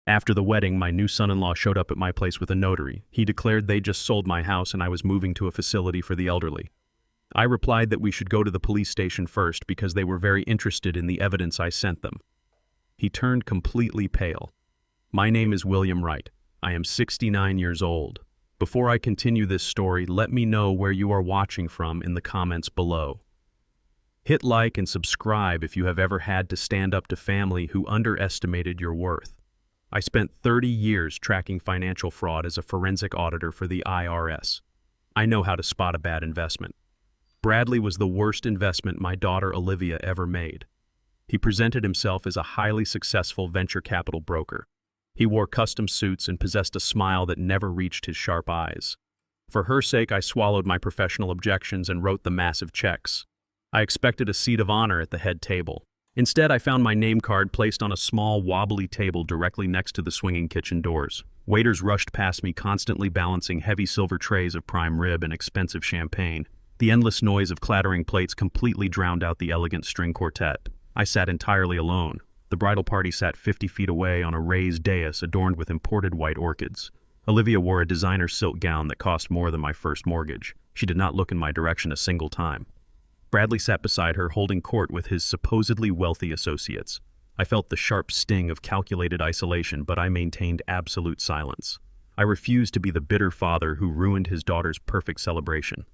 After the wedding, my new son-in-law showed up at my place with a notary. He declared they just sold my house and I was moving to a facility for the elderly. I replied that we should go to the police station first because they were very interested in the evidence I sent them. He turned completely pale. My name is William Wright. I am 69 years old. Before I continue this story, let me know where you are watching from in the comments below. Hit like and subscribe if you have ever had to stand up to family who underestimated your worth. I spent 30 years tracking financial fraud as a forensic auditor for the IRS. I know how to spot a bad investment. Bradley was the worst investment my daughter Olivia ever made. He presented himself as a highly successful venture capital broker. He wore custom suits and possessed a smile that never reached his sharp eyes. For her sake, I swallowed my professional objections and wrote the massive checks. I expected a seat of honor at the head table. Instead, I found my name card placed on a small, wobbly table directly next to the swinging kitchen doors. Waiters rushed past me, constantly balancing heavy silver trays of prime rib and expensive champagne. The endless noise of clattering plates completely drowned out the elegant string quartet. I sat entirely alone. The bridal party sat 50 feet away on a raised dais adorned with imported white orchids. Olivia wore a designer silk gown that cost more than my first mortgage. She did not look in my direction a single time. Bradley sat beside her, holding court with his supposedly wealthy associates. I felt the sharp sting of calculated isolation, but I maintained absolute silence. I refused to be the bitter father who ruined his daughter's perfect celebration.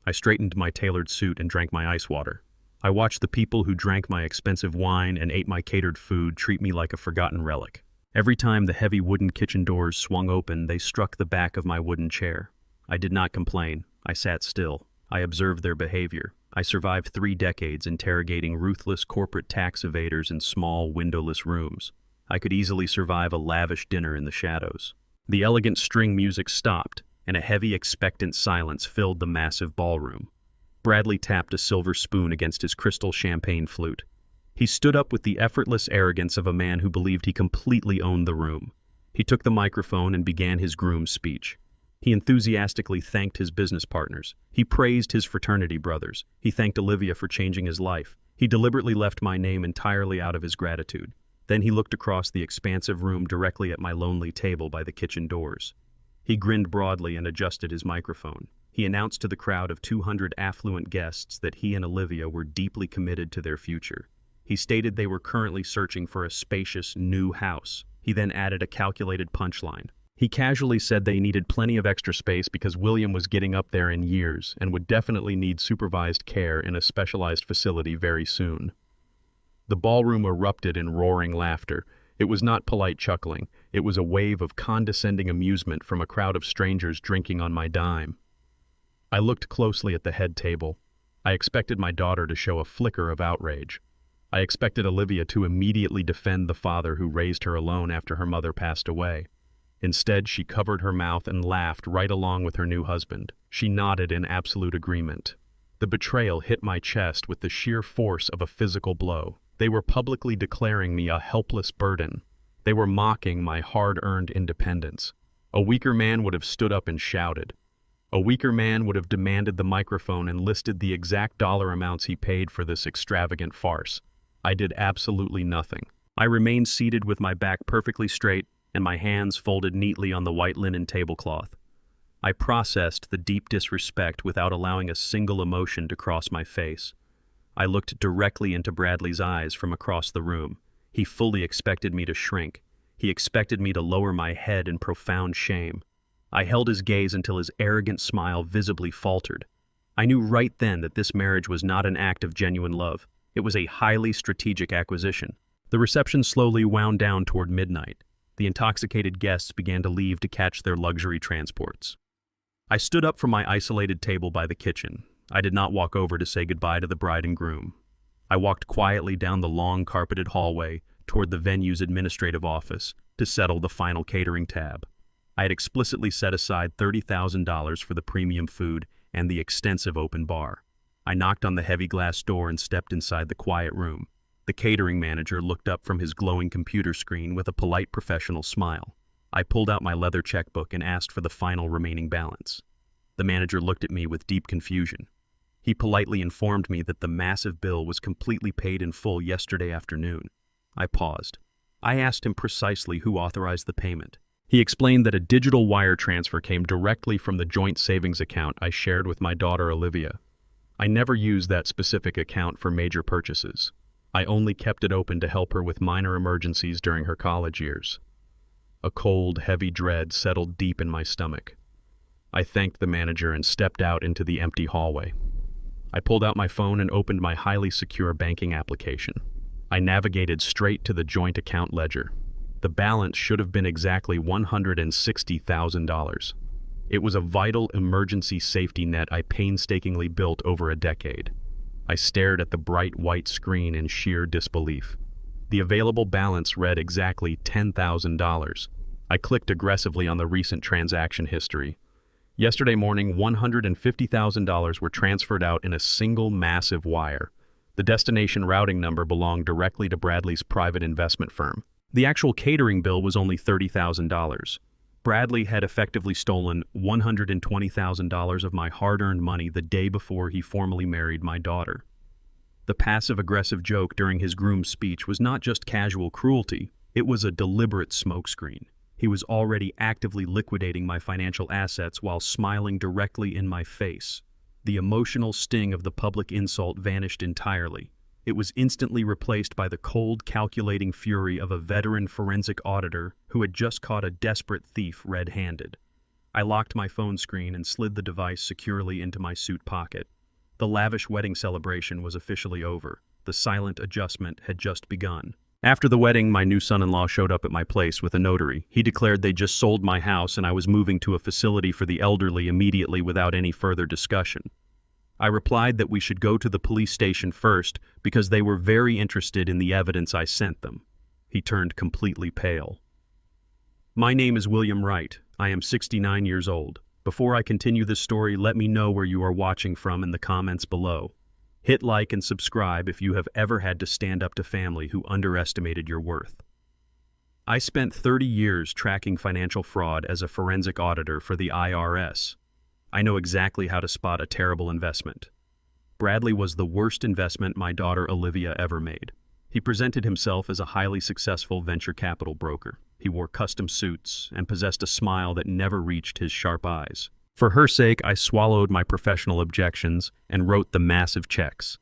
I straightened my tailored suit and drank my ice water. I watched the people who drank my expensive wine and ate my catered food treat me like a forgotten relic. Every time the heavy wooden kitchen doors swung open, they struck the back of my wooden chair. I did not complain. I sat still. I observed their behavior. I survived 3 decades interrogating ruthless corporate tax evaders in small, windowless rooms. I could easily survive a lavish dinner in the shadows. The elegant string music stopped, and a heavy, expectant silence filled the massive ballroom. Bradley tapped a silver spoon against his crystal champagne flute. He stood up with the effortless arrogance of a man who believed he completely owned the room. He took the microphone and began his groom's speech. He enthusiastically thanked his business partners. He praised his fraternity brothers. He thanked Olivia for changing his life. He deliberately left my name entirely out of his gratitude. Then he looked across the expansive room directly at my lonely table by the kitchen doors. He grinned broadly and adjusted his microphone. He announced to the crowd of 200 affluent guests that he and Olivia were deeply committed to their future. He stated they were currently searching for a spacious, new house. He then added a calculated punchline. He casually said they needed plenty of extra space because William was getting up there in years and would definitely need supervised care in a specialized facility very soon. The ballroom erupted in roaring laughter. It was not polite chuckling. It was a wave of condescending amusement from a crowd of strangers drinking on my dime. I looked closely at the head table. I expected my daughter to show a flicker of outrage. I expected Olivia to immediately defend the father who raised her alone after her mother passed away. Instead, she covered her mouth and laughed right along with her new husband. She nodded in absolute agreement. The betrayal hit my chest with the sheer force of a physical blow. They were publicly declaring me a helpless burden. They were mocking my hard-earned independence. A weaker man would have stood up and shouted. A weaker man would have demanded the microphone and listed the exact dollar amounts he paid for this extravagant farce. I did absolutely nothing. I remained seated with my back perfectly straight and my hands folded neatly on the white linen tablecloth. I processed the deep disrespect without allowing a single emotion to cross my face. I looked directly into Bradley's eyes from across the room. He fully expected me to shrink. He expected me to lower my head in profound shame. I held his gaze until his arrogant smile visibly faltered. I knew right then that this marriage was not an act of genuine love. It was a highly strategic acquisition. The reception slowly wound down toward midnight. The intoxicated guests began to leave to catch their luxury transports. I stood up from my isolated table by the kitchen. I did not walk over to say goodbye to the bride and groom. I walked quietly down the long carpeted hallway toward the venue's administrative office to settle the final catering tab. I had explicitly set aside $30,000 for the premium food and the extensive open bar. I knocked on the heavy glass door and stepped inside the quiet room. The catering manager looked up from his glowing computer screen with a polite professional smile. I pulled out my leather checkbook and asked for the final remaining balance. The manager looked at me with deep confusion. He politely informed me that the massive bill was completely paid in full yesterday afternoon. I paused. I asked him precisely who authorized the payment. He explained that a digital wire transfer came directly from the joint savings account I shared with my daughter Olivia. I never used that specific account for major purchases. I only kept it open to help her with minor emergencies during her college years. A cold, heavy dread settled deep in my stomach. I thanked the manager and stepped out into the empty hallway. I pulled out my phone and opened my highly secure banking application. I navigated straight to the joint account ledger. The balance should have been exactly $160,000. It was a vital emergency safety net I painstakingly built over a decade. I stared at the bright white screen in sheer disbelief. The available balance read exactly $10,000. I clicked aggressively on the recent transaction history. Yesterday morning, $150,000 were transferred out in a single massive wire. The destination routing number belonged directly to Bradley's private investment firm. The actual catering bill was only $30,000. Bradley had effectively stolen $120,000 of my hard-earned money the day before he formally married my daughter. The passive-aggressive joke during his groom's speech was not just casual cruelty, it was a deliberate smokescreen. He was already actively liquidating my financial assets while smiling directly in my face. The emotional sting of the public insult vanished entirely. It was instantly replaced by the cold, calculating fury of a veteran forensic auditor who had just caught a desperate thief red-handed. I locked my phone screen and slid the device securely into my suit pocket. The lavish wedding celebration was officially over. The silent adjustment had just begun. After the wedding, my new son-in-law showed up at my place with a notary. He declared they just sold my house and I was moving to a facility for the elderly immediately without any further discussion. I replied that we should go to the police station first because they were very interested in the evidence I sent them. He turned completely pale. My name is William Wright. I am 69 years old. Before I continue this story, let me know where you are watching from in the comments below. Hit like and subscribe if you have ever had to stand up to family who underestimated your worth. I spent 30 years tracking financial fraud as a forensic auditor for the IRS. I know exactly how to spot a terrible investment. Bradley was the worst investment my daughter Olivia ever made. He presented himself as a highly successful venture capital broker. He wore custom suits and possessed a smile that never reached his sharp eyes. For her sake, I swallowed my professional objections and wrote the massive checks.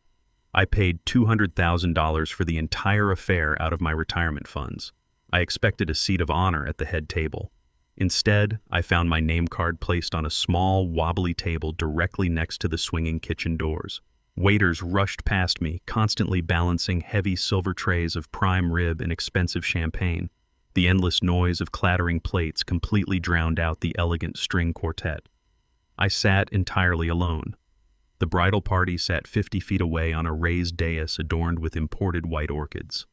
I paid $200,000 for the entire affair out of my retirement funds. I expected a seat of honor at the head table. Instead, I found my name card placed on a small, wobbly table directly next to the swinging kitchen doors. Waiters rushed past me, constantly balancing heavy silver trays of prime rib and expensive champagne. The endless noise of clattering plates completely drowned out the elegant string quartet. I sat entirely alone. The bridal party sat 50 feet away on a raised dais adorned with imported white orchids.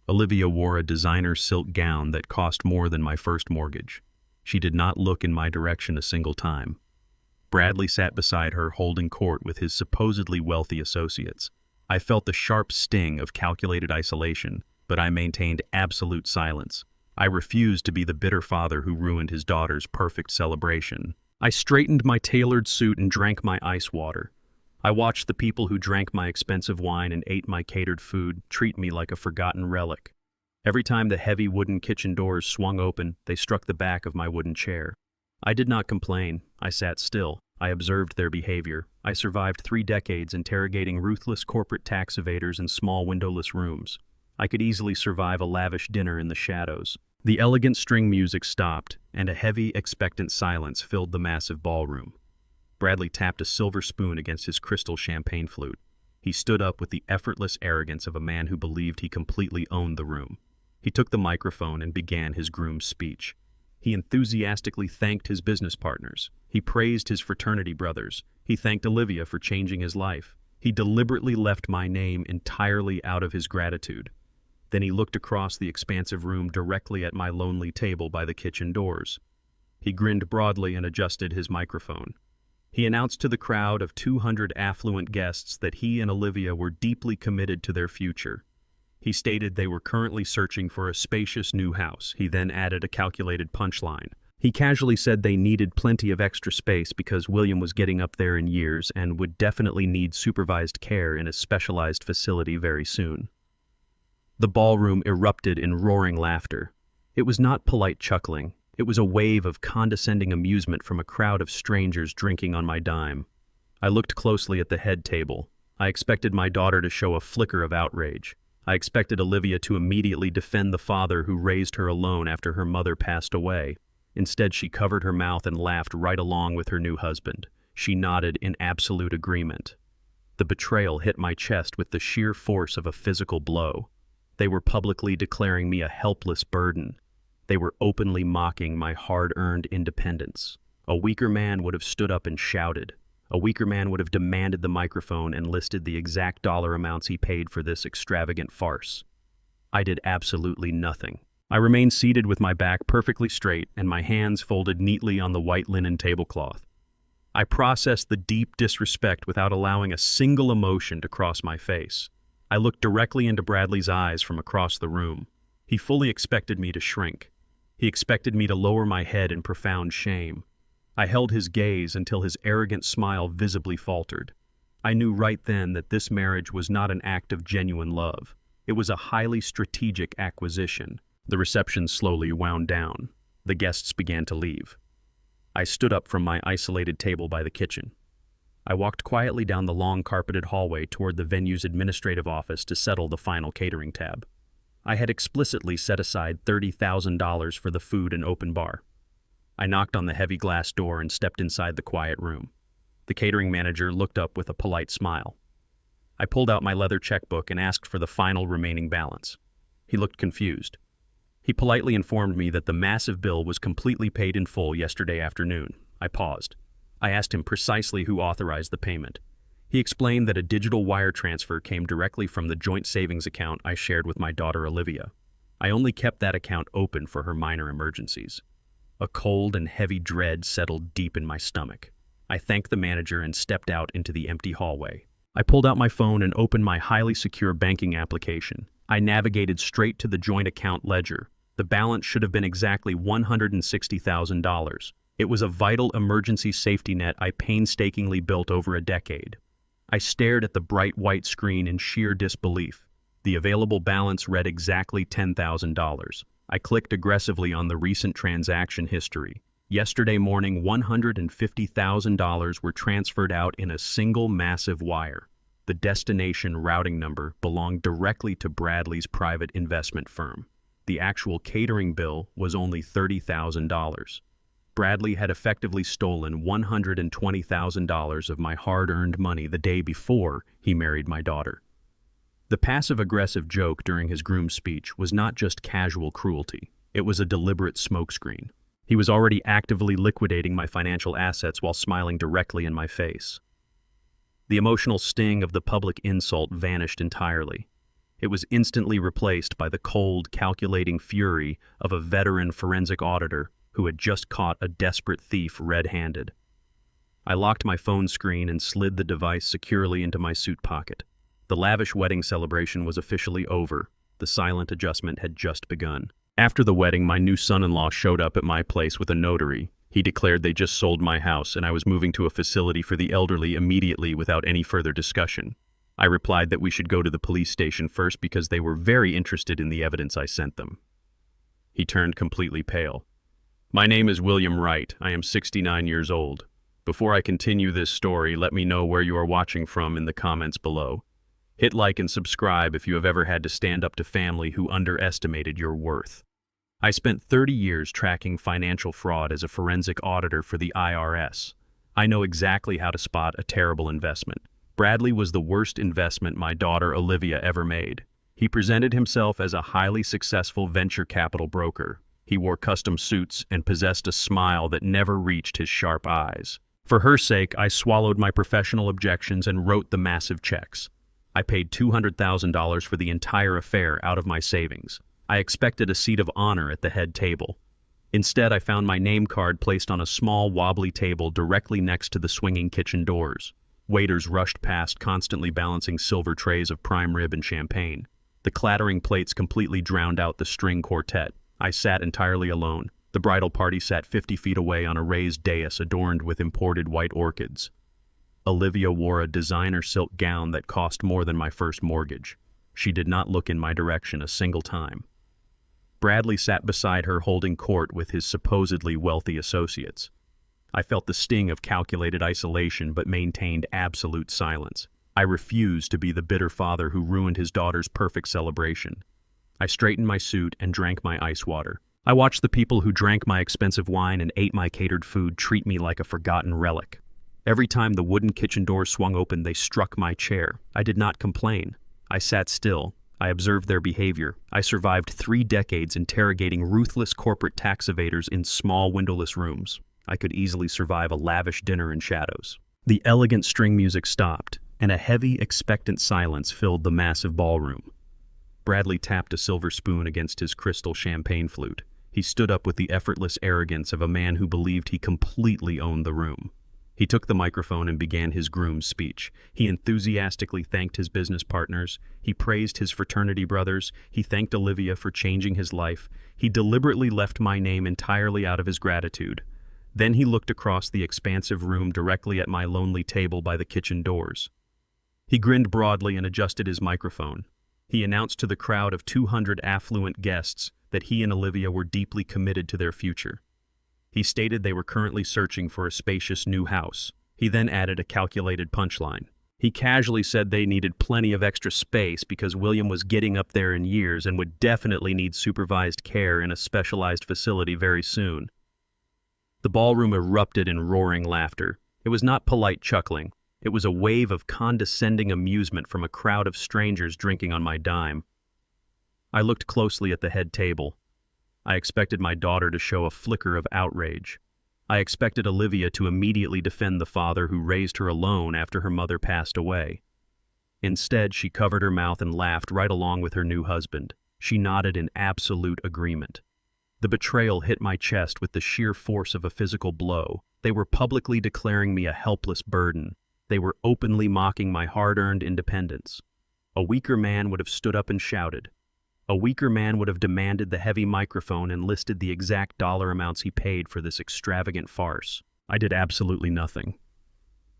Olivia wore a designer silk gown that cost more than my first mortgage. She did not look in my direction a single time. Bradley sat beside her, holding court with his supposedly wealthy associates. I felt the sharp sting of calculated isolation, but I maintained absolute silence. I refused to be the bitter father who ruined his daughter's perfect celebration. I straightened my tailored suit and drank my ice water. I watched the people who drank my expensive wine and ate my catered food treat me like a forgotten relic. Every time the heavy wooden kitchen doors swung open, they struck the back of my wooden chair. I did not complain. I sat still. I observed their behavior. I survived 3 decades interrogating ruthless corporate tax evaders in small windowless rooms. I could easily survive a lavish dinner in the shadows. The elegant string music stopped, and a heavy, expectant silence filled the massive ballroom. Bradley tapped a silver spoon against his crystal champagne flute. He stood up with the effortless arrogance of a man who believed he completely owned the room. He took the microphone and began his groom's speech. He enthusiastically thanked his business partners. He praised his fraternity brothers. He thanked Olivia for changing his life. He deliberately left my name entirely out of his gratitude. Then he looked across the expansive room directly at my lonely table by the kitchen doors. He grinned broadly and adjusted his microphone. He announced to the crowd of 200 affluent guests that he and Olivia were deeply committed to their future. He stated they were currently searching for a spacious new house. He then added a calculated punchline. He casually said they needed plenty of extra space because William was getting up there in years and would definitely need supervised care in a specialized facility very soon. The ballroom erupted in roaring laughter. It was not polite chuckling. It was a wave of condescending amusement from a crowd of strangers drinking on my dime. I looked closely at the head table. I expected my daughter to show a flicker of outrage. I expected Olivia to immediately defend the father who raised her alone after her mother passed away. Instead, she covered her mouth and laughed right along with her new husband. She nodded in absolute agreement. The betrayal hit my chest with the sheer force of a physical blow. They were publicly declaring me a helpless burden. They were openly mocking my hard-earned independence. A weaker man would have stood up and shouted. A weaker man would have demanded the microphone and listed the exact dollar amounts he paid for this extravagant farce. I did absolutely nothing. I remained seated with my back perfectly straight and my hands folded neatly on the white linen tablecloth. I processed the deep disrespect without allowing a single emotion to cross my face. I looked directly into Bradley's eyes from across the room. He fully expected me to shrink. He expected me to lower my head in profound shame. I held his gaze until his arrogant smile visibly faltered. I knew right then that this marriage was not an act of genuine love. It was a highly strategic acquisition. The reception slowly wound down. The guests began to leave. I stood up from my isolated table by the kitchen. I walked quietly down the long carpeted hallway toward the venue's administrative office to settle the final catering tab. I had explicitly set aside $30,000 for the food and open bar. I knocked on the heavy glass door and stepped inside the quiet room. The catering manager looked up with a polite smile. I pulled out my leather checkbook and asked for the final remaining balance. He looked confused. He politely informed me that the massive bill was completely paid in full yesterday afternoon. I paused. I asked him precisely who authorized the payment. He explained that a digital wire transfer came directly from the joint savings account I shared with my daughter Olivia. I only kept that account open for her minor emergencies. A cold and heavy dread settled deep in my stomach. I thanked the manager and stepped out into the empty hallway. I pulled out my phone and opened my highly secure banking application. I navigated straight to the joint account ledger. The balance should have been exactly $160,000. It was a vital emergency safety net I painstakingly built over a decade. I stared at the bright white screen in sheer disbelief. The available balance read exactly $10,000. I clicked aggressively on the recent transaction history. Yesterday morning, $150,000 were transferred out in a single massive wire. The destination routing number belonged directly to Bradley's private investment firm. The actual catering bill was only $30,000. Bradley had effectively stolen $120,000 of my hard-earned money the day before he married my daughter. The passive-aggressive joke during his groom's speech was not just casual cruelty. It was a deliberate smokescreen. He was already actively liquidating my financial assets while smiling directly in my face. The emotional sting of the public insult vanished entirely. It was instantly replaced by the cold, calculating fury of a veteran forensic auditor who had just caught a desperate thief red-handed. I locked my phone screen and slid the device securely into my suit pocket. The lavish wedding celebration was officially over. The silent adjustment had just begun. After the wedding, my new son-in-law showed up at my place with a notary. He declared they just sold my house and I was moving to a facility for the elderly immediately without any further discussion. I replied that we should go to the police station first because they were very interested in the evidence I sent them. He turned completely pale. My name is William Wright. I am 69 years old. Before I continue this story, let me know where you are watching from in the comments below. Hit like and subscribe if you have ever had to stand up to family who underestimated your worth. I spent 30 years tracking financial fraud as a forensic auditor for the IRS. I know exactly how to spot a terrible investment. Bradley was the worst investment my daughter Olivia ever made. He presented himself as a highly successful venture capital broker. He wore custom suits and possessed a smile that never reached his sharp eyes. For her sake, I swallowed my professional objections and wrote the massive checks. I paid $200,000 for the entire affair out of my savings. I expected a seat of honor at the head table. Instead, I found my name card placed on a small, wobbly table directly next to the swinging kitchen doors. Waiters rushed past, constantly balancing silver trays of prime rib and champagne. The clattering plates completely drowned out the string quartet. I sat entirely alone. The bridal party sat 50 feet away on a raised dais adorned with imported white orchids. Olivia wore a designer silk gown that cost more than my first mortgage. She did not look in my direction a single time. Bradley sat beside her holding court with his supposedly wealthy associates. I felt the sting of calculated isolation but maintained absolute silence. I refused to be the bitter father who ruined his daughter's perfect celebration. I straightened my suit and drank my ice water. I watched the people who drank my expensive wine and ate my catered food treat me like a forgotten relic. Every time the wooden kitchen door swung open, they struck my chair. I did not complain. I sat still. I observed their behavior. I survived 3 decades interrogating ruthless corporate tax evaders in small windowless rooms. I could easily survive a lavish dinner in shadows. The elegant string music stopped, and a heavy, expectant silence filled the massive ballroom. Bradley tapped a silver spoon against his crystal champagne flute. He stood up with the effortless arrogance of a man who believed he completely owned the room. He took the microphone and began his groom's speech. He enthusiastically thanked his business partners. He praised his fraternity brothers. He thanked Olivia for changing his life. He deliberately left my name entirely out of his gratitude. Then he looked across the expansive room directly at my lonely table by the kitchen doors. He grinned broadly and adjusted his microphone. He announced to the crowd of 200 affluent guests that he and Olivia were deeply committed to their future. He stated they were currently searching for a spacious new house. He then added a calculated punchline. He casually said they needed plenty of extra space because William was getting up there in years and would definitely need supervised care in a specialized facility very soon. The ballroom erupted in roaring laughter. It was not polite chuckling. It was a wave of condescending amusement from a crowd of strangers drinking on my dime. I looked closely at the head table. I expected my daughter to show a flicker of outrage. I expected Olivia to immediately defend the father who raised her alone after her mother passed away. Instead, she covered her mouth and laughed right along with her new husband. She nodded in absolute agreement. The betrayal hit my chest with the sheer force of a physical blow. They were publicly declaring me a helpless burden. They were openly mocking my hard-earned independence. A weaker man would have stood up and shouted. A weaker man would have demanded the heavy microphone and listed the exact dollar amounts he paid for this extravagant farce. I did absolutely nothing.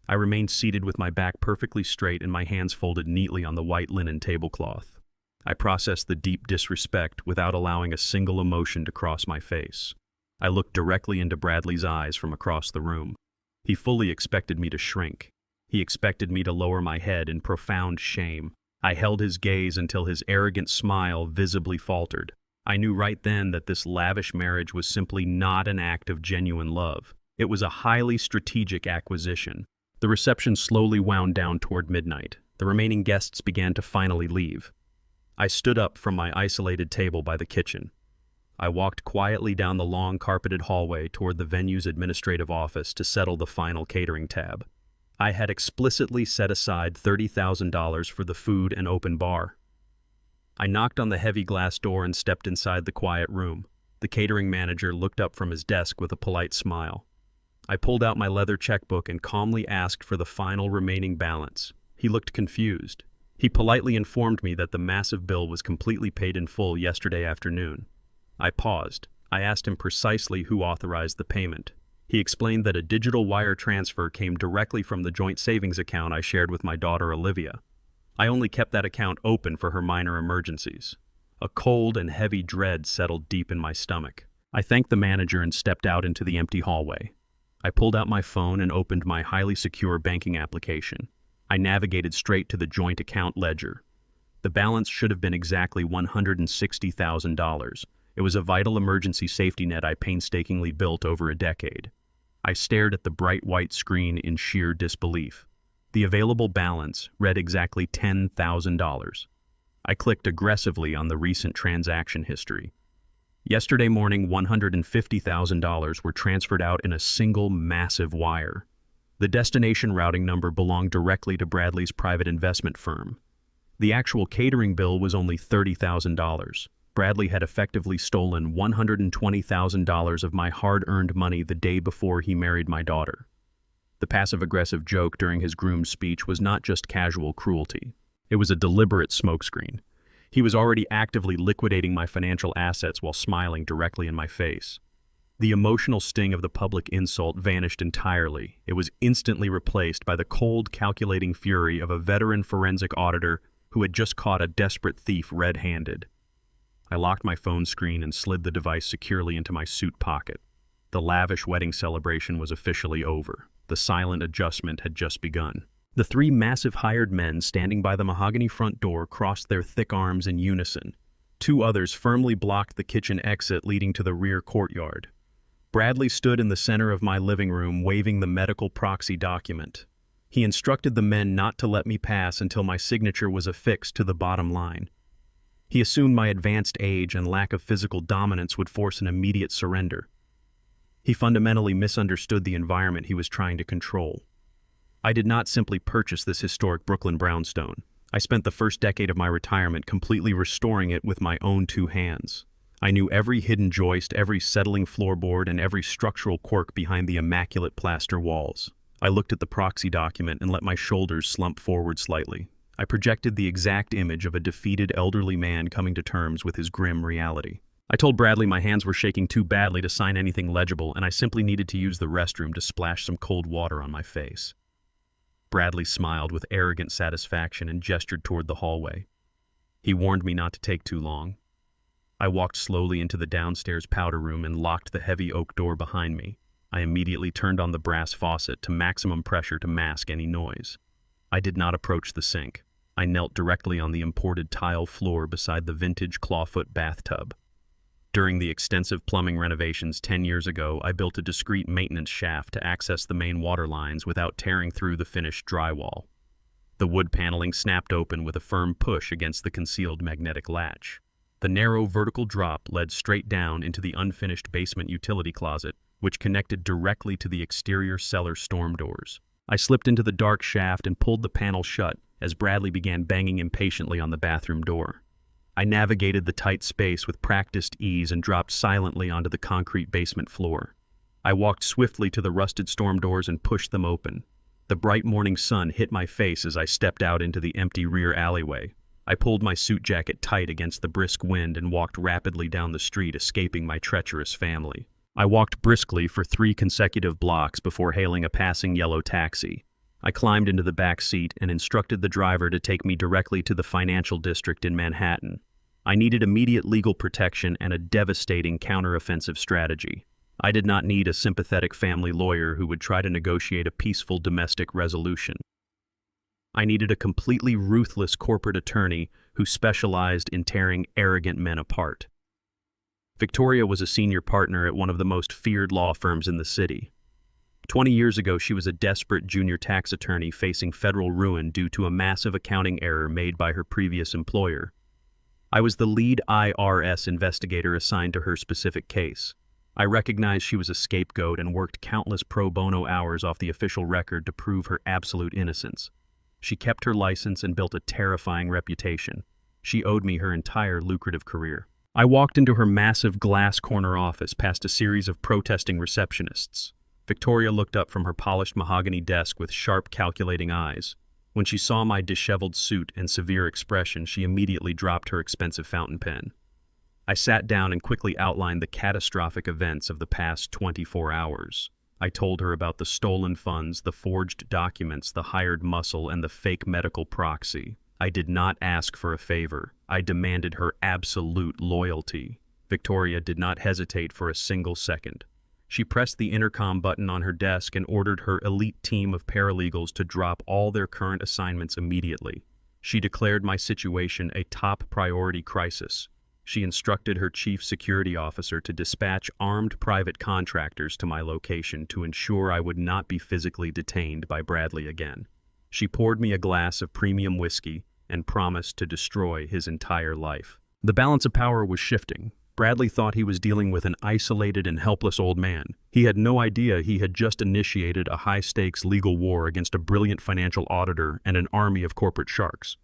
I remained seated with my back perfectly straight and my hands folded neatly on the white linen tablecloth. I processed the deep disrespect without allowing a single emotion to cross my face. I looked directly into Bradley's eyes from across the room. He fully expected me to shrink. He expected me to lower my head in profound shame. I held his gaze until his arrogant smile visibly faltered. I knew right then that this lavish marriage was simply not an act of genuine love. It was a highly strategic acquisition. The reception slowly wound down toward midnight. The remaining guests began to finally leave. I stood up from my isolated table by the kitchen. I walked quietly down the long carpeted hallway toward the venue's administrative office to settle the final catering tab. I had explicitly set aside $30,000 for the food and open bar. I knocked on the heavy glass door and stepped inside the quiet room. The catering manager looked up from his desk with a polite smile. I pulled out my leather checkbook and calmly asked for the final remaining balance. He looked confused. He politely informed me that the massive bill was completely paid in full yesterday afternoon. I paused. I asked him precisely who authorized the payment. He explained that a digital wire transfer came directly from the joint savings account I shared with my daughter Olivia. I only kept that account open for her minor emergencies. A cold and heavy dread settled deep in my stomach. I thanked the manager and stepped out into the empty hallway. I pulled out my phone and opened my highly secure banking application. I navigated straight to the joint account ledger. The balance should have been exactly $160,000. It was a vital emergency safety net I painstakingly built over a decade. I stared at the bright white screen in sheer disbelief. The available balance read exactly $10,000. I clicked aggressively on the recent transaction history. Yesterday morning, $150,000 were transferred out in a single massive wire. The destination routing number belonged directly to Bradley's private investment firm. The actual catering bill was only $30,000. Bradley had effectively stolen $120,000 of my hard-earned money the day before he married my daughter. The passive-aggressive joke during his groom's speech was not just casual cruelty. It was a deliberate smokescreen. He was already actively liquidating my financial assets while smiling directly in my face. The emotional sting of the public insult vanished entirely. It was instantly replaced by the cold, calculating fury of a veteran forensic auditor who had just caught a desperate thief red-handed. I locked my phone screen and slid the device securely into my suit pocket. The lavish wedding celebration was officially over. The silent adjustment had just begun. The three massive hired men standing by the mahogany front door crossed their thick arms in unison. Two others firmly blocked the kitchen exit leading to the rear courtyard. Bradley stood in the center of my living room waving the medical proxy document. He instructed the men not to let me pass until my signature was affixed to the bottom line. He assumed my advanced age and lack of physical dominance would force an immediate surrender. He fundamentally misunderstood the environment he was trying to control. I did not simply purchase this historic Brooklyn brownstone. I spent the first decade of my retirement completely restoring it with my own two hands. I knew every hidden joist, every settling floorboard, and every structural quirk behind the immaculate plaster walls. I looked at the proxy document and let my shoulders slump forward slightly. I projected the exact image of a defeated elderly man coming to terms with his grim reality. I told Bradley my hands were shaking too badly to sign anything legible, and I simply needed to use the restroom to splash some cold water on my face. Bradley smiled with arrogant satisfaction and gestured toward the hallway. He warned me not to take too long. I walked slowly into the downstairs powder room and locked the heavy oak door behind me. I immediately turned on the brass faucet to maximum pressure to mask any noise. I did not approach the sink. I knelt directly on the imported tile floor beside the vintage clawfoot bathtub. During the extensive plumbing renovations 10 years ago, I built a discreet maintenance shaft to access the main water lines without tearing through the finished drywall. The wood paneling snapped open with a firm push against the concealed magnetic latch. The narrow vertical drop led straight down into the unfinished basement utility closet, which connected directly to the exterior cellar storm doors. I slipped into the dark shaft and pulled the panel shut as Bradley began banging impatiently on the bathroom door. I navigated the tight space with practiced ease and dropped silently onto the concrete basement floor. I walked swiftly to the rusted storm doors and pushed them open. The bright morning sun hit my face as I stepped out into the empty rear alleyway. I pulled my suit jacket tight against the brisk wind and walked rapidly down the street, escaping my treacherous family. I walked briskly for 3 consecutive blocks before hailing a passing yellow taxi. I climbed into the back seat and instructed the driver to take me directly to the financial district in Manhattan. I needed immediate legal protection and a devastating counteroffensive strategy. I did not need a sympathetic family lawyer who would try to negotiate a peaceful domestic resolution. I needed a completely ruthless corporate attorney who specialized in tearing arrogant men apart. Victoria was a senior partner at one of the most feared law firms in the city. 20 years ago, she was a desperate junior tax attorney facing federal ruin due to a massive accounting error made by her previous employer. I was the lead IRS investigator assigned to her specific case. I recognized she was a scapegoat and worked countless pro bono hours off the official record to prove her absolute innocence. She kept her license and built a terrifying reputation. She owed me her entire lucrative career. I walked into her massive glass corner office past a series of protesting receptionists. Victoria looked up from her polished mahogany desk with sharp, calculating eyes. When she saw my disheveled suit and severe expression, she immediately dropped her expensive fountain pen. I sat down and quickly outlined the catastrophic events of the past 24 hours. I told her about the stolen funds, the forged documents, the hired muscle, and the fake medical proxy. I did not ask for a favor. I demanded her absolute loyalty. Victoria did not hesitate for a single second. She pressed the intercom button on her desk and ordered her elite team of paralegals to drop all their current assignments immediately. She declared my situation a top priority crisis. She instructed her chief security officer to dispatch armed private contractors to my location to ensure I would not be physically detained by Bradley again. She poured me a glass of premium whiskey and promised to destroy his entire life. The balance of power was shifting. Bradley thought he was dealing with an isolated and helpless old man. He had no idea he had just initiated a high-stakes legal war against a brilliant financial auditor and an army of corporate sharks.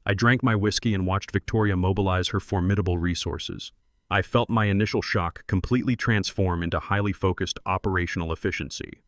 I drank my whiskey and watched Victoria mobilize her formidable resources. I felt my initial shock completely transform into highly focused operational efficiency.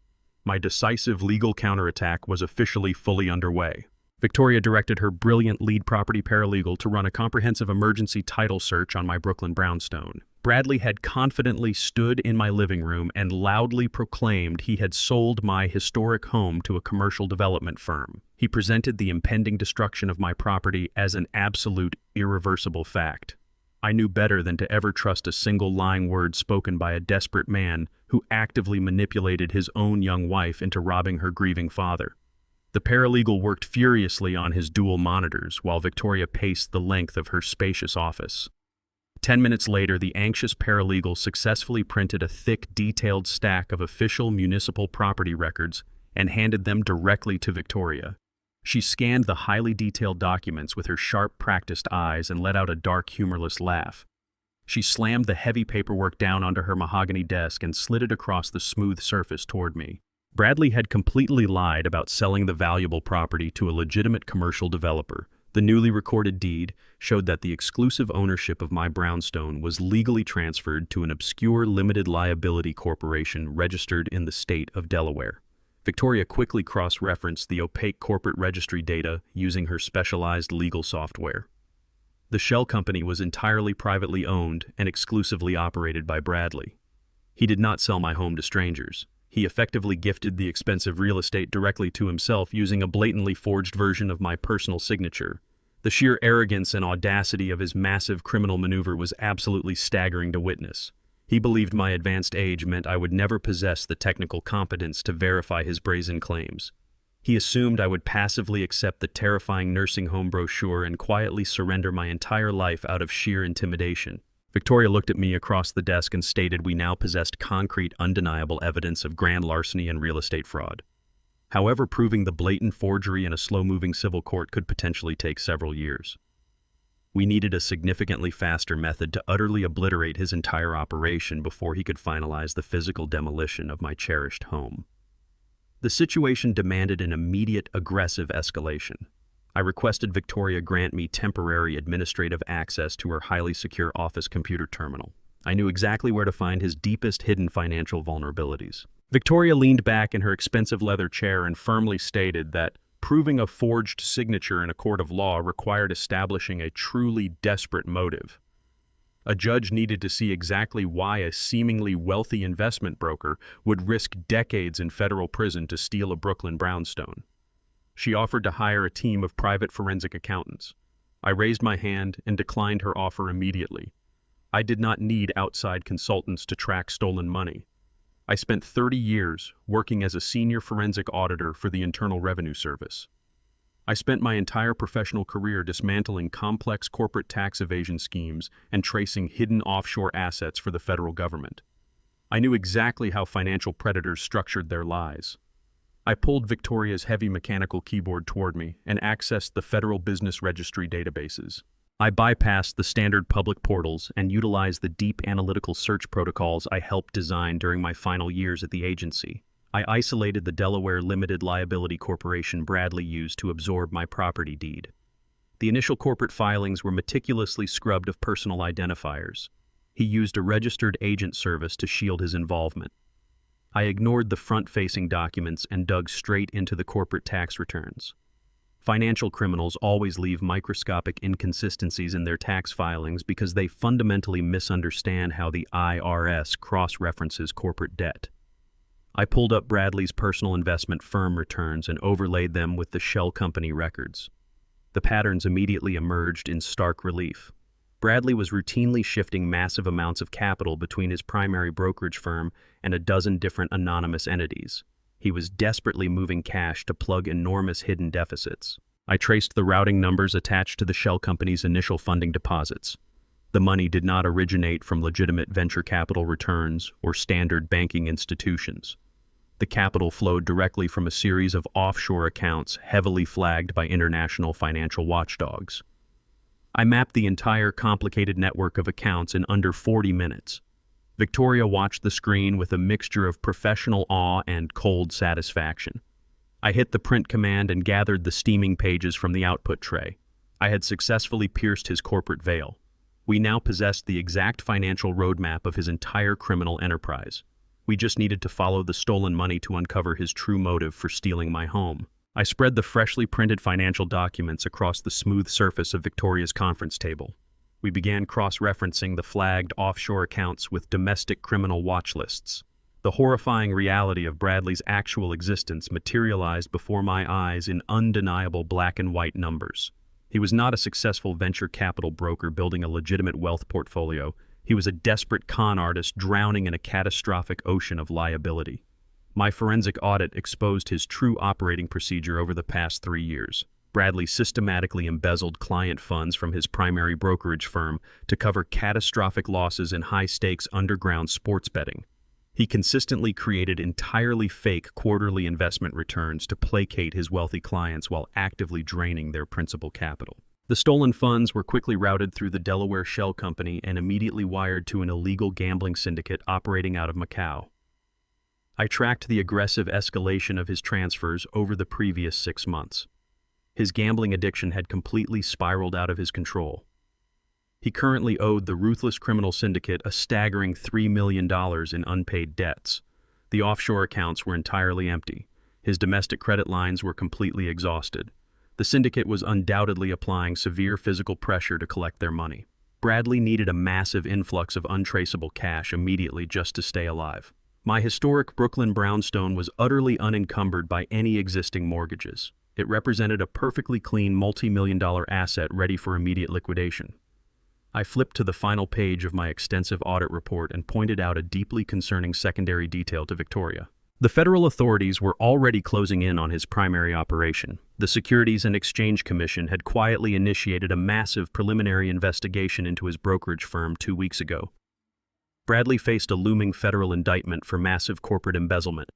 My decisive legal counterattack was officially fully underway. Victoria directed her brilliant lead property paralegal to run a comprehensive emergency title search on my Brooklyn brownstone. Bradley had confidently stood in my living room and loudly proclaimed he had sold my historic home to a commercial development firm. He presented the impending destruction of my property as an absolute, irreversible fact. I knew better than to ever trust a single lying word spoken by a desperate man who actively manipulated his own young wife into robbing her grieving father. The paralegal worked furiously on his dual monitors while Victoria paced the length of her spacious office. 10 minutes later, the anxious paralegal successfully printed a thick, detailed stack of official municipal property records and handed them directly to Victoria. She scanned the highly detailed documents with her sharp, practiced eyes and let out a dark, humorless laugh. She slammed the heavy paperwork down onto her mahogany desk and slid it across the smooth surface toward me. Bradley had completely lied about selling the valuable property to a legitimate commercial developer. The newly recorded deed showed that the exclusive ownership of my brownstone was legally transferred to an obscure limited liability corporation registered in the state of Delaware. Victoria quickly cross-referenced the opaque corporate registry data using her specialized legal software. The shell company was entirely privately owned and exclusively operated by Bradley. He did not sell my home to strangers. He effectively gifted the expensive real estate directly to himself using a blatantly forged version of my personal signature. The sheer arrogance and audacity of his massive criminal maneuver was absolutely staggering to witness. He believed my advanced age meant I would never possess the technical competence to verify his brazen claims. He assumed I would passively accept the terrifying nursing home brochure and quietly surrender my entire life out of sheer intimidation. Victoria looked at me across the desk and stated we now possessed concrete, undeniable evidence of grand larceny and real estate fraud. However, proving the blatant forgery in a slow-moving civil court could potentially take several years. We needed a significantly faster method to utterly obliterate his entire operation before he could finalize the physical demolition of my cherished home. The situation demanded an immediate, aggressive escalation. I requested Victoria grant me temporary administrative access to her highly secure office computer terminal. I knew exactly where to find his deepest hidden financial vulnerabilities. Victoria leaned back in her expensive leather chair and firmly stated that proving a forged signature in a court of law required establishing a truly desperate motive. A judge needed to see exactly why a seemingly wealthy investment broker would risk decades in federal prison to steal a Brooklyn brownstone. She offered to hire a team of private forensic accountants. I raised my hand and declined her offer immediately. I did not need outside consultants to track stolen money. I spent 30 years working as a senior forensic auditor for the Internal Revenue Service. I spent my entire professional career dismantling complex corporate tax evasion schemes and tracing hidden offshore assets for the federal government. I knew exactly how financial predators structured their lies. I pulled Victoria's heavy mechanical keyboard toward me and accessed the Federal Business Registry databases. I bypassed the standard public portals and utilized the deep analytical search protocols I helped design during my final years at the agency. I isolated the Delaware Limited Liability Corporation Bradley used to absorb my property deed. The initial corporate filings were meticulously scrubbed of personal identifiers. He used a registered agent service to shield his involvement. I ignored the front-facing documents and dug straight into the corporate tax returns. Financial criminals always leave microscopic inconsistencies in their tax filings because they fundamentally misunderstand how the IRS cross-references corporate debt. I pulled up Bradley's personal investment firm returns and overlaid them with the shell company records. The patterns immediately emerged in stark relief. Bradley was routinely shifting massive amounts of capital between his primary brokerage firm and a dozen different anonymous entities. He was desperately moving cash to plug enormous hidden deficits. I traced the routing numbers attached to the shell company's initial funding deposits. The money did not originate from legitimate venture capital returns or standard banking institutions. The capital flowed directly from a series of offshore accounts heavily flagged by international financial watchdogs. I mapped the entire complicated network of accounts in under 40 minutes. Victoria watched the screen with a mixture of professional awe and cold satisfaction. I hit the print command and gathered the steaming pages from the output tray. I had successfully pierced his corporate veil. We now possessed the exact financial roadmap of his entire criminal enterprise. We just needed to follow the stolen money to uncover his true motive for stealing my home. I spread the freshly printed financial documents across the smooth surface of Victoria's conference table. We began cross-referencing the flagged offshore accounts with domestic criminal watch lists. The horrifying reality of Bradley's actual existence materialized before my eyes in undeniable black and white numbers. He was not a successful venture capital broker building a legitimate wealth portfolio. He was a desperate con artist drowning in a catastrophic ocean of liability. My forensic audit exposed his true operating procedure over the past 3 years. Bradley systematically embezzled client funds from his primary brokerage firm to cover catastrophic losses in high-stakes underground sports betting. He consistently created entirely fake quarterly investment returns to placate his wealthy clients while actively draining their principal capital. The stolen funds were quickly routed through the Delaware Shell Company and immediately wired to an illegal gambling syndicate operating out of Macau. I tracked the aggressive escalation of his transfers over the previous 6 months. His gambling addiction had completely spiraled out of his control. He currently owed the ruthless criminal syndicate a staggering $3 million in unpaid debts. The offshore accounts were entirely empty. His domestic credit lines were completely exhausted. The syndicate was undoubtedly applying severe physical pressure to collect their money. Bradley needed a massive influx of untraceable cash immediately just to stay alive. My historic Brooklyn brownstone was utterly unencumbered by any existing mortgages. It represented a perfectly clean multi-million-dollar asset ready for immediate liquidation. I flipped to the final page of my extensive audit report and pointed out a deeply concerning secondary detail to Victoria. The federal authorities were already closing in on his primary operation. The Securities and Exchange Commission had quietly initiated a massive preliminary investigation into his brokerage firm 2 weeks ago. Bradley faced a looming federal indictment for massive corporate embezzlement.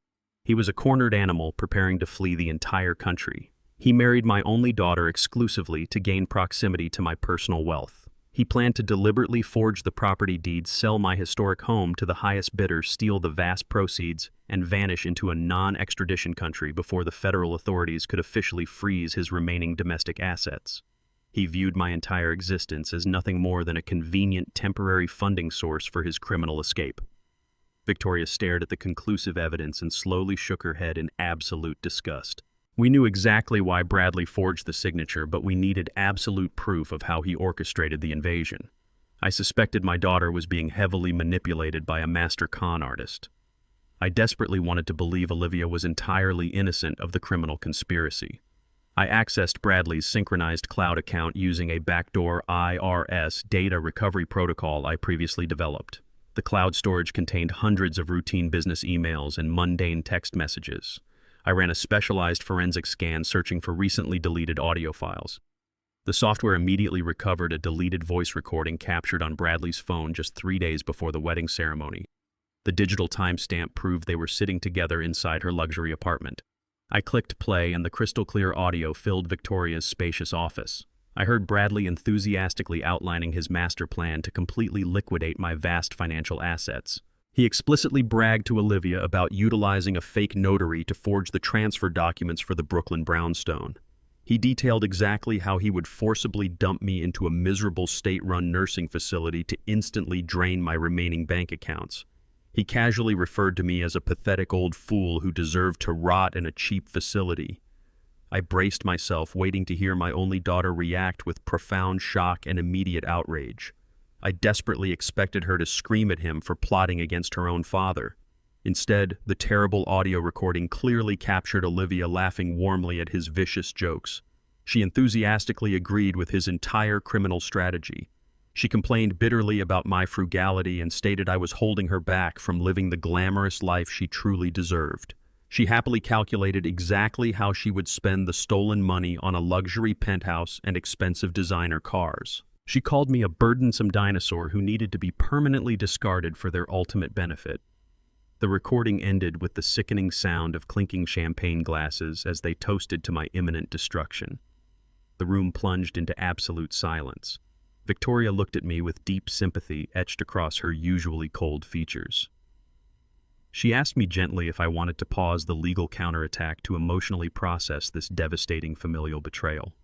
He was a cornered animal preparing to flee the entire country. He married my only daughter exclusively to gain proximity to my personal wealth. He planned to deliberately forge the property deeds, sell my historic home to the highest bidder, steal the vast proceeds, and vanish into a non-extradition country before the federal authorities could officially freeze his remaining domestic assets. He viewed my entire existence as nothing more than a convenient temporary funding source for his criminal escape. Victoria stared at the conclusive evidence and slowly shook her head in absolute disgust. We knew exactly why Bradley forged the signature, but we needed absolute proof of how he orchestrated the invasion. I suspected my daughter was being heavily manipulated by a master con artist. I desperately wanted to believe Olivia was entirely innocent of the criminal conspiracy. I accessed Bradley's synchronized cloud account using a backdoor IRS data recovery protocol I previously developed. The cloud storage contained hundreds of routine business emails and mundane text messages. I ran a specialized forensic scan searching for recently deleted audio files. The software immediately recovered a deleted voice recording captured on Bradley's phone just 3 days before the wedding ceremony. The digital timestamp proved they were sitting together inside her luxury apartment. I clicked play and the crystal-clear audio filled Victoria's spacious office. I heard Bradley enthusiastically outlining his master plan to completely liquidate my vast financial assets. He explicitly bragged to Olivia about utilizing a fake notary to forge the transfer documents for the Brooklyn brownstone. He detailed exactly how he would forcibly dump me into a miserable state-run nursing facility to instantly drain my remaining bank accounts. He casually referred to me as a pathetic old fool who deserved to rot in a cheap facility. I braced myself, waiting to hear my only daughter react with profound shock and immediate outrage. I desperately expected her to scream at him for plotting against her own father. Instead, the terrible audio recording clearly captured Olivia laughing warmly at his vicious jokes. She enthusiastically agreed with his entire criminal strategy. She complained bitterly about my frugality and stated I was holding her back from living the glamorous life she truly deserved. She happily calculated exactly how she would spend the stolen money on a luxury penthouse and expensive designer cars. She called me a burdensome dinosaur who needed to be permanently discarded for their ultimate benefit. The recording ended with the sickening sound of clinking champagne glasses as they toasted to my imminent destruction. The room plunged into absolute silence. Victoria looked at me with deep sympathy etched across her usually cold features. She asked me gently if I wanted to pause the legal counterattack to emotionally process this devastating familial betrayal.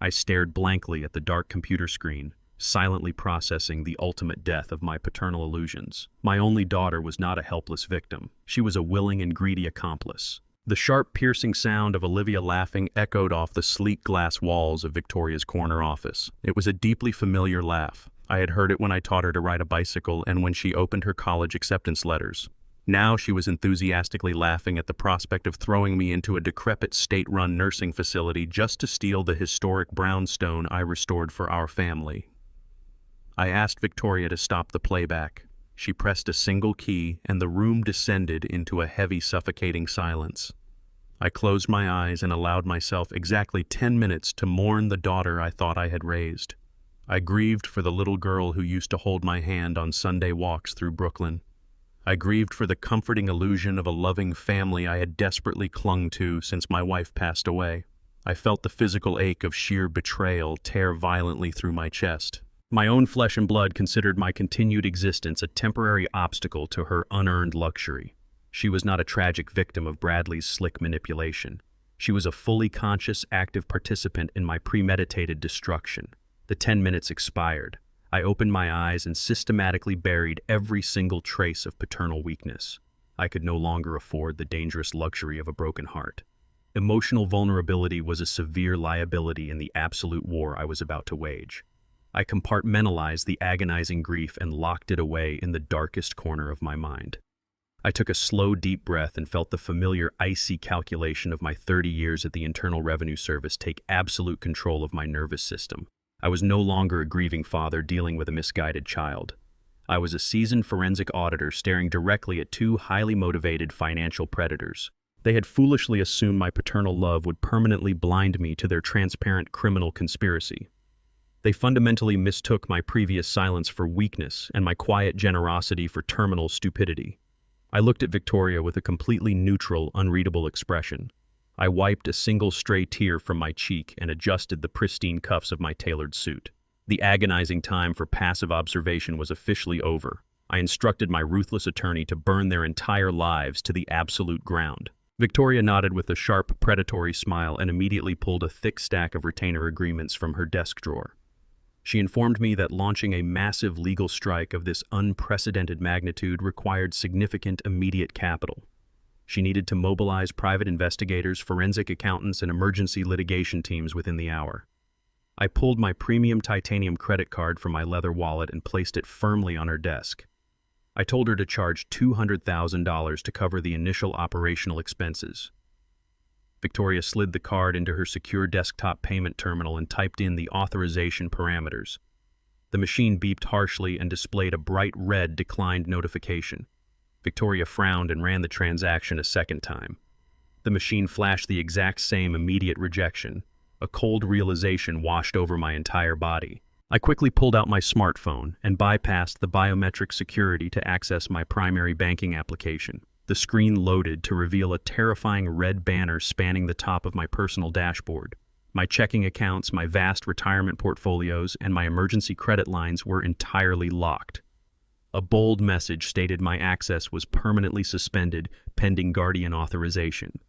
I stared blankly at the dark computer screen, silently processing the ultimate death of my paternal illusions. My only daughter was not a helpless victim. She was a willing and greedy accomplice. The sharp, piercing sound of Olivia laughing echoed off the sleek glass walls of Victoria's corner office. It was a deeply familiar laugh. I had heard it when I taught her to ride a bicycle and when she opened her college acceptance letters. Now she was enthusiastically laughing at the prospect of throwing me into a decrepit state-run nursing facility just to steal the historic brownstone I restored for our family. I asked Victoria to stop the playback. She pressed a single key, and the room descended into a heavy, suffocating silence. I closed my eyes and allowed myself exactly 10 minutes to mourn the daughter I thought I had raised. I grieved for the little girl who used to hold my hand on Sunday walks through Brooklyn. I grieved for the comforting illusion of a loving family I had desperately clung to since my wife passed away. I felt the physical ache of sheer betrayal tear violently through my chest. My own flesh and blood considered my continued existence a temporary obstacle to her unearned luxury. She was not a tragic victim of Bradley's slick manipulation. She was a fully conscious, active participant in my premeditated destruction. The 10 minutes expired. I opened my eyes and systematically buried every single trace of paternal weakness. I could no longer afford the dangerous luxury of a broken heart. Emotional vulnerability was a severe liability in the absolute war I was about to wage. I compartmentalized the agonizing grief and locked it away in the darkest corner of my mind. I took a slow, deep breath and felt the familiar, icy calculation of my 30 years at the Internal Revenue Service take absolute control of my nervous system. I was no longer a grieving father dealing with a misguided child. I was a seasoned forensic auditor staring directly at two highly motivated financial predators. They had foolishly assumed my paternal love would permanently blind me to their transparent criminal conspiracy. They fundamentally mistook my previous silence for weakness and my quiet generosity for terminal stupidity. I looked at Victoria with a completely neutral, unreadable expression. I wiped a single stray tear from my cheek and adjusted the pristine cuffs of my tailored suit. The agonizing time for passive observation was officially over. I instructed my ruthless attorney to burn their entire lives to the absolute ground. Victoria nodded with a sharp, predatory smile and immediately pulled a thick stack of retainer agreements from her desk drawer. She informed me that launching a massive legal strike of this unprecedented magnitude required significant immediate capital. She needed to mobilize private investigators, forensic accountants, and emergency litigation teams within the hour. I pulled my premium titanium credit card from my leather wallet and placed it firmly on her desk. I told her to charge $200,000 to cover the initial operational expenses. Victoria slid the card into her secure desktop payment terminal and typed in the authorization parameters. The machine beeped harshly and displayed a bright red declined notification. Victoria frowned and ran the transaction a second time. The machine flashed the exact same immediate rejection. A cold realization washed over my entire body. I quickly pulled out my smartphone and bypassed the biometric security to access my primary banking application. The screen loaded to reveal a terrifying red banner spanning the top of my personal dashboard. My checking accounts, my vast retirement portfolios, and my emergency credit lines were entirely locked. A bold message stated my access was permanently suspended pending guardian authorization.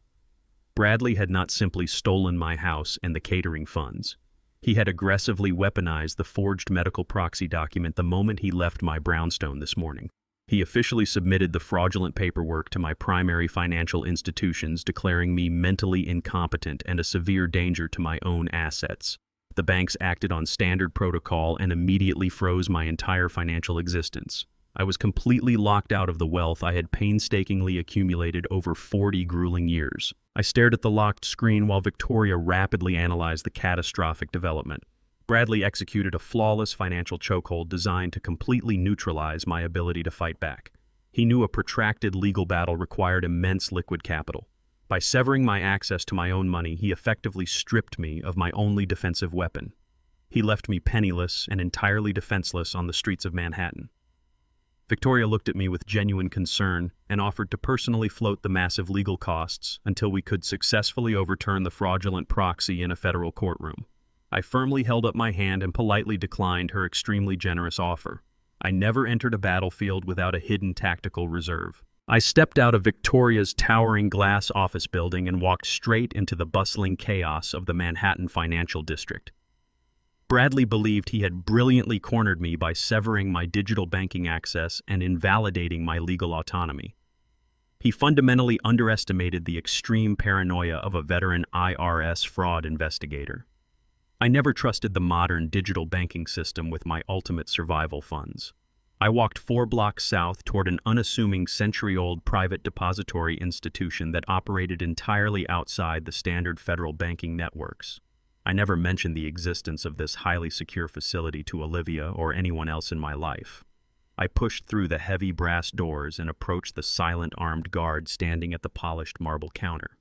Bradley had not simply stolen my house and the catering funds. He had aggressively weaponized the forged medical proxy document the moment he left my brownstone this morning. He officially submitted the fraudulent paperwork to my primary financial institutions, declaring me mentally incompetent and a severe danger to my own assets. The banks acted on standard protocol and immediately froze my entire financial existence. I was completely locked out of the wealth I had painstakingly accumulated over 40 grueling years. I stared at the locked screen while Victoria rapidly analyzed the catastrophic development. Bradley executed a flawless financial chokehold designed to completely neutralize my ability to fight back. He knew a protracted legal battle required immense liquid capital. By severing my access to my own money, he effectively stripped me of my only defensive weapon. He left me penniless and entirely defenseless on the streets of Manhattan. Victoria looked at me with genuine concern and offered to personally float the massive legal costs until we could successfully overturn the fraudulent proxy in a federal courtroom. I firmly held up my hand and politely declined her extremely generous offer. I never entered a battlefield without a hidden tactical reserve. I stepped out of Victoria's towering glass office building and walked straight into the bustling chaos of the Manhattan financial district. Bradley believed he had brilliantly cornered me by severing my digital banking access and invalidating my legal autonomy. He fundamentally underestimated the extreme paranoia of a veteran IRS fraud investigator. I never trusted the modern digital banking system with my ultimate survival funds. I walked 4 blocks south toward an unassuming century-old private depository institution that operated entirely outside the standard federal banking networks. I never mentioned the existence of this highly secure facility to Olivia or anyone else in my life. I pushed through the heavy brass doors and approached the silent armed guard standing at the polished marble counter.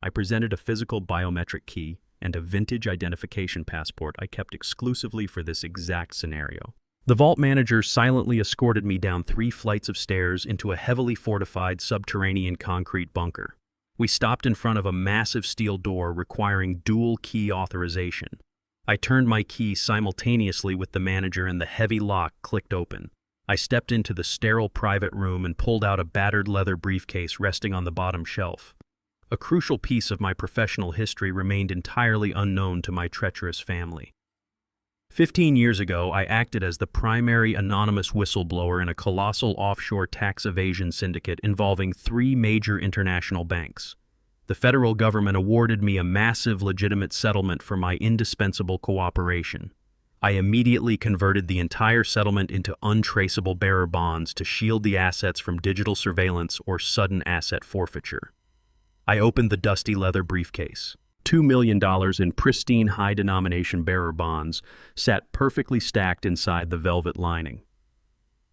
I presented a physical biometric key and a vintage identification passport I kept exclusively for this exact scenario. The vault manager silently escorted me down 3 flights of stairs into a heavily fortified subterranean concrete bunker. We stopped in front of a massive steel door requiring dual key authorization. I turned my key simultaneously with the manager and the heavy lock clicked open. I stepped into the sterile private room and pulled out a battered leather briefcase resting on the bottom shelf. A crucial piece of my professional history remained entirely unknown to my treacherous family. 15 years ago, I acted as the primary anonymous whistleblower in a colossal offshore tax evasion syndicate involving 3 major international banks. The federal government awarded me a massive legitimate settlement for my indispensable cooperation. I immediately converted the entire settlement into untraceable bearer bonds to shield the assets from digital surveillance or sudden asset forfeiture. I opened the dusty leather briefcase. $2 million in pristine high-denomination bearer bonds sat perfectly stacked inside the velvet lining.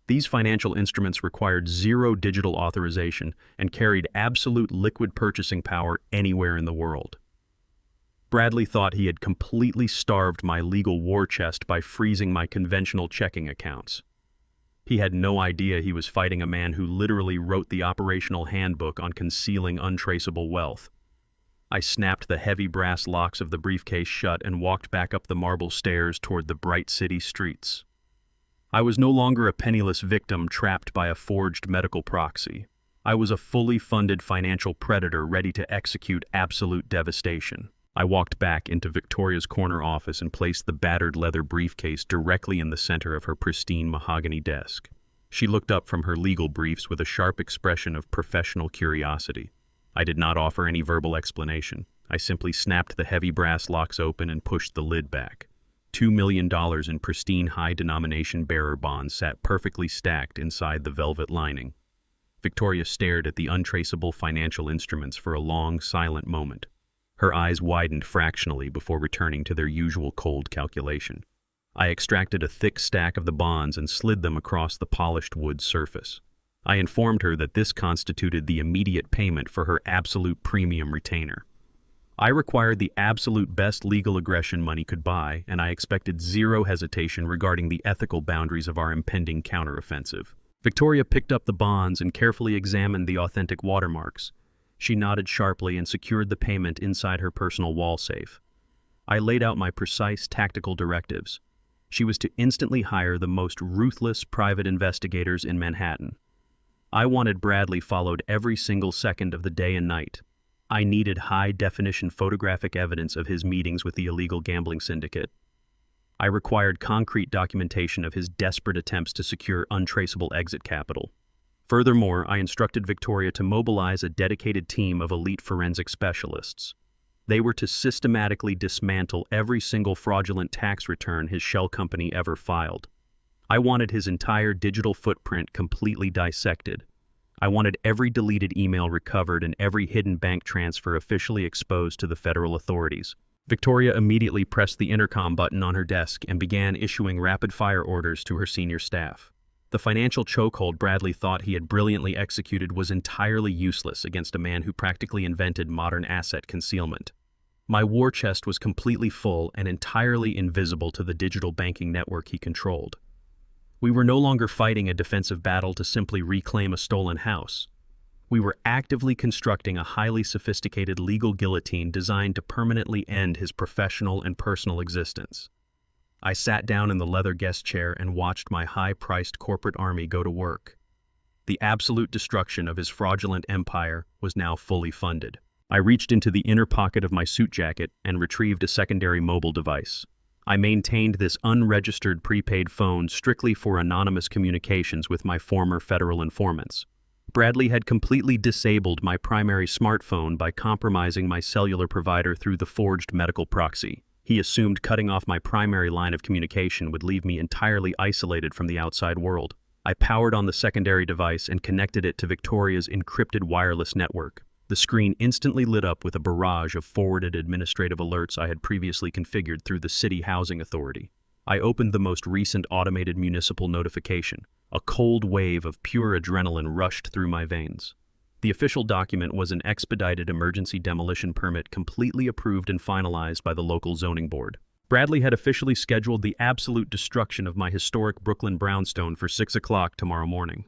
These financial instruments required 0 digital authorization and carried absolute liquid purchasing power anywhere in the world. Bradley thought he had completely starved my legal war chest by freezing my conventional checking accounts. He had no idea he was fighting a man who literally wrote the operational handbook on concealing untraceable wealth. I snapped the heavy brass locks of the briefcase shut and walked back up the marble stairs toward the bright city streets. I was no longer a penniless victim trapped by a forged medical proxy. I was a fully funded financial predator ready to execute absolute devastation. I walked back into Victoria's corner office and placed the battered leather briefcase directly in the center of her pristine mahogany desk. She looked up from her legal briefs with a sharp expression of professional curiosity. I did not offer any verbal explanation. I simply snapped the heavy brass locks open and pushed the lid back. $2 million in pristine high-denomination bearer bonds sat perfectly stacked inside the velvet lining. Victoria stared at the untraceable financial instruments for a long, silent moment. Her eyes widened fractionally before returning to their usual cold calculation. I extracted a thick stack of the bonds and slid them across the polished wood surface. I informed her that this constituted the immediate payment for her absolute premium retainer. I required the absolute best legal aggression money could buy, and I expected 0 hesitation regarding the ethical boundaries of our impending counteroffensive. Victoria picked up the bonds and carefully examined the authentic watermarks. She nodded sharply and secured the payment inside her personal wall safe. I laid out my precise tactical directives. She was to instantly hire the most ruthless private investigators in Manhattan. I wanted Bradley followed every single second of the day and night. I needed high-definition photographic evidence of his meetings with the illegal gambling syndicate. I required concrete documentation of his desperate attempts to secure untraceable exit capital. Furthermore, I instructed Victoria to mobilize a dedicated team of elite forensic specialists. They were to systematically dismantle every single fraudulent tax return his shell company ever filed. I wanted his entire digital footprint completely dissected. I wanted every deleted email recovered and every hidden bank transfer officially exposed to the federal authorities. Victoria immediately pressed the intercom button on her desk and began issuing rapid-fire orders to her senior staff. The financial chokehold Bradley thought he had brilliantly executed was entirely useless against a man who practically invented modern asset concealment. My war chest was completely full and entirely invisible to the digital banking network he controlled. We were no longer fighting a defensive battle to simply reclaim a stolen house. We were actively constructing a highly sophisticated legal guillotine designed to permanently end his professional and personal existence. I sat down in the leather guest chair and watched my high-priced corporate army go to work. The absolute destruction of his fraudulent empire was now fully funded. I reached into the inner pocket of my suit jacket and retrieved a secondary mobile device. I maintained this unregistered prepaid phone strictly for anonymous communications with my former federal informants. Bradley had completely disabled my primary smartphone by compromising my cellular provider through the forged medical proxy. He assumed cutting off my primary line of communication would leave me entirely isolated from the outside world. I powered on the secondary device and connected it to Victoria's encrypted wireless network. The screen instantly lit up with a barrage of forwarded administrative alerts I had previously configured through the City Housing Authority. I opened the most recent automated municipal notification. A cold wave of pure adrenaline rushed through my veins. The official document was an expedited emergency demolition permit completely approved and finalized by the local zoning board. Bradley had officially scheduled the absolute destruction of my historic Brooklyn brownstone for 6 o'clock tomorrow morning.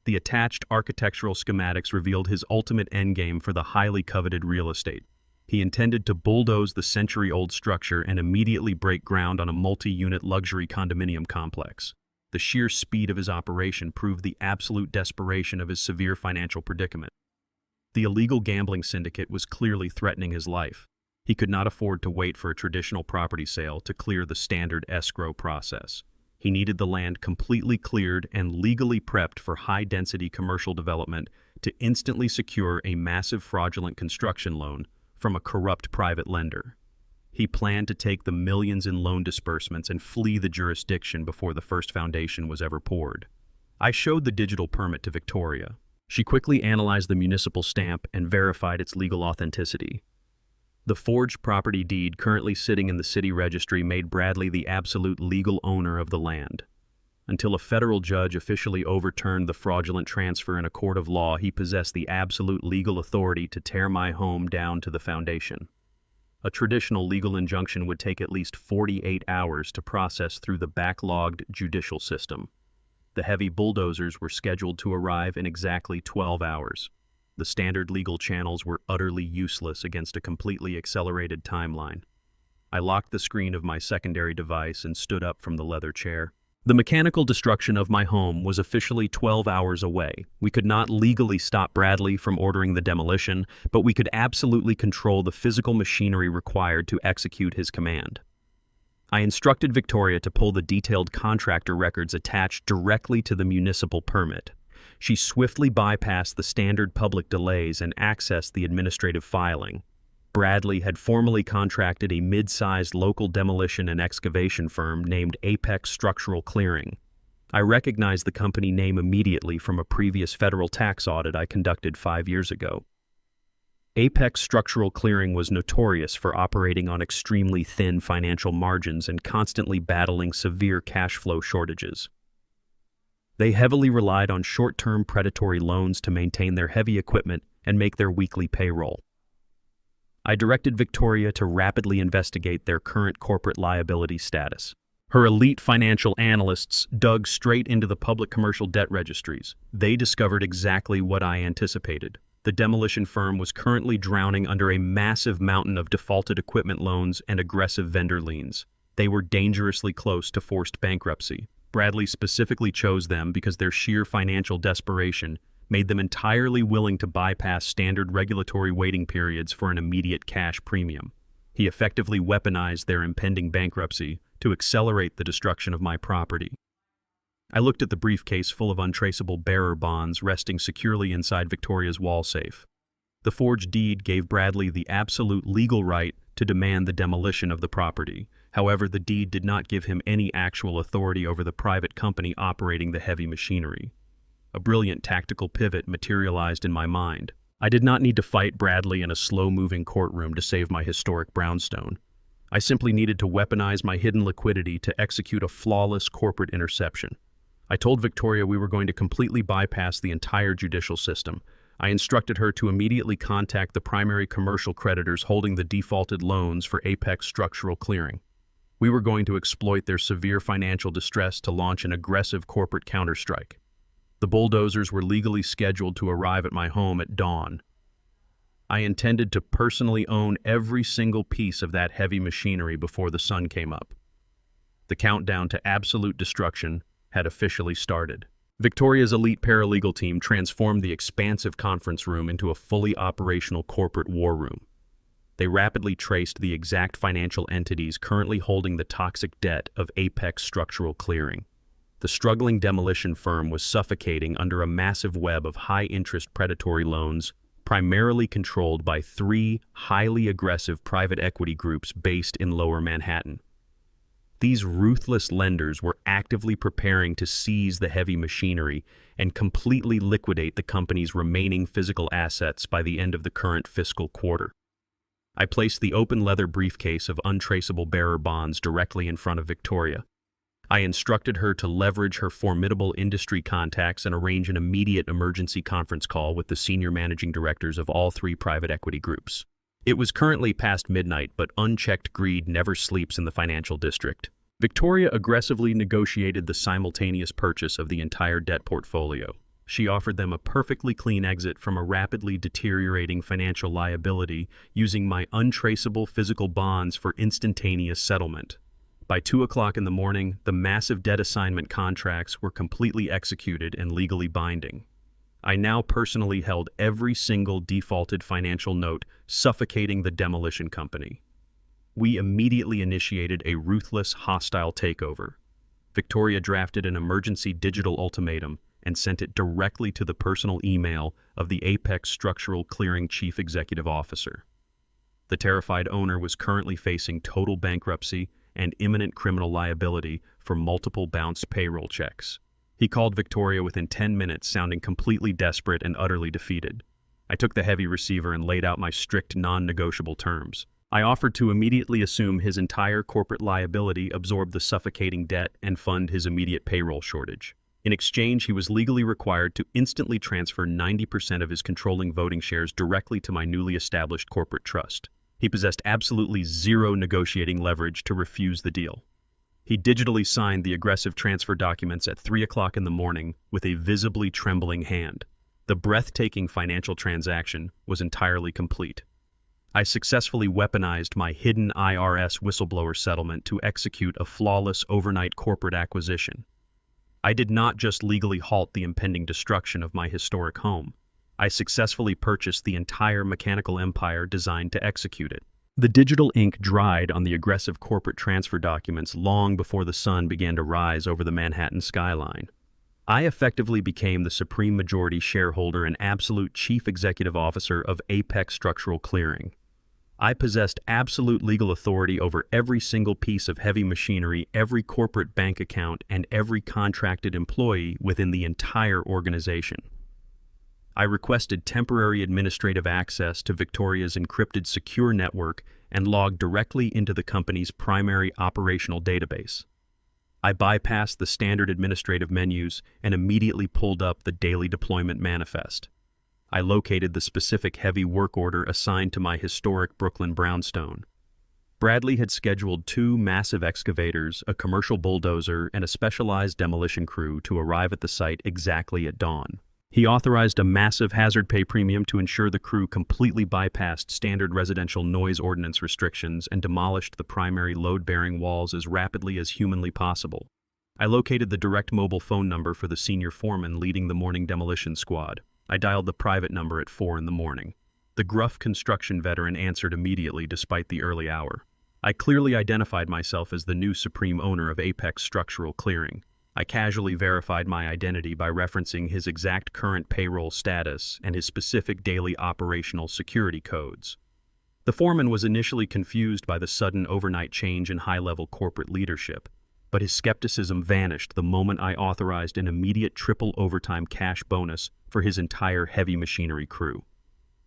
The attached architectural schematics revealed his ultimate endgame for the highly coveted real estate. He intended to bulldoze the century-old structure and immediately break ground on a multi-unit luxury condominium complex. The sheer speed of his operation proved the absolute desperation of his severe financial predicament. The illegal gambling syndicate was clearly threatening his life. He could not afford to wait for a traditional property sale to clear the standard escrow process. He needed the land completely cleared and legally prepped for high-density commercial development to instantly secure a massive fraudulent construction loan from a corrupt private lender. He planned to take the millions in loan disbursements and flee the jurisdiction before the first foundation was ever poured. I showed the digital permit to Victoria. She quickly analyzed the municipal stamp and verified its legal authenticity. The forged property deed currently sitting in the city registry made Bradley the absolute legal owner of the land. Until a federal judge officially overturned the fraudulent transfer in a court of law, he possessed the absolute legal authority to tear my home down to the foundation. A traditional legal injunction would take at least 48 hours to process through the backlogged judicial system. The heavy bulldozers were scheduled to arrive in exactly 12 hours. The standard legal channels were utterly useless against a completely accelerated timeline. I locked the screen of my secondary device and stood up from the leather chair. The mechanical destruction of my home was officially 12 hours away. We could not legally stop Bradley from ordering the demolition, but we could absolutely control the physical machinery required to execute his command. I instructed Victoria to pull the detailed contractor records attached directly to the municipal permit. She swiftly bypassed the standard public delays and accessed the administrative filing. Bradley had formally contracted a mid-sized local demolition and excavation firm named Apex Structural Clearing. I recognized the company name immediately from a previous federal tax audit I conducted 5 years ago. Apex Structural Clearing was notorious for operating on extremely thin financial margins and constantly battling severe cash flow shortages. They heavily relied on short-term predatory loans to maintain their heavy equipment and make their weekly payroll. I directed Victoria to rapidly investigate their current corporate liability status. Her elite financial analysts dug straight into the public commercial debt registries. They discovered exactly what I anticipated. The demolition firm was currently drowning under a massive mountain of defaulted equipment loans and aggressive vendor liens. They were dangerously close to forced bankruptcy. Bradley specifically chose them because their sheer financial desperation made them entirely willing to bypass standard regulatory waiting periods for an immediate cash premium. He effectively weaponized their impending bankruptcy to accelerate the destruction of my property. I looked at the briefcase full of untraceable bearer bonds resting securely inside Victoria's wall safe. The forged deed gave Bradley the absolute legal right to demand the demolition of the property. However, the deed did not give him any actual authority over the private company operating the heavy machinery. A brilliant tactical pivot materialized in my mind. I did not need to fight Bradley in a slow-moving courtroom to save my historic brownstone. I simply needed to weaponize my hidden liquidity to execute a flawless corporate interception. I told Victoria we were going to completely bypass the entire judicial system. I instructed her to immediately contact the primary commercial creditors holding the defaulted loans for Apex Structural Clearing. We were going to exploit their severe financial distress to launch an aggressive corporate counterstrike. The bulldozers were legally scheduled to arrive at my home at dawn. I intended to personally own every single piece of that heavy machinery before the sun came up. The countdown to absolute destruction had officially started. Victoria's elite paralegal team transformed the expansive conference room into a fully operational corporate war room. They rapidly traced the exact financial entities currently holding the toxic debt of Apex Structural Clearing. The struggling demolition firm was suffocating under a massive web of high-interest predatory loans, primarily controlled by three highly aggressive private equity groups based in Lower Manhattan. These ruthless lenders were actively preparing to seize the heavy machinery and completely liquidate the company's remaining physical assets by the end of the current fiscal quarter. I placed the open leather briefcase of untraceable bearer bonds directly in front of Victoria. I instructed her to leverage her formidable industry contacts and arrange an immediate emergency conference call with the senior managing directors of all three private equity groups. It was currently past midnight, but unchecked greed never sleeps in the financial district. Victoria aggressively negotiated the simultaneous purchase of the entire debt portfolio. She offered them a perfectly clean exit from a rapidly deteriorating financial liability using my untraceable physical bonds for instantaneous settlement. By 2 o'clock in the morning, the massive debt assignment contracts were completely executed and legally binding. I now personally held every single defaulted financial note, suffocating the demolition company. We immediately initiated a ruthless, hostile takeover. Victoria drafted an emergency digital ultimatum and sent it directly to the personal email of the Apex Structural Clearing Chief Executive Officer. The terrified owner was currently facing total bankruptcy and imminent criminal liability for multiple bounced payroll checks. He called Victoria within 10 minutes, sounding completely desperate and utterly defeated. I took the heavy receiver and laid out my strict non-negotiable terms. I offered to immediately assume his entire corporate liability, absorb the suffocating debt, and fund his immediate payroll shortage. In exchange, he was legally required to instantly transfer 90% of his controlling voting shares directly to my newly established corporate trust. He possessed absolutely zero negotiating leverage to refuse the deal. He digitally signed the aggressive transfer documents at 3 o'clock in the morning with a visibly trembling hand. The breathtaking financial transaction was entirely complete. I successfully weaponized my hidden IRS whistleblower settlement to execute a flawless overnight corporate acquisition. I did not just legally halt the impending destruction of my historic home. I successfully purchased the entire mechanical empire designed to execute it. The digital ink dried on the aggressive corporate transfer documents long before the sun began to rise over the Manhattan skyline. I effectively became the supreme majority shareholder and absolute chief executive officer of Apex Structural Clearing. I possessed absolute legal authority over every single piece of heavy machinery, every corporate bank account, and every contracted employee within the entire organization. I requested temporary administrative access to Victoria's encrypted secure network and logged directly into the company's primary operational database. I bypassed the standard administrative menus and immediately pulled up the daily deployment manifest. I located the specific heavy work order assigned to my historic Brooklyn brownstone. Bradley had scheduled 2 massive excavators, a commercial bulldozer, and a specialized demolition crew to arrive at the site exactly at dawn. He authorized a massive hazard pay premium to ensure the crew completely bypassed standard residential noise ordinance restrictions and demolished the primary load-bearing walls as rapidly as humanly possible. I located the direct mobile phone number for the senior foreman leading the morning demolition squad. I dialed the private number at 4 in the morning. The gruff construction veteran answered immediately despite the early hour. I clearly identified myself as the new supreme owner of Apex Structural Clearing. I casually verified my identity by referencing his exact current payroll status and his specific daily operational security codes. The foreman was initially confused by the sudden overnight change in high-level corporate leadership, but his skepticism vanished the moment I authorized an immediate triple overtime cash bonus for his entire heavy machinery crew.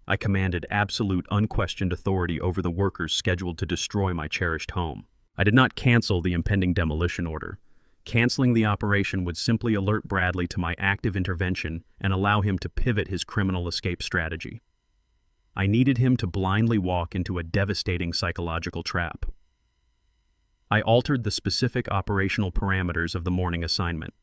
I commanded absolute unquestioned authority over the workers scheduled to destroy my cherished home. I did not cancel the impending demolition order. Canceling the operation would simply alert Bradley to my active intervention and allow him to pivot his criminal escape strategy. I needed him to blindly walk into a devastating psychological trap. I altered the specific operational parameters of the morning assignment.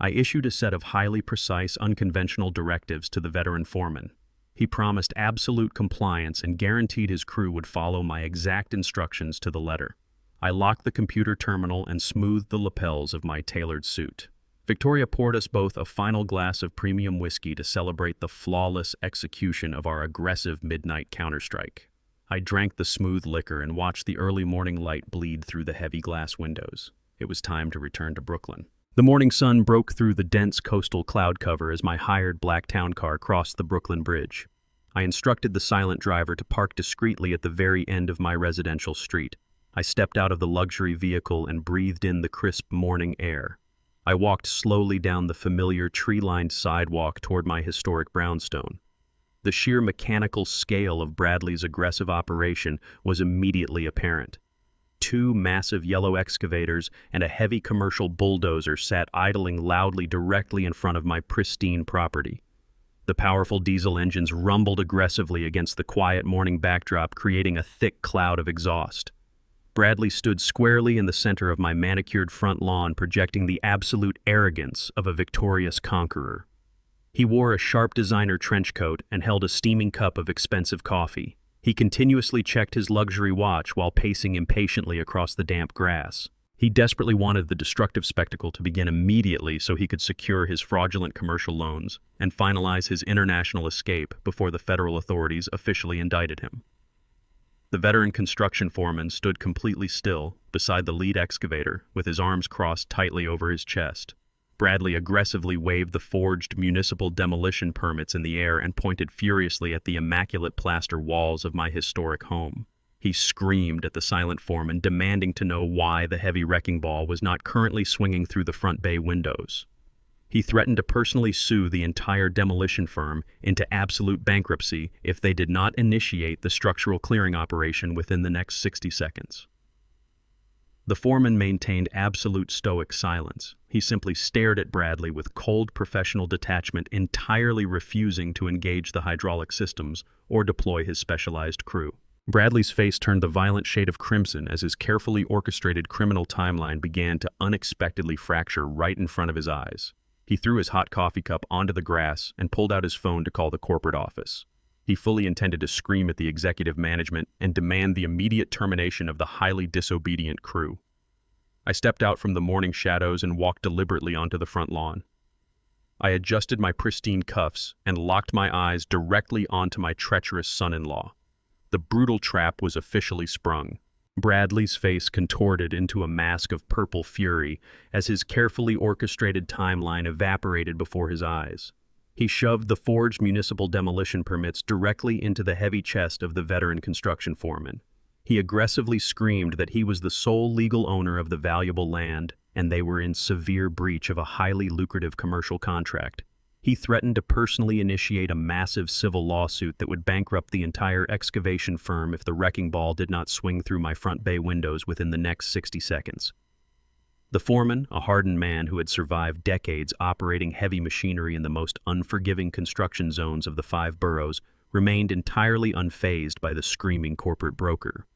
I issued a set of highly precise, unconventional directives to the veteran foreman. He promised absolute compliance and guaranteed his crew would follow my exact instructions to the letter. I locked the computer terminal and smoothed the lapels of my tailored suit. Victoria poured us both a final glass of premium whiskey to celebrate the flawless execution of our aggressive midnight counterstrike. I drank the smooth liquor and watched the early morning light bleed through the heavy glass windows. It was time to return to Brooklyn. The morning sun broke through the dense coastal cloud cover as my hired black town car crossed the Brooklyn Bridge. I instructed the silent driver to park discreetly at the very end of my residential street. I stepped out of the luxury vehicle and breathed in the crisp morning air. I walked slowly down the familiar tree-lined sidewalk toward my historic brownstone. The sheer mechanical scale of Bradley's aggressive operation was immediately apparent. 2 massive yellow excavators and a heavy commercial bulldozer sat idling loudly directly in front of my pristine property. The powerful diesel engines rumbled aggressively against the quiet morning backdrop, creating a thick cloud of exhaust. Bradley stood squarely in the center of my manicured front lawn, projecting the absolute arrogance of a victorious conqueror. He wore a sharp designer trench coat and held a steaming cup of expensive coffee. He continuously checked his luxury watch while pacing impatiently across the damp grass. He desperately wanted the destructive spectacle to begin immediately so he could secure his fraudulent commercial loans and finalize his international escape before the federal authorities officially indicted him. The veteran construction foreman stood completely still beside the lead excavator with his arms crossed tightly over his chest. Bradley aggressively waved the forged municipal demolition permits in the air and pointed furiously at the immaculate plaster walls of my historic home. He screamed at the silent foreman, demanding to know why the heavy wrecking ball was not currently swinging through the front bay windows. He threatened to personally sue the entire demolition firm into absolute bankruptcy if they did not initiate the structural clearing operation within the next 60 seconds. The foreman maintained absolute stoic silence. He simply stared at Bradley with cold professional detachment, entirely refusing to engage the hydraulic systems or deploy his specialized crew. Bradley's face turned the violent shade of crimson as his carefully orchestrated criminal timeline began to unexpectedly fracture right in front of his eyes. He threw his hot coffee cup onto the grass and pulled out his phone to call the corporate office. He fully intended to scream at the executive management and demand the immediate termination of the highly disobedient crew. I stepped out from the morning shadows and walked deliberately onto the front lawn. I adjusted my pristine cuffs and locked my eyes directly onto my treacherous son-in-law. The brutal trap was officially sprung. Bradley's face contorted into a mask of purple fury as his carefully orchestrated timeline evaporated before his eyes. He shoved the forged municipal demolition permits directly into the heavy chest of the veteran construction foreman. He aggressively screamed that he was the sole legal owner of the valuable land, and they were in severe breach of a highly lucrative commercial contract. He threatened to personally initiate a massive civil lawsuit that would bankrupt the entire excavation firm if the wrecking ball did not swing through my front bay windows within the next 60 seconds. The foreman, a hardened man who had survived decades operating heavy machinery in the most unforgiving construction zones of the 5 boroughs, remained entirely unfazed by the screaming corporate broker.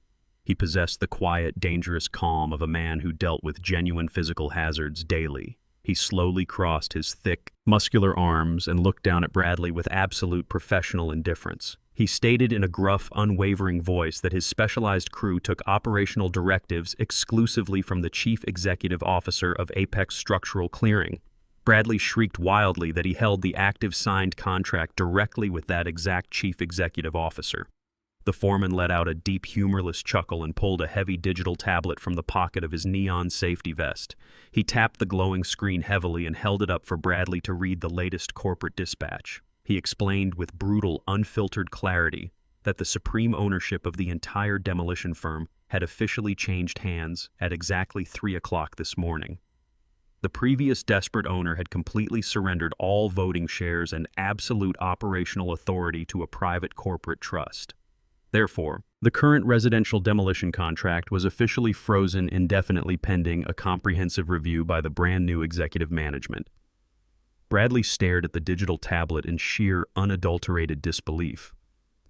He possessed the quiet, dangerous calm of a man who dealt with genuine physical hazards daily. He slowly crossed his thick, muscular arms and looked down at Bradley with absolute professional indifference. He stated in a gruff, unwavering voice that his specialized crew took operational directives exclusively from the chief executive officer of Apex Structural Clearing. Bradley shrieked wildly that he held the active signed contract directly with that exact chief executive officer. The foreman let out a deep, humorless chuckle and pulled a heavy digital tablet from the pocket of his neon safety vest. He tapped the glowing screen heavily and held it up for Bradley to read the latest corporate dispatch. He explained with brutal, unfiltered clarity that the supreme ownership of the entire demolition firm had officially changed hands at exactly 3 o'clock this morning. The previous desperate owner had completely surrendered all voting shares and absolute operational authority to a private corporate trust. Therefore, the current residential demolition contract was officially frozen indefinitely pending a comprehensive review by the brand new executive management. Bradley stared at the digital tablet in sheer, unadulterated disbelief.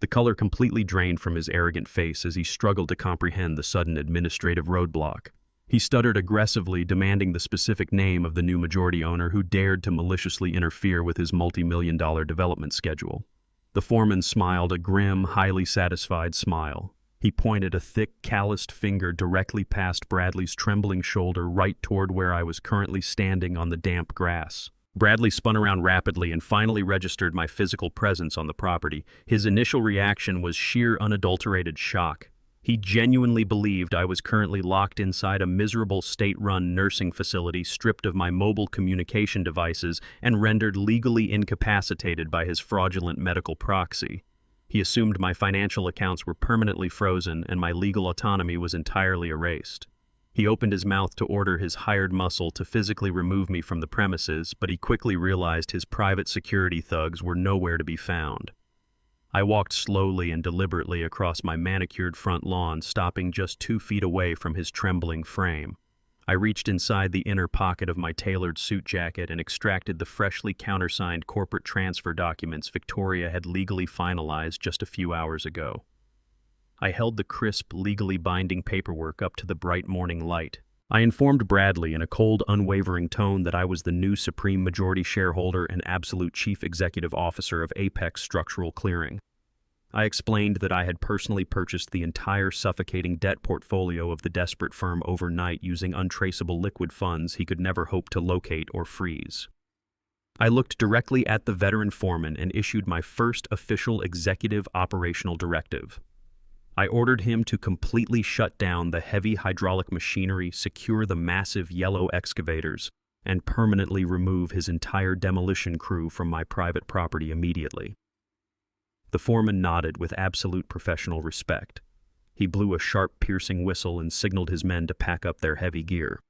The color completely drained from his arrogant face as he struggled to comprehend the sudden administrative roadblock. He stuttered aggressively, demanding the specific name of the new majority owner who dared to maliciously interfere with his multi-million-dollar development schedule. The foreman smiled a grim, highly satisfied smile. He pointed a thick, calloused finger directly past Bradley's trembling shoulder right toward where I was currently standing on the damp grass. Bradley spun around rapidly and finally registered my physical presence on the property. His initial reaction was sheer, unadulterated shock. He genuinely believed I was currently locked inside a miserable state-run nursing facility stripped of my mobile communication devices and rendered legally incapacitated by his fraudulent medical proxy. He assumed my financial accounts were permanently frozen and my legal autonomy was entirely erased. He opened his mouth to order his hired muscle to physically remove me from the premises, but he quickly realized his private security thugs were nowhere to be found. I walked slowly and deliberately across my manicured front lawn, stopping just 2 feet away from his trembling frame. I reached inside the inner pocket of my tailored suit jacket and extracted the freshly countersigned corporate transfer documents Victoria had legally finalized just a few hours ago. I held the crisp, legally binding paperwork up to the bright morning light. I informed Bradley in a cold, unwavering tone that I was the new supreme majority shareholder and absolute chief executive officer of Apex Structural Clearing. I explained that I had personally purchased the entire suffocating debt portfolio of the desperate firm overnight using untraceable liquid funds he could never hope to locate or freeze. I looked directly at the veteran foreman and issued my first official executive operational directive. I ordered him to completely shut down the heavy hydraulic machinery, secure the massive yellow excavators, and permanently remove his entire demolition crew from my private property immediately. The foreman nodded with absolute professional respect. He blew a sharp, piercing whistle and signaled his men to pack up their heavy gear.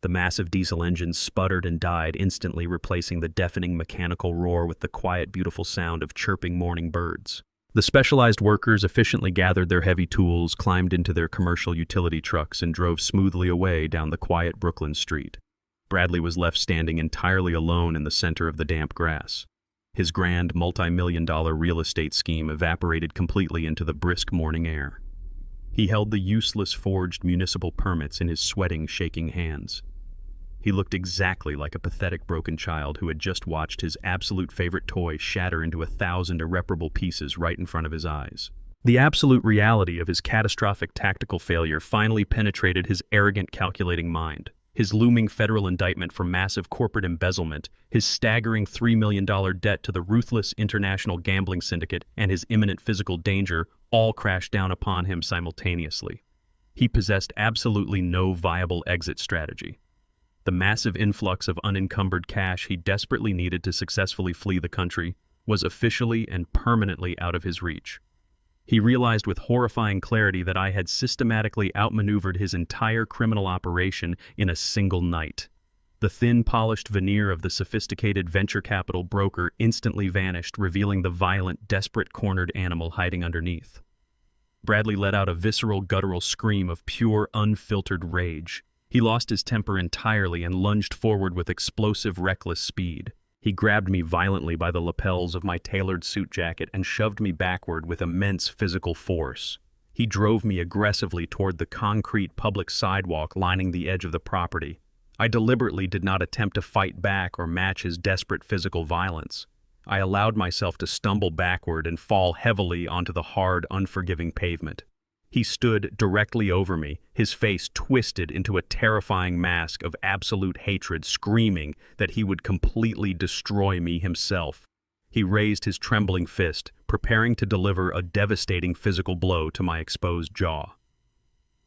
The massive diesel engine sputtered and died, instantly replacing the deafening mechanical roar with the quiet, beautiful sound of chirping morning birds. The specialized workers efficiently gathered their heavy tools, climbed into their commercial utility trucks, and drove smoothly away down the quiet Brooklyn street. Bradley was left standing entirely alone in the center of the damp grass. His grand, multi-million-dollar real estate scheme evaporated completely into the brisk morning air. He held the useless forged municipal permits in his sweating, shaking hands. He looked exactly like a pathetic broken child who had just watched his absolute favorite toy shatter into 1,000 irreparable pieces right in front of his eyes. The absolute reality of his catastrophic tactical failure finally penetrated his arrogant, calculating mind. His looming federal indictment for massive corporate embezzlement, his staggering $3 million debt to the ruthless international gambling syndicate, and his imminent physical danger all crashed down upon him simultaneously. He possessed absolutely no viable exit strategy. The massive influx of unencumbered cash he desperately needed to successfully flee the country was officially and permanently out of his reach. He realized with horrifying clarity that I had systematically outmaneuvered his entire criminal operation in a single night. The thin, polished veneer of the sophisticated venture capital broker instantly vanished, revealing the violent, desperate, cornered animal hiding underneath. Bradley let out a visceral, guttural scream of pure, unfiltered rage. He lost his temper entirely and lunged forward with explosive, reckless speed. He grabbed me violently by the lapels of my tailored suit jacket and shoved me backward with immense physical force. He drove me aggressively toward the concrete public sidewalk lining the edge of the property. I deliberately did not attempt to fight back or match his desperate physical violence. I allowed myself to stumble backward and fall heavily onto the hard, unforgiving pavement. He stood directly over me, his face twisted into a terrifying mask of absolute hatred, screaming that he would completely destroy me himself. He raised his trembling fist, preparing to deliver a devastating physical blow to my exposed jaw.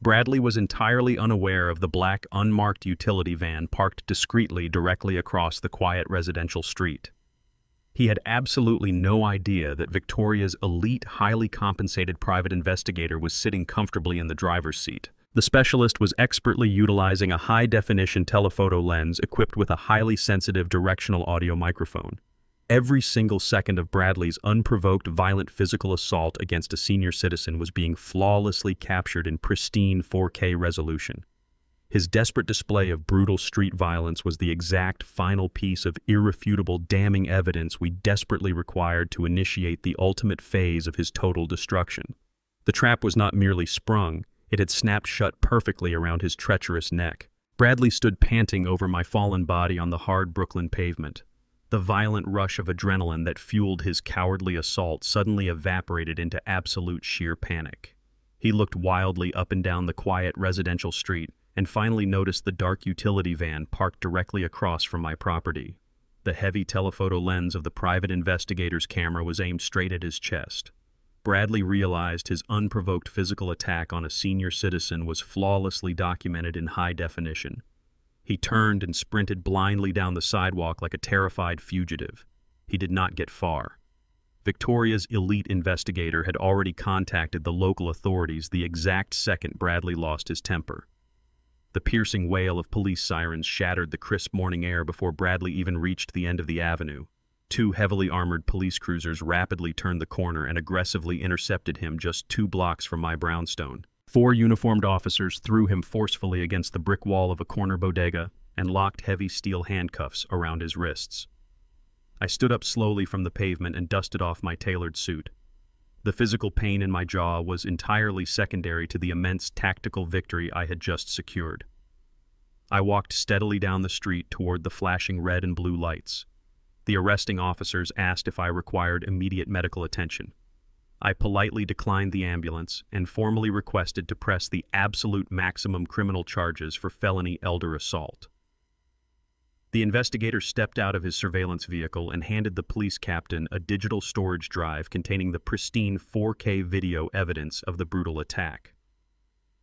Bradley was entirely unaware of the black, unmarked utility van parked discreetly directly across the quiet residential street. He had absolutely no idea that Victoria's elite, highly compensated private investigator was sitting comfortably in the driver's seat. The specialist was expertly utilizing a high-definition telephoto lens equipped with a highly sensitive directional audio microphone. Every single second of Bradley's unprovoked, violent physical assault against a senior citizen was being flawlessly captured in pristine 4K resolution. His desperate display of brutal street violence was the exact final piece of irrefutable, damning evidence we desperately required to initiate the ultimate phase of his total destruction. The trap was not merely sprung, it had snapped shut perfectly around his treacherous neck. Bradley stood panting over my fallen body on the hard Brooklyn pavement. The violent rush of adrenaline that fueled his cowardly assault suddenly evaporated into absolute sheer panic. He looked wildly up and down the quiet residential street, and finally noticed the dark utility van parked directly across from my property. The heavy telephoto lens of the private investigator's camera was aimed straight at his chest. Bradley realized his unprovoked physical attack on a senior citizen was flawlessly documented in high definition. He turned and sprinted blindly down the sidewalk like a terrified fugitive. He did not get far. Victoria's elite investigator had already contacted the local authorities the exact second Bradley lost his temper. The piercing wail of police sirens shattered the crisp morning air before Bradley even reached the end of the avenue. Two heavily armored police cruisers rapidly turned the corner and aggressively intercepted him just 2 blocks from my brownstone. 4 uniformed officers threw him forcefully against the brick wall of a corner bodega and locked heavy steel handcuffs around his wrists. I stood up slowly from the pavement and dusted off my tailored suit. The physical pain in my jaw was entirely secondary to the immense tactical victory I had just secured. I walked steadily down the street toward the flashing red and blue lights. The arresting officers asked if I required immediate medical attention. I politely declined the ambulance and formally requested to press the absolute maximum criminal charges for felony elder assault. The investigator stepped out of his surveillance vehicle and handed the police captain a digital storage drive containing the pristine 4K video evidence of the brutal attack.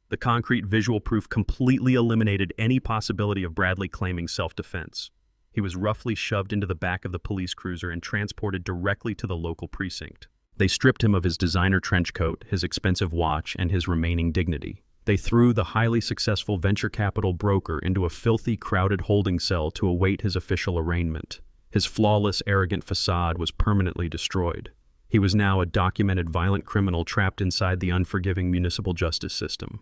The concrete visual proof completely eliminated any possibility of Bradley claiming self-defense. He was roughly shoved into the back of the police cruiser and transported directly to the local precinct. They stripped him of his designer trench coat, his expensive watch, and his remaining dignity. They threw the highly successful venture capital broker into a filthy, crowded holding cell to await his official arraignment. His flawless, arrogant facade was permanently destroyed. He was now a documented violent criminal trapped inside the unforgiving municipal justice system.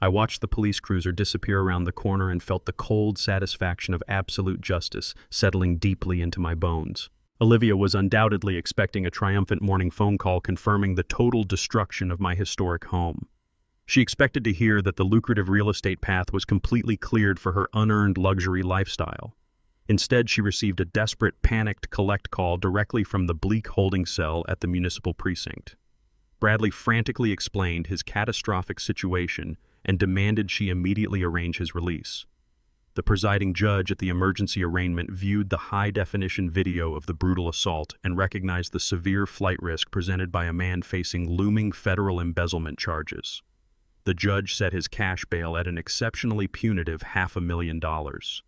I watched the police cruiser disappear around the corner and felt the cold satisfaction of absolute justice settling deeply into my bones. Olivia was undoubtedly expecting a triumphant morning phone call confirming the total destruction of my historic home. She expected to hear that the lucrative real estate path was completely cleared for her unearned luxury lifestyle. Instead, she received a desperate, panicked collect call directly from the bleak holding cell at the municipal precinct. Bradley frantically explained his catastrophic situation and demanded she immediately arrange his release. The presiding judge at the emergency arraignment viewed the high-definition video of the brutal assault and recognized the severe flight risk presented by a man facing looming federal embezzlement charges. The judge set his cash bail at an exceptionally punitive $500,000.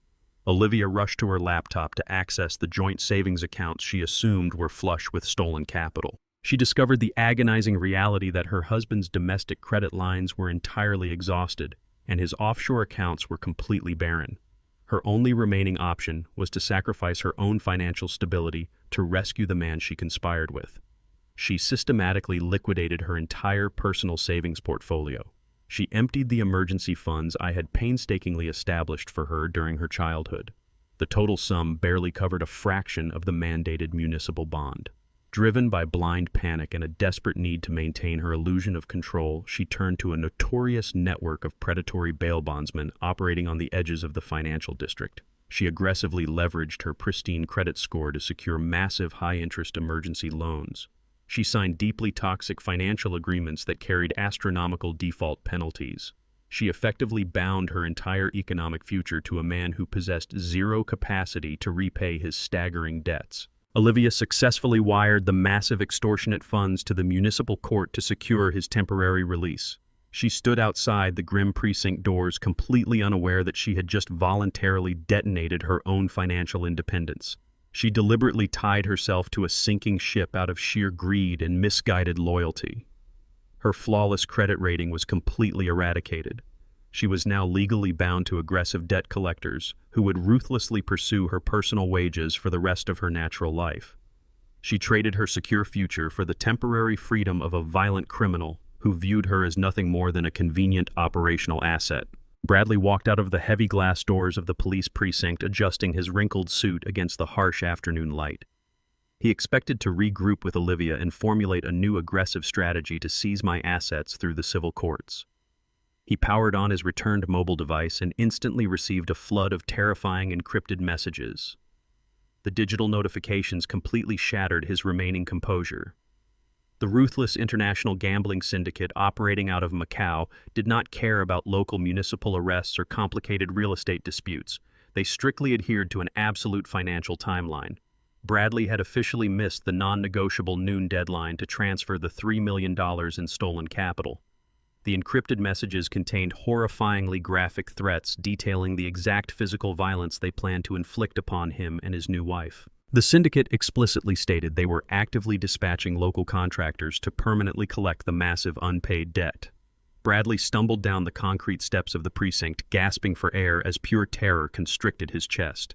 Olivia rushed to her laptop to access the joint savings accounts she assumed were flush with stolen capital. She discovered the agonizing reality that her husband's domestic credit lines were entirely exhausted, and his offshore accounts were completely barren. Her only remaining option was to sacrifice her own financial stability to rescue the man she conspired with. She systematically liquidated her entire personal savings portfolio. She emptied the emergency funds I had painstakingly established for her during her childhood. The total sum barely covered a fraction of the mandated municipal bond. Driven by blind panic and a desperate need to maintain her illusion of control, she turned to a notorious network of predatory bail bondsmen operating on the edges of the financial district. She aggressively leveraged her pristine credit score to secure massive high-interest emergency loans. She signed deeply toxic financial agreements that carried astronomical default penalties. She effectively bound her entire economic future to a man who possessed zero capacity to repay his staggering debts. Olivia successfully wired the massive extortionate funds to the municipal court to secure his temporary release. She stood outside the grim precinct doors, completely unaware that she had just voluntarily detonated her own financial independence. She deliberately tied herself to a sinking ship out of sheer greed and misguided loyalty. Her flawless credit rating was completely eradicated. She was now legally bound to aggressive debt collectors who would ruthlessly pursue her personal wages for the rest of her natural life. She traded her secure future for the temporary freedom of a violent criminal who viewed her as nothing more than a convenient operational asset. Bradley walked out of the heavy glass doors of the police precinct, adjusting his wrinkled suit against the harsh afternoon light. He expected to regroup with Olivia and formulate a new aggressive strategy to seize my assets through the civil courts. He powered on his returned mobile device and instantly received a flood of terrifying encrypted messages. The digital notifications completely shattered his remaining composure. The ruthless international gambling syndicate operating out of Macau did not care about local municipal arrests or complicated real estate disputes. They strictly adhered to an absolute financial timeline. Bradley had officially missed the non-negotiable noon deadline to transfer the $3 million in stolen capital. The encrypted messages contained horrifyingly graphic threats detailing the exact physical violence they planned to inflict upon him and his new wife. The syndicate explicitly stated they were actively dispatching local contractors to permanently collect the massive unpaid debt. Bradley stumbled down the concrete steps of the precinct, gasping for air as pure terror constricted his chest.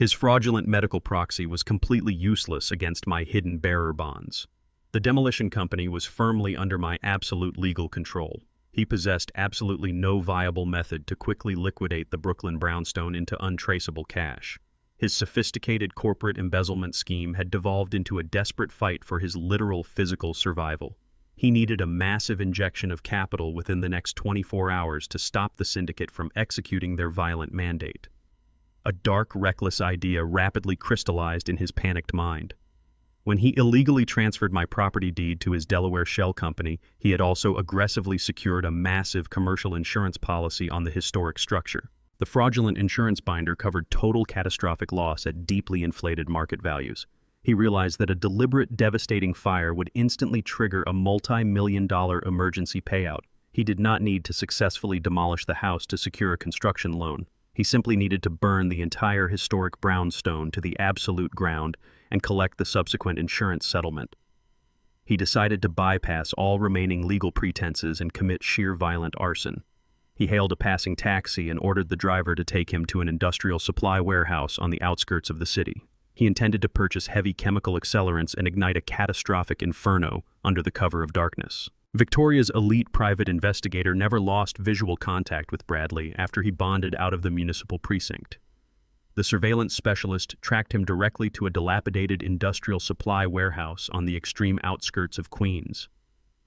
His fraudulent medical proxy was completely useless against my hidden bearer bonds. The demolition company was firmly under my absolute legal control. He possessed absolutely no viable method to quickly liquidate the Brooklyn brownstone into untraceable cash. His sophisticated corporate embezzlement scheme had devolved into a desperate fight for his literal physical survival. He needed a massive injection of capital within the next 24 hours to stop the syndicate from executing their violent mandate. A dark, reckless idea rapidly crystallized in his panicked mind. When he illegally transferred my property deed to his Delaware shell company, he had also aggressively secured a massive commercial insurance policy on the historic structure. The fraudulent insurance binder covered total catastrophic loss at deeply inflated market values. He realized that a deliberate, devastating fire would instantly trigger a multi-million-dollar emergency payout. He did not need to successfully demolish the house to secure a construction loan. He simply needed to burn the entire historic brownstone to the absolute ground and collect the subsequent insurance settlement. He decided to bypass all remaining legal pretenses and commit sheer violent arson. He hailed a passing taxi and ordered the driver to take him to an industrial supply warehouse on the outskirts of the city. He intended to purchase heavy chemical accelerants and ignite a catastrophic inferno under the cover of darkness. Victoria's elite private investigator never lost visual contact with Bradley after he bonded out of the municipal precinct. The surveillance specialist tracked him directly to a dilapidated industrial supply warehouse on the extreme outskirts of Queens.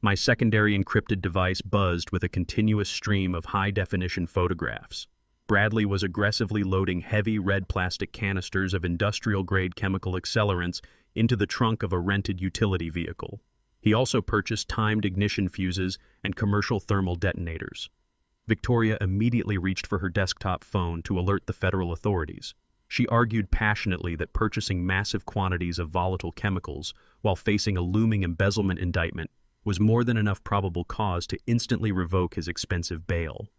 My secondary encrypted device buzzed with a continuous stream of high-definition photographs. Bradley was aggressively loading heavy red plastic canisters of industrial-grade chemical accelerants into the trunk of a rented utility vehicle. He also purchased timed ignition fuses and commercial thermal detonators. Victoria immediately reached for her desktop phone to alert the federal authorities. She argued passionately that purchasing massive quantities of volatile chemicals while facing a looming embezzlement indictment was more than enough probable cause to instantly revoke his expensive bail.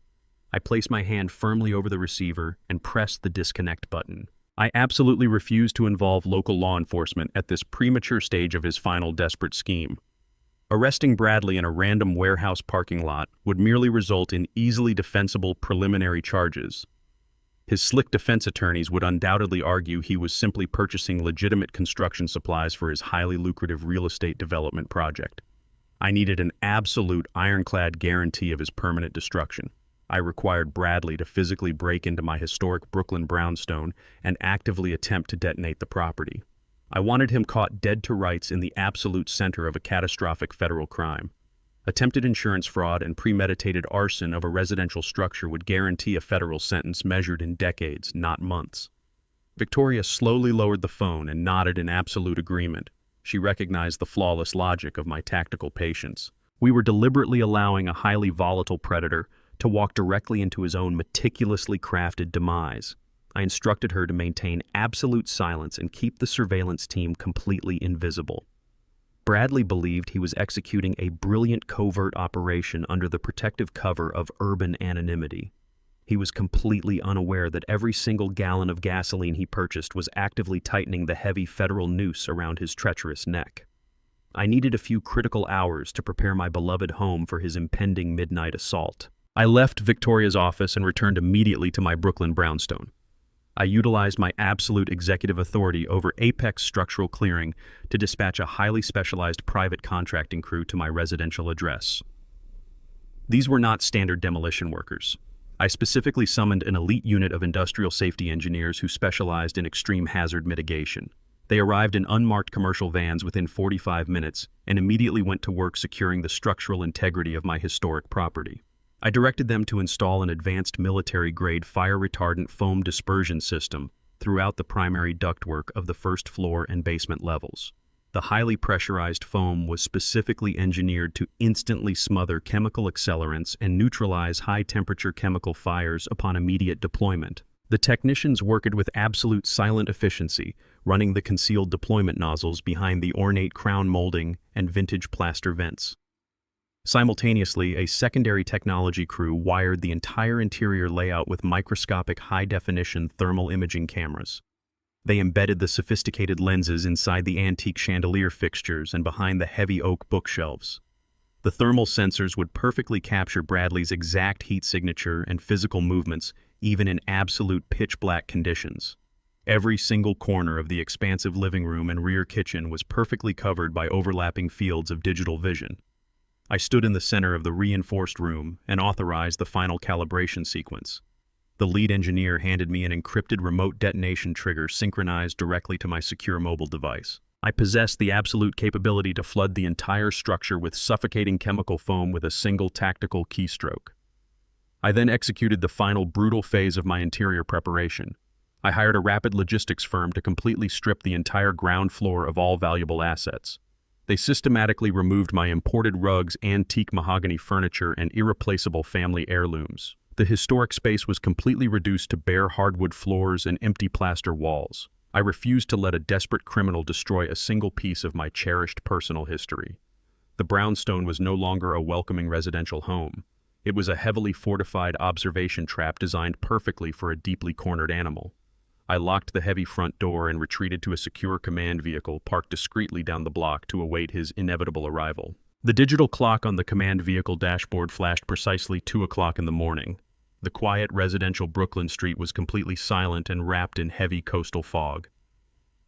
I placed my hand firmly over the receiver and pressed the disconnect button. I absolutely refused to involve local law enforcement at this premature stage of his final desperate scheme. Arresting Bradley in a random warehouse parking lot would merely result in easily defensible preliminary charges. His slick defense attorneys would undoubtedly argue he was simply purchasing legitimate construction supplies for his highly lucrative real estate development project. I needed an absolute ironclad guarantee of his permanent destruction. I required Bradley to physically break into my historic Brooklyn brownstone and actively attempt to detonate the property. I wanted him caught dead to rights in the absolute center of a catastrophic federal crime. Attempted insurance fraud and premeditated arson of a residential structure would guarantee a federal sentence measured in decades, not months. Victoria slowly lowered the phone and nodded in absolute agreement. She recognized the flawless logic of my tactical patience. We were deliberately allowing a highly volatile predator to walk directly into his own meticulously crafted demise. I instructed her to maintain absolute silence and keep the surveillance team completely invisible. Bradley believed he was executing a brilliant covert operation under the protective cover of urban anonymity. He was completely unaware that every single gallon of gasoline he purchased was actively tightening the heavy federal noose around his treacherous neck. I needed a few critical hours to prepare my beloved home for his impending midnight assault. I left Victoria's office and returned immediately to my Brooklyn brownstone. I utilized my absolute executive authority over Apex Structural Clearing to dispatch a highly specialized private contracting crew to my residential address. These were not standard demolition workers. I specifically summoned an elite unit of industrial safety engineers who specialized in extreme hazard mitigation. They arrived in unmarked commercial vans within 45 minutes and immediately went to work securing the structural integrity of my historic property. I directed them to install an advanced military-grade fire-retardant foam dispersion system throughout the primary ductwork of the first floor and basement levels. The highly pressurized foam was specifically engineered to instantly smother chemical accelerants and neutralize high-temperature chemical fires upon immediate deployment. The technicians worked with absolute silent efficiency, running the concealed deployment nozzles behind the ornate crown molding and vintage plaster vents. Simultaneously, a secondary technology crew wired the entire interior layout with microscopic high-definition thermal imaging cameras. They embedded the sophisticated lenses inside the antique chandelier fixtures and behind the heavy oak bookshelves. The thermal sensors would perfectly capture Bradley's exact heat signature and physical movements, even in absolute pitch-black conditions. Every single corner of the expansive living room and rear kitchen was perfectly covered by overlapping fields of digital vision. I stood in the center of the reinforced room and authorized the final calibration sequence. The lead engineer handed me an encrypted remote detonation trigger synchronized directly to my secure mobile device. I possessed the absolute capability to flood the entire structure with suffocating chemical foam with a single tactical keystroke. I then executed the final brutal phase of my interior preparation. I hired a rapid logistics firm to completely strip the entire ground floor of all valuable assets. They systematically removed my imported rugs, antique mahogany furniture, and irreplaceable family heirlooms. The historic space was completely reduced to bare hardwood floors and empty plaster walls. I refused to let a desperate criminal destroy a single piece of my cherished personal history. The brownstone was no longer a welcoming residential home. It was a heavily fortified observation trap designed perfectly for a deeply cornered animal. I locked the heavy front door and retreated to a secure command vehicle parked discreetly down the block to await his inevitable arrival. The digital clock on the command vehicle dashboard flashed precisely 2 o'clock in the morning. The quiet residential Brooklyn street was completely silent and wrapped in heavy coastal fog.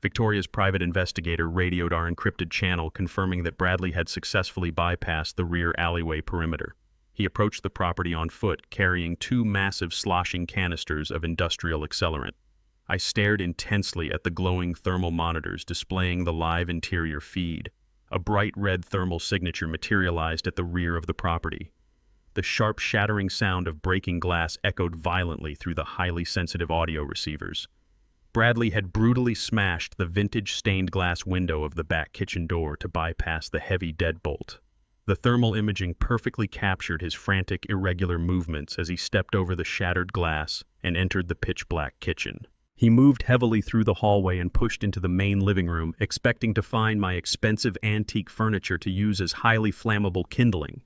Victoria's private investigator radioed our encrypted channel confirming that Bradley had successfully bypassed the rear alleyway perimeter. He approached the property on foot, carrying 2 massive sloshing canisters of industrial accelerant. I stared intensely at the glowing thermal monitors displaying the live interior feed. A bright red thermal signature materialized at the rear of the property. The sharp shattering sound of breaking glass echoed violently through the highly sensitive audio receivers. Bradley had brutally smashed the vintage stained glass window of the back kitchen door to bypass the heavy deadbolt. The thermal imaging perfectly captured his frantic, irregular movements as he stepped over the shattered glass and entered the pitch-black kitchen. He moved heavily through the hallway and pushed into the main living room, expecting to find my expensive antique furniture to use as highly flammable kindling.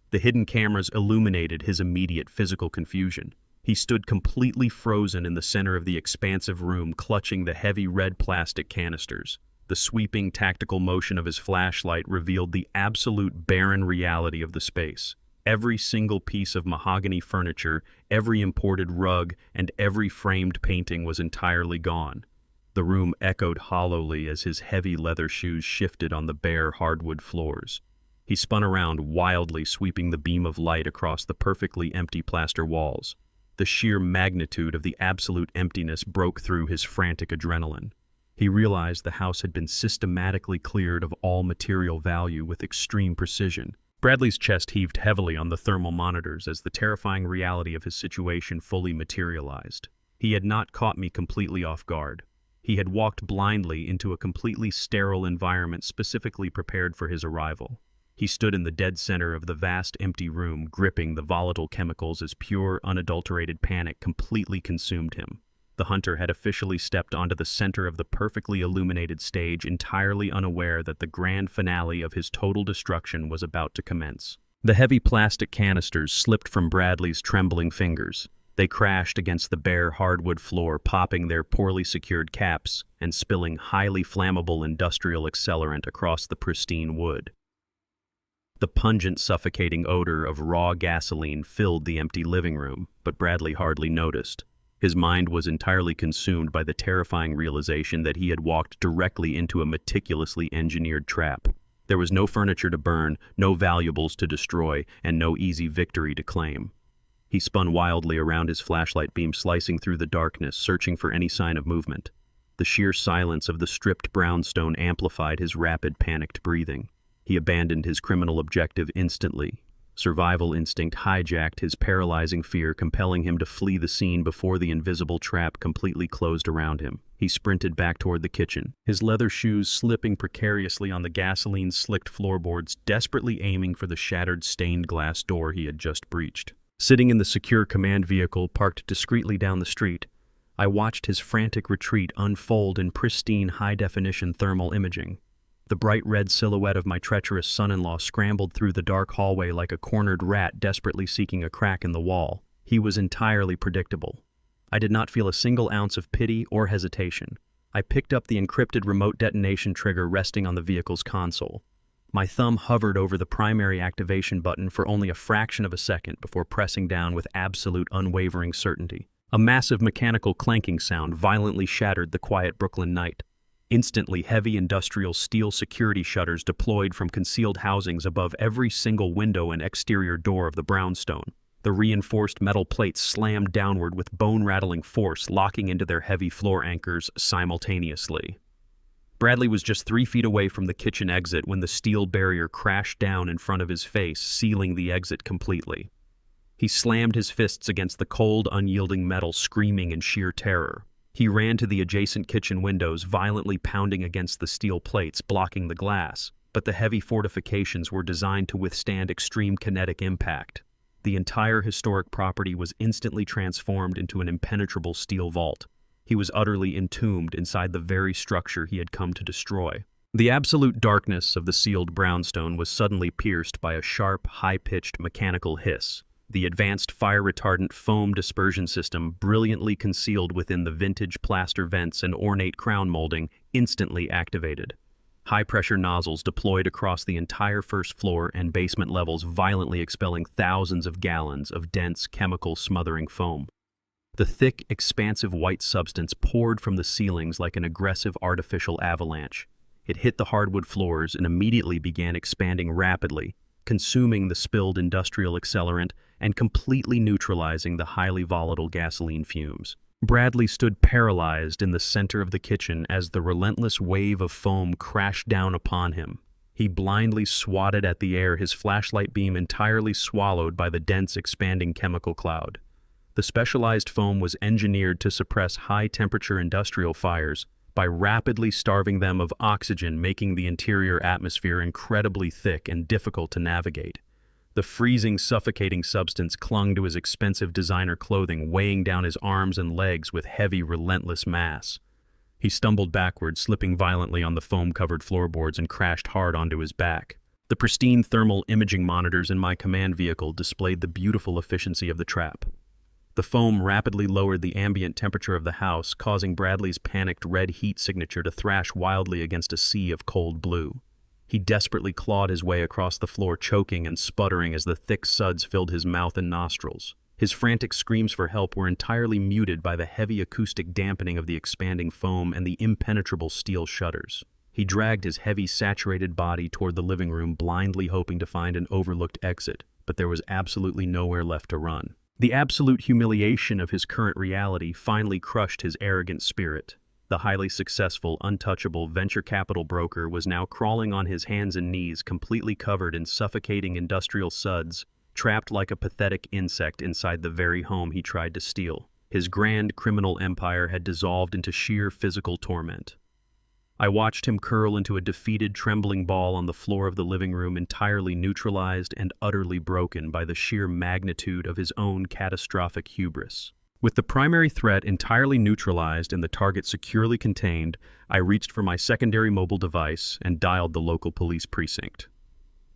The hidden cameras illuminated his immediate physical confusion. He stood completely frozen in the center of the expansive room, clutching the heavy red plastic canisters. The sweeping, tactical motion of his flashlight revealed the absolute barren reality of the space. Every single piece of mahogany furniture, every imported rug, and every framed painting was entirely gone. The room echoed hollowly as his heavy leather shoes shifted on the bare hardwood floors. He spun around, wildly sweeping the beam of light across the perfectly empty plaster walls. The sheer magnitude of the absolute emptiness broke through his frantic adrenaline. He realized the house had been systematically cleared of all material value with extreme precision. Bradley's chest heaved heavily on the thermal monitors as the terrifying reality of his situation fully materialized. He had not caught me completely off guard. He had walked blindly into a completely sterile environment specifically prepared for his arrival. He stood in the dead center of the vast empty room, gripping the volatile chemicals as pure, unadulterated panic completely consumed him. The hunter had officially stepped onto the center of the perfectly illuminated stage, entirely unaware that the grand finale of his total destruction was about to commence. The heavy plastic canisters slipped from Bradley's trembling fingers. They crashed against the bare hardwood floor, popping their poorly secured caps and spilling highly flammable industrial accelerant across the pristine wood. The pungent, suffocating odor of raw gasoline filled the empty living room, but Bradley hardly noticed. His mind was entirely consumed by the terrifying realization that he had walked directly into a meticulously engineered trap. There was no furniture to burn, no valuables to destroy, and no easy victory to claim. He spun wildly around his flashlight beam, slicing through the darkness, searching for any sign of movement. The sheer silence of the stripped brownstone amplified his rapid, panicked breathing. He abandoned his criminal objective instantly. Survival instinct hijacked his paralyzing fear, compelling him to flee the scene before the invisible trap completely closed around him. He sprinted back toward the kitchen, his leather shoes slipping precariously on the gasoline-slicked floorboards, desperately aiming for the shattered stained glass door he had just breached. Sitting in the secure command vehicle parked discreetly down the street, I watched his frantic retreat unfold in pristine high-definition thermal imaging. The bright red silhouette of my treacherous son-in-law scrambled through the dark hallway like a cornered rat desperately seeking a crack in the wall. He was entirely predictable. I did not feel a single ounce of pity or hesitation. I picked up the encrypted remote detonation trigger resting on the vehicle's console. My thumb hovered over the primary activation button for only a fraction of a second before pressing down with absolute unwavering certainty. A massive mechanical clanking sound violently shattered the quiet Brooklyn night. Instantly, heavy industrial steel security shutters deployed from concealed housings above every single window and exterior door of the brownstone. The reinforced metal plates slammed downward with bone-rattling force, locking into their heavy floor anchors simultaneously. Bradley was just 3 feet away from the kitchen exit when the steel barrier crashed down in front of his face, sealing the exit completely. He slammed his fists against the cold, unyielding metal, screaming in sheer terror. He ran to the adjacent kitchen windows, violently pounding against the steel plates, blocking the glass, but the heavy fortifications were designed to withstand extreme kinetic impact. The entire historic property was instantly transformed into an impenetrable steel vault. He was utterly entombed inside the very structure he had come to destroy. The absolute darkness of the sealed brownstone was suddenly pierced by a sharp, high-pitched mechanical hiss. The advanced fire-retardant foam dispersion system, brilliantly concealed within the vintage plaster vents and ornate crown molding, instantly activated. High-pressure nozzles deployed across the entire first floor and basement levels, violently expelling thousands of gallons of dense, chemical-smothering foam. The thick, expansive white substance poured from the ceilings like an aggressive artificial avalanche. It hit the hardwood floors and immediately began expanding rapidly, consuming the spilled industrial accelerant and completely neutralizing the highly volatile gasoline fumes. Bradley stood paralyzed in the center of the kitchen as the relentless wave of foam crashed down upon him. He blindly swatted at the air, his flashlight beam entirely swallowed by the dense, expanding chemical cloud. The specialized foam was engineered to suppress high-temperature industrial fires by rapidly starving them of oxygen, making the interior atmosphere incredibly thick and difficult to navigate. The freezing, suffocating substance clung to his expensive designer clothing, weighing down his arms and legs with heavy, relentless mass. He stumbled backward, slipping violently on the foam-covered floorboards and crashed hard onto his back. The pristine thermal imaging monitors in my command vehicle displayed the beautiful efficiency of the trap. The foam rapidly lowered the ambient temperature of the house, causing Bradley's panicked red heat signature to thrash wildly against a sea of cold blue. He desperately clawed his way across the floor, choking and sputtering as the thick suds filled his mouth and nostrils. His frantic screams for help were entirely muted by the heavy acoustic dampening of the expanding foam and the impenetrable steel shutters. He dragged his heavy, saturated body toward the living room, blindly hoping to find an overlooked exit, but there was absolutely nowhere left to run. The absolute humiliation of his current reality finally crushed his arrogant spirit. The highly successful, untouchable venture capital broker was now crawling on his hands and knees, completely covered in suffocating industrial suds, trapped like a pathetic insect inside the very home he tried to steal. His grand criminal empire had dissolved into sheer physical torment. I watched him curl into a defeated, trembling ball on the floor of the living room, entirely neutralized and utterly broken by the sheer magnitude of his own catastrophic hubris. With the primary threat entirely neutralized and the target securely contained, I reached for my secondary mobile device and dialed the local police precinct.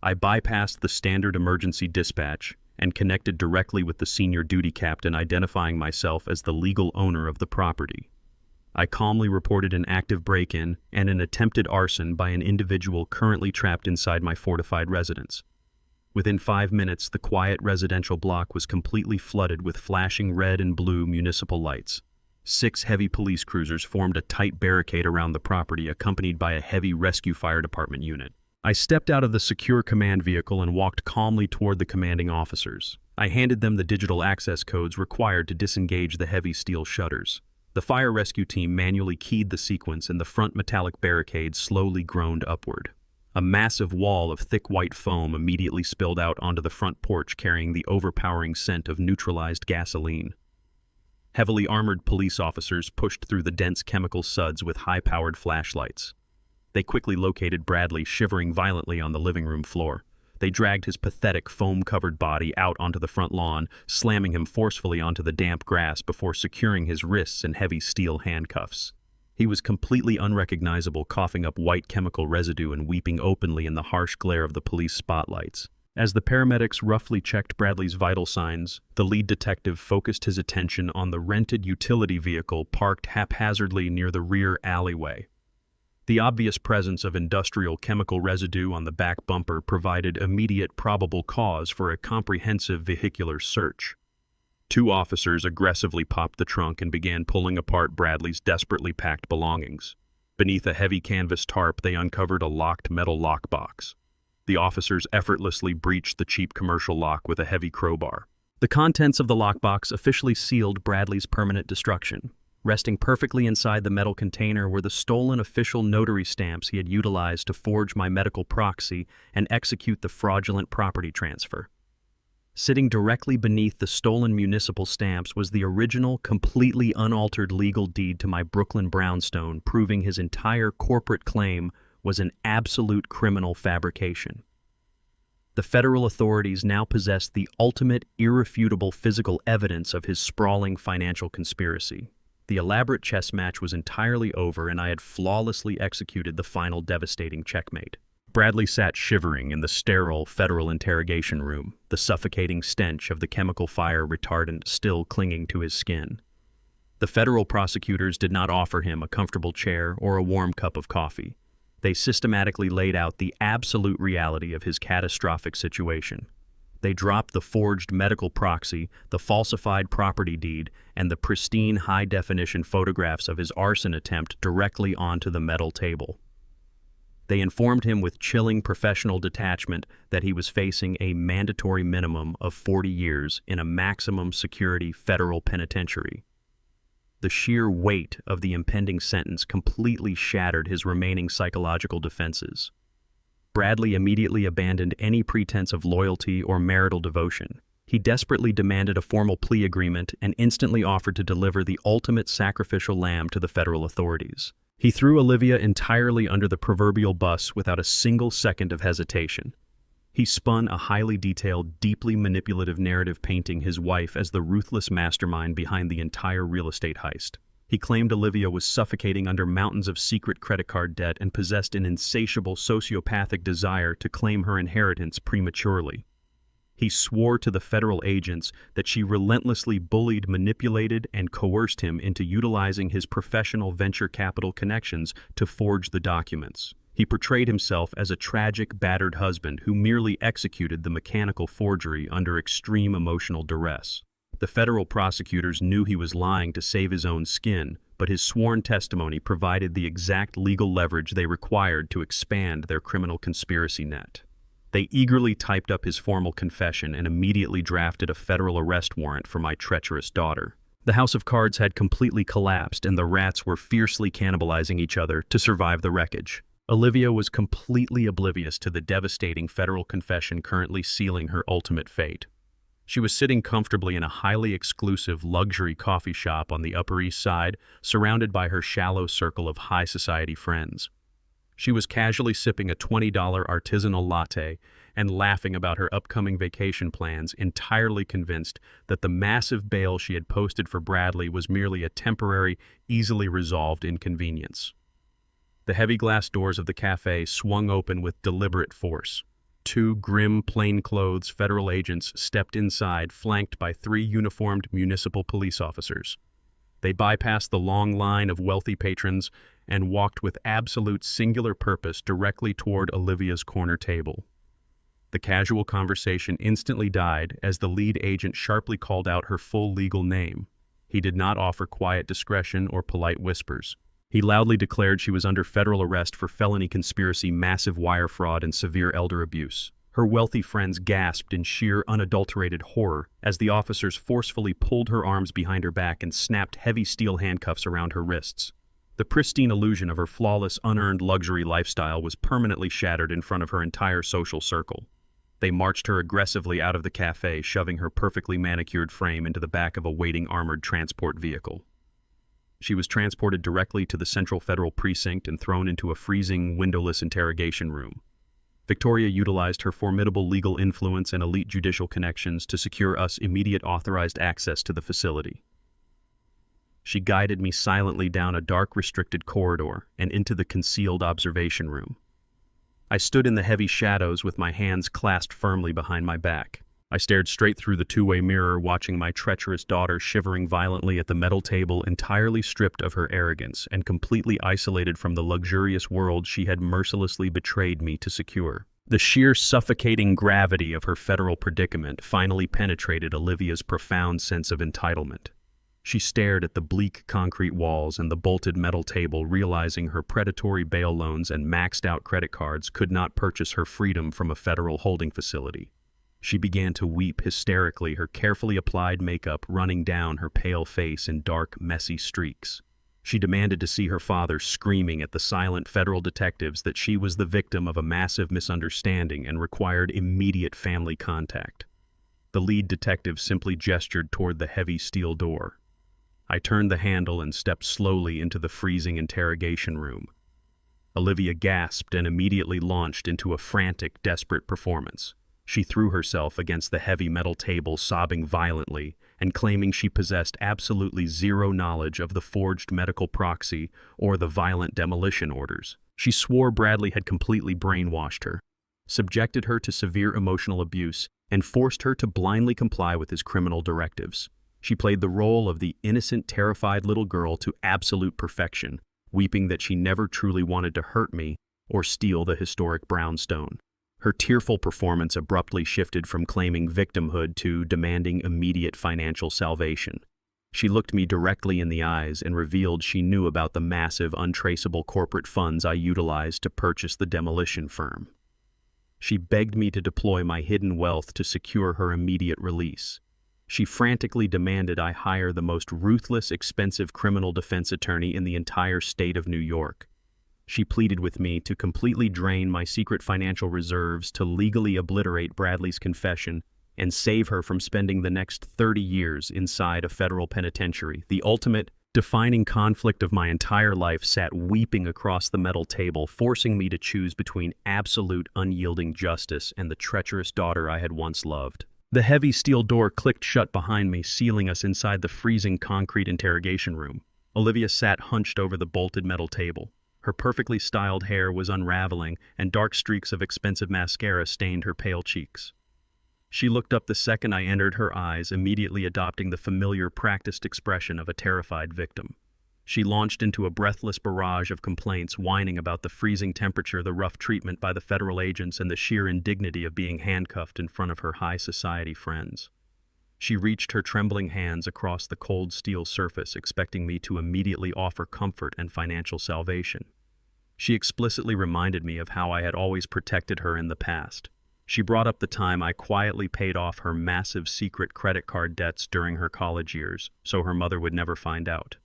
I bypassed the standard emergency dispatch and connected directly with the senior duty captain, identifying myself as the legal owner of the property. I calmly reported an active break-in and an attempted arson by an individual currently trapped inside my fortified residence. Within 5 minutes, the quiet residential block was completely flooded with flashing red and blue municipal lights. 6 heavy police cruisers formed a tight barricade around the property, accompanied by a heavy rescue fire department unit. I stepped out of the secure command vehicle and walked calmly toward the commanding officers. I handed them the digital access codes required to disengage the heavy steel shutters. The fire rescue team manually keyed the sequence, and the front metallic barricade slowly groaned upward. A massive wall of thick white foam immediately spilled out onto the front porch, carrying the overpowering scent of neutralized gasoline. Heavily armored police officers pushed through the dense chemical suds with high-powered flashlights. They quickly located Bradley, shivering violently on the living room floor. They dragged his pathetic, foam-covered body out onto the front lawn, slamming him forcefully onto the damp grass before securing his wrists in heavy steel handcuffs. He was completely unrecognizable, coughing up white chemical residue and weeping openly in the harsh glare of the police spotlights. As the paramedics roughly checked Bradley's vital signs, the lead detective focused his attention on the rented utility vehicle parked haphazardly near the rear alleyway. The obvious presence of industrial chemical residue on the back bumper provided immediate probable cause for a comprehensive vehicular search. 2 officers aggressively popped the trunk and began pulling apart Bradley's desperately packed belongings. Beneath a heavy canvas tarp, they uncovered a locked metal lockbox. The officers effortlessly breached the cheap commercial lock with a heavy crowbar. The contents of the lockbox officially sealed Bradley's permanent destruction. Resting perfectly inside the metal container were the stolen official notary stamps he had utilized to forge my medical proxy and execute the fraudulent property transfer. Sitting directly beneath the stolen municipal stamps was the original, completely unaltered legal deed to my Brooklyn brownstone, proving his entire corporate claim was an absolute criminal fabrication. The federal authorities now possessed the ultimate, irrefutable physical evidence of his sprawling financial conspiracy. The elaborate chess match was entirely over, and I had flawlessly executed the final devastating checkmate. Bradley sat shivering in the sterile federal interrogation room, the suffocating stench of the chemical fire retardant still clinging to his skin. The federal prosecutors did not offer him a comfortable chair or a warm cup of coffee. They systematically laid out the absolute reality of his catastrophic situation. They dropped the forged medical proxy, the falsified property deed, and the pristine high-definition photographs of his arson attempt directly onto the metal table. They informed him with chilling professional detachment that he was facing a mandatory minimum of 40 years in a maximum security federal penitentiary. The sheer weight of the impending sentence completely shattered his remaining psychological defenses. Bradley immediately abandoned any pretense of loyalty or marital devotion. He desperately demanded a formal plea agreement and instantly offered to deliver the ultimate sacrificial lamb to the federal authorities. He threw Olivia entirely under the proverbial bus without a single second of hesitation. He spun a highly detailed, deeply manipulative narrative painting his wife as the ruthless mastermind behind the entire real estate heist. He claimed Olivia was suffocating under mountains of secret credit card debt and possessed an insatiable sociopathic desire to claim her inheritance prematurely. He swore to the federal agents that she relentlessly bullied, manipulated, and coerced him into utilizing his professional venture capital connections to forge the documents. He portrayed himself as a tragic, battered husband who merely executed the mechanical forgery under extreme emotional duress. The federal prosecutors knew he was lying to save his own skin, but his sworn testimony provided the exact legal leverage they required to expand their criminal conspiracy net. They eagerly typed up his formal confession and immediately drafted a federal arrest warrant for my treacherous daughter. The house of cards had completely collapsed, and the rats were fiercely cannibalizing each other to survive the wreckage. Olivia was completely oblivious to the devastating federal confession currently sealing her ultimate fate. She was sitting comfortably in a highly exclusive luxury coffee shop on the Upper East Side, surrounded by her shallow circle of high society friends. She was casually sipping a $20 artisanal latte and laughing about her upcoming vacation plans, entirely convinced that the massive bail she had posted for Bradley was merely a temporary, easily resolved inconvenience. The heavy glass doors of the cafe swung open with deliberate force. 2 grim, plainclothes federal agents stepped inside, flanked by 3 uniformed municipal police officers. They bypassed the long line of wealthy patrons and walked with absolute singular purpose directly toward Olivia's corner table. The casual conversation instantly died as the lead agent sharply called out her full legal name. He did not offer quiet discretion or polite whispers. He loudly declared she was under federal arrest for felony conspiracy, massive wire fraud, and severe elder abuse. Her wealthy friends gasped in sheer, unadulterated horror as the officers forcefully pulled her arms behind her back and snapped heavy steel handcuffs around her wrists. The pristine illusion of her flawless, unearned luxury lifestyle was permanently shattered in front of her entire social circle. They marched her aggressively out of the cafe, shoving her perfectly manicured frame into the back of a waiting armored transport vehicle. She was transported directly to the Central Federal Precinct and thrown into a freezing, windowless interrogation room. Victoria utilized her formidable legal influence and elite judicial connections to secure us immediate authorized access to the facility. She guided me silently down a dark, restricted corridor and into the concealed observation room. I stood in the heavy shadows with my hands clasped firmly behind my back. I stared straight through the two-way mirror, watching my treacherous daughter shivering violently at the metal table, entirely stripped of her arrogance and completely isolated from the luxurious world she had mercilessly betrayed me to secure. The sheer suffocating gravity of her federal predicament finally penetrated Olivia's profound sense of entitlement. She stared at the bleak concrete walls and the bolted metal table, realizing her predatory bail loans and maxed-out credit cards could not purchase her freedom from a federal holding facility. She began to weep hysterically, her carefully applied makeup running down her pale face in dark, messy streaks. She demanded to see her father, screaming at the silent federal detectives that she was the victim of a massive misunderstanding and required immediate family contact. The lead detective simply gestured toward the heavy steel door. I turned the handle and stepped slowly into the freezing interrogation room. Olivia gasped and immediately launched into a frantic, desperate performance. She threw herself against the heavy metal table, sobbing violently and claiming she possessed absolutely zero knowledge of the forged medical proxy or the violent demolition orders. She swore Bradley had completely brainwashed her, subjected her to severe emotional abuse, and forced her to blindly comply with his criminal directives. She played the role of the innocent, terrified little girl to absolute perfection, weeping that she never truly wanted to hurt me or steal the historic brownstone. Her tearful performance abruptly shifted from claiming victimhood to demanding immediate financial salvation. She looked me directly in the eyes and revealed she knew about the massive, untraceable corporate funds I utilized to purchase the demolition firm. She begged me to deploy my hidden wealth to secure her immediate release. She frantically demanded I hire the most ruthless, expensive criminal defense attorney in the entire state of New York. She pleaded with me to completely drain my secret financial reserves to legally obliterate Bradley's confession and save her from spending the next 30 years inside a federal penitentiary. The ultimate, defining conflict of my entire life sat weeping across the metal table, forcing me to choose between absolute, unyielding justice and the treacherous daughter I had once loved. The heavy steel door clicked shut behind me, sealing us inside the freezing concrete interrogation room. Olivia sat hunched over the bolted metal table. Her perfectly styled hair was unraveling, and dark streaks of expensive mascara stained her pale cheeks. She looked up the second I entered her eyes, immediately adopting the familiar, practiced expression of a terrified victim. She launched into a breathless barrage of complaints, whining about the freezing temperature, the rough treatment by the federal agents, and the sheer indignity of being handcuffed in front of her high society friends. She reached her trembling hands across the cold steel surface, expecting me to immediately offer comfort and financial salvation. She explicitly reminded me of how I had always protected her in the past. She brought up the time I quietly paid off her massive secret credit card debts during her college years, so her mother would never find out.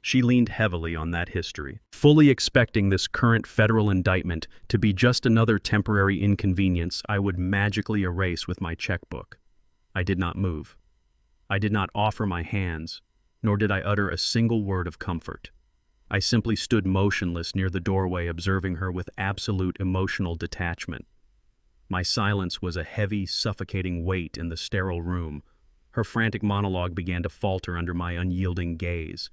She leaned heavily on that history, fully expecting this current federal indictment to be just another temporary inconvenience I would magically erase with my checkbook. I did not move. I did not offer my hands, nor did I utter a single word of comfort. I simply stood motionless near the doorway, observing her with absolute emotional detachment. My silence was a heavy, suffocating weight in the sterile room. Her frantic monologue began to falter under my unyielding gaze.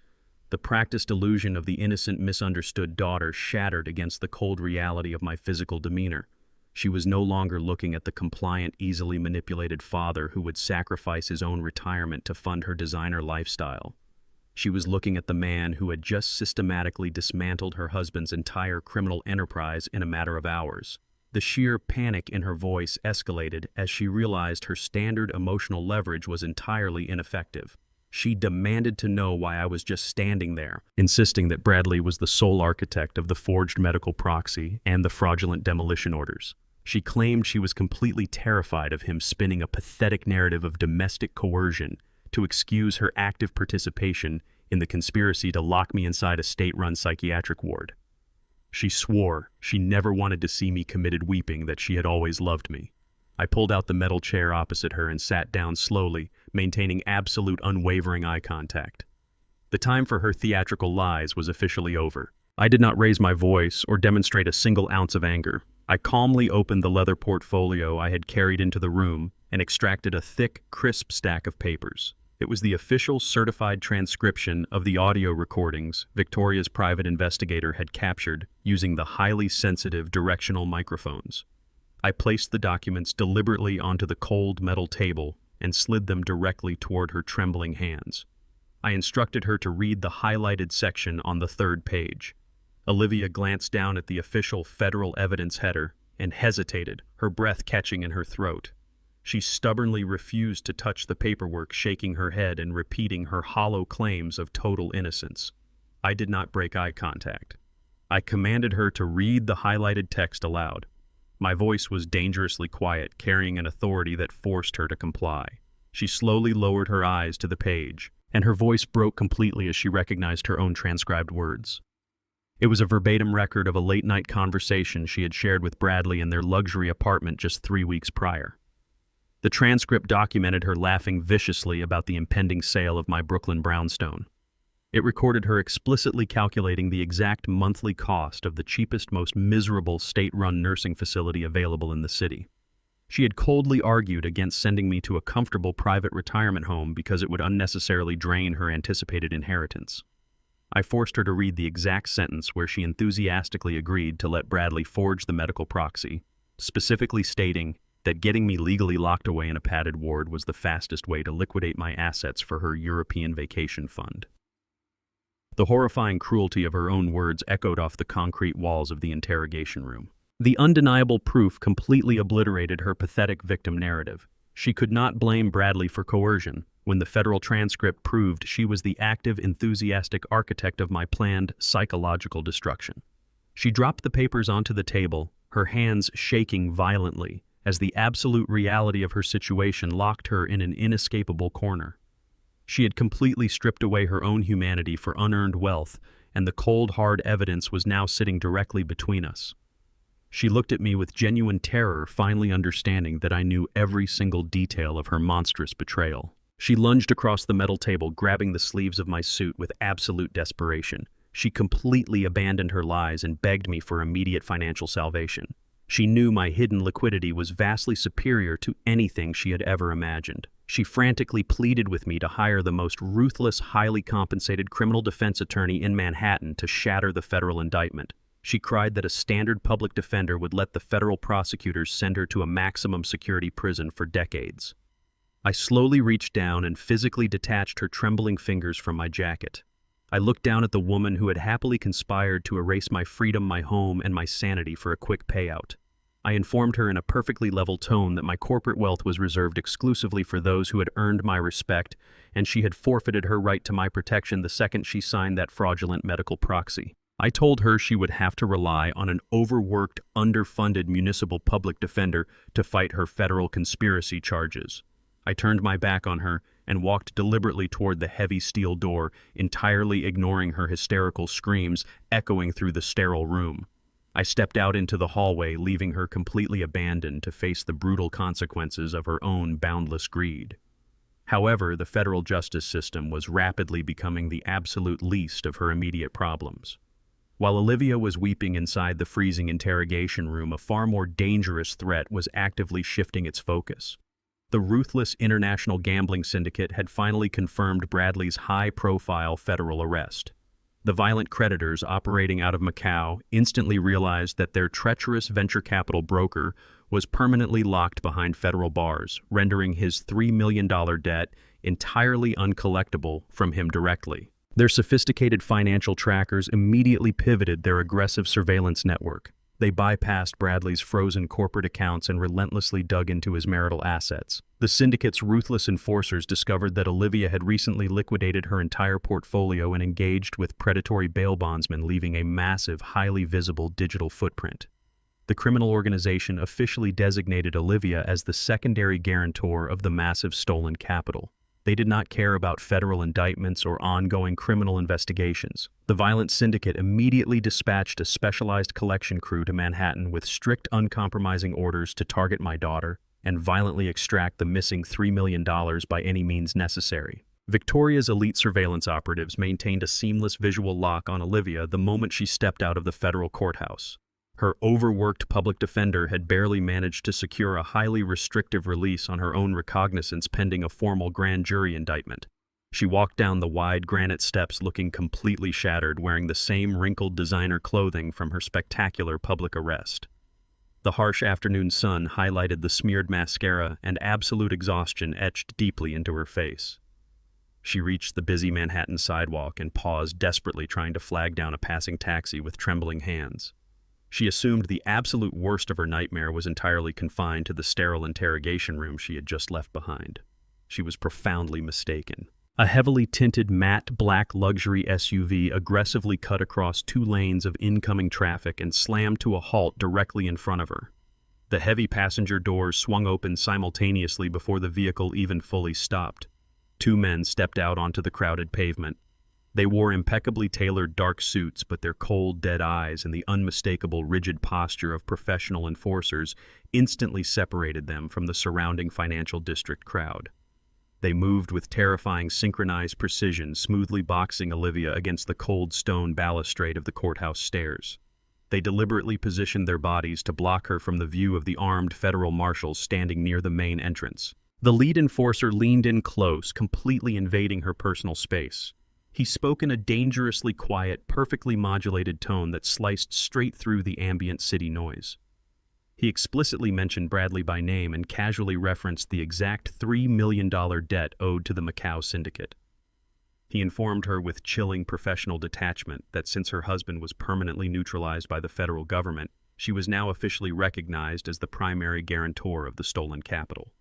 The practiced illusion of the innocent, misunderstood daughter shattered against the cold reality of my physical demeanor. She was no longer looking at the compliant, easily manipulated father who would sacrifice his own retirement to fund her designer lifestyle. She was looking at the man who had just systematically dismantled her husband's entire criminal enterprise in a matter of hours. The sheer panic in her voice escalated as she realized her standard emotional leverage was entirely ineffective. She demanded to know why I was just standing there, insisting that Bradley was the sole architect of the forged medical proxy and the fraudulent demolition orders. She claimed she was completely terrified of him spinning a pathetic narrative of domestic coercion to excuse her active participation in the conspiracy to lock me inside a state-run psychiatric ward. She swore she never wanted to see me committed, weeping that she had always loved me. I pulled out the metal chair opposite her and sat down slowly, maintaining absolute unwavering eye contact. The time for her theatrical lies was officially over. I did not raise my voice or demonstrate a single ounce of anger. I calmly opened the leather portfolio I had carried into the room and extracted a thick, crisp stack of papers. It was the official certified transcription of the audio recordings Victoria's private investigator had captured using the highly sensitive directional microphones. I placed the documents deliberately onto the cold metal table and slid them directly toward her trembling hands. I instructed her to read the highlighted section on the third page. Olivia glanced down at the official federal evidence header and hesitated, her breath catching in her throat. She stubbornly refused to touch the paperwork, shaking her head and repeating her hollow claims of total innocence. I did not break eye contact. I commanded her to read the highlighted text aloud. My voice was dangerously quiet, carrying an authority that forced her to comply. She slowly lowered her eyes to the page, and her voice broke completely as she recognized her own transcribed words. It was a verbatim record of a late-night conversation she had shared with Bradley in their luxury apartment just 3 weeks prior. The transcript documented her laughing viciously about the impending sale of my Brooklyn brownstone. It recorded her explicitly calculating the exact monthly cost of the cheapest, most miserable state-run nursing facility available in the city. She had coldly argued against sending me to a comfortable private retirement home because it would unnecessarily drain her anticipated inheritance. I forced her to read the exact sentence where she enthusiastically agreed to let Bradley forge the medical proxy, specifically stating that getting me legally locked away in a padded ward was the fastest way to liquidate my assets for her European vacation fund. The horrifying cruelty of her own words echoed off the concrete walls of the interrogation room. The undeniable proof completely obliterated her pathetic victim narrative. She could not blame Bradley for coercion, when the federal transcript proved she was the active, enthusiastic architect of my planned psychological destruction. She dropped the papers onto the table, her hands shaking violently, as the absolute reality of her situation locked her in an inescapable corner. She had completely stripped away her own humanity for unearned wealth, and the cold, hard evidence was now sitting directly between us. She looked at me with genuine terror, finally understanding that I knew every single detail of her monstrous betrayal. She lunged across the metal table, grabbing the sleeves of my suit with absolute desperation. She completely abandoned her lies and begged me for immediate financial salvation. She knew my hidden liquidity was vastly superior to anything she had ever imagined. She frantically pleaded with me to hire the most ruthless, highly compensated criminal defense attorney in Manhattan to shatter the federal indictment. She cried that a standard public defender would let the federal prosecutors send her to a maximum security prison for decades. I slowly reached down and physically detached her trembling fingers from my jacket. I looked down at the woman who had happily conspired to erase my freedom, my home, and my sanity for a quick payout. I informed her in a perfectly level tone that my corporate wealth was reserved exclusively for those who had earned my respect, and she had forfeited her right to my protection the second she signed that fraudulent medical proxy. I told her she would have to rely on an overworked, underfunded municipal public defender to fight her federal conspiracy charges. I turned my back on her and walked deliberately toward the heavy steel door, entirely ignoring her hysterical screams echoing through the sterile room. I stepped out into the hallway, leaving her completely abandoned to face the brutal consequences of her own boundless greed. However, the federal justice system was rapidly becoming the absolute least of her immediate problems. While Olivia was weeping inside the freezing interrogation room, a far more dangerous threat was actively shifting its focus. The ruthless international gambling syndicate had finally confirmed Bradley's high-profile federal arrest. The violent creditors operating out of Macau instantly realized that their treacherous venture capital broker was permanently locked behind federal bars, rendering his $3 million debt entirely uncollectible from him directly. Their sophisticated financial trackers immediately pivoted their aggressive surveillance network. They bypassed Bradley's frozen corporate accounts and relentlessly dug into his marital assets. The syndicate's ruthless enforcers discovered that Olivia had recently liquidated her entire portfolio and engaged with predatory bail bondsmen, leaving a massive, highly visible digital footprint. The criminal organization officially designated Olivia as the secondary guarantor of the massive stolen capital. They did not care about federal indictments or ongoing criminal investigations. The violent syndicate immediately dispatched a specialized collection crew to Manhattan with strict, uncompromising orders to target my daughter and violently extract the missing $3 million by any means necessary. Victoria's elite surveillance operatives maintained a seamless visual lock on Olivia the moment she stepped out of the federal courthouse. Her overworked public defender had barely managed to secure a highly restrictive release on her own recognizance pending a formal grand jury indictment. She walked down the wide granite steps looking completely shattered, wearing the same wrinkled designer clothing from her spectacular public arrest. The harsh afternoon sun highlighted the smeared mascara, and absolute exhaustion etched deeply into her face. She reached the busy Manhattan sidewalk and paused, desperately trying to flag down a passing taxi with trembling hands. She assumed the absolute worst of her nightmare was entirely confined to the sterile interrogation room she had just left behind. She was profoundly mistaken. A heavily tinted matte black luxury SUV aggressively cut across 2 lanes of incoming traffic and slammed to a halt directly in front of her. The heavy passenger doors swung open simultaneously before the vehicle even fully stopped. 2 men stepped out onto the crowded pavement. They wore impeccably tailored dark suits, but their cold, dead eyes and the unmistakable rigid posture of professional enforcers instantly separated them from the surrounding financial district crowd. They moved with terrifying synchronized precision, smoothly boxing Olivia against the cold stone balustrade of the courthouse stairs. They deliberately positioned their bodies to block her from the view of the armed federal marshals standing near the main entrance. The lead enforcer leaned in close, completely invading her personal space. He spoke in a dangerously quiet, perfectly modulated tone that sliced straight through the ambient city noise. He explicitly mentioned Bradley by name and casually referenced the exact $3 million debt owed to the Macau syndicate. He informed her with chilling professional detachment that since her husband was permanently neutralized by the federal government, she was now officially recognized as the primary guarantor of the stolen capital.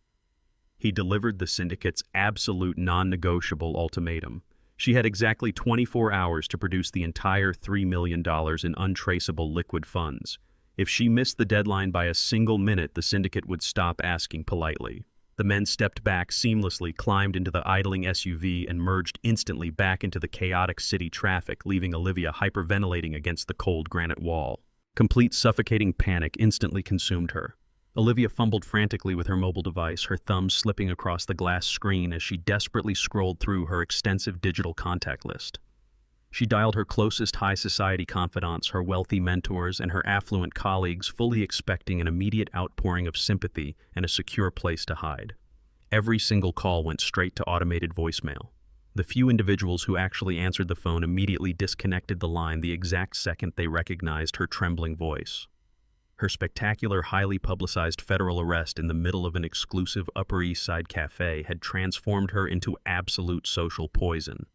He delivered the syndicate's absolute non-negotiable ultimatum. She had exactly 24 hours to produce the entire $3 million in untraceable liquid funds. If she missed the deadline by a single minute, the syndicate would stop asking politely. The men stepped back seamlessly, climbed into the idling SUV, and merged instantly back into the chaotic city traffic, leaving Olivia hyperventilating against the cold granite wall. Complete suffocating panic instantly consumed her. Olivia fumbled frantically with her mobile device, her thumbs slipping across the glass screen as she desperately scrolled through her extensive digital contact list. She dialed her closest high society confidants, her wealthy mentors, and her affluent colleagues, fully expecting an immediate outpouring of sympathy and a secure place to hide. Every single call went straight to automated voicemail. The few individuals who actually answered the phone immediately disconnected the line the exact second they recognized her trembling voice. Her spectacular, highly publicized federal arrest in the middle of an exclusive Upper East Side cafe had transformed her into absolute social poison.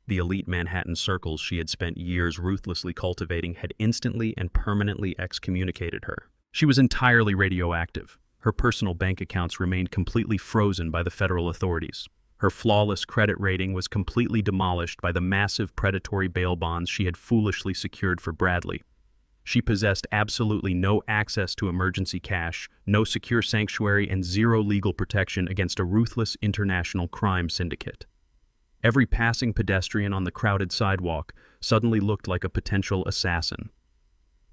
The elite Manhattan circles she had spent years ruthlessly cultivating had instantly and permanently excommunicated her. She was entirely radioactive. Her personal bank accounts remained completely frozen by the federal authorities. Her flawless credit rating was completely demolished by the massive predatory bail bonds she had foolishly secured for Bradley. She possessed absolutely no access to emergency cash, no secure sanctuary, and zero legal protection against a ruthless international crime syndicate. Every passing pedestrian on the crowded sidewalk suddenly looked like a potential assassin.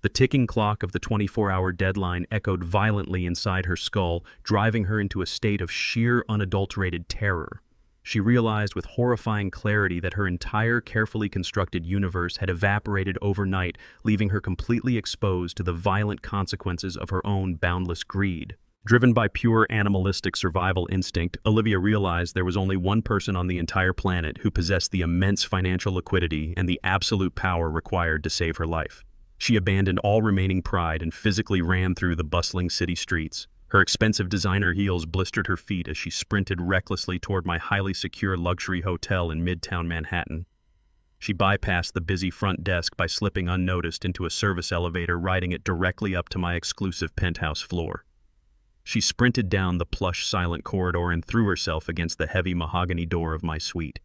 The ticking clock of the 24-hour deadline echoed violently inside her skull, driving her into a state of sheer, unadulterated terror. She realized with horrifying clarity that her entire carefully constructed universe had evaporated overnight, leaving her completely exposed to the violent consequences of her own boundless greed. Driven by pure animalistic survival instinct, Olivia realized there was only one person on the entire planet who possessed the immense financial liquidity and the absolute power required to save her life. She abandoned all remaining pride and physically ran through the bustling city streets. Her expensive designer heels blistered her feet as she sprinted recklessly toward my highly secure luxury hotel in Midtown Manhattan. She bypassed the busy front desk by slipping unnoticed into a service elevator, riding it directly up to my exclusive penthouse floor. She sprinted down the plush, silent corridor and threw herself against the heavy mahogany door of my suite.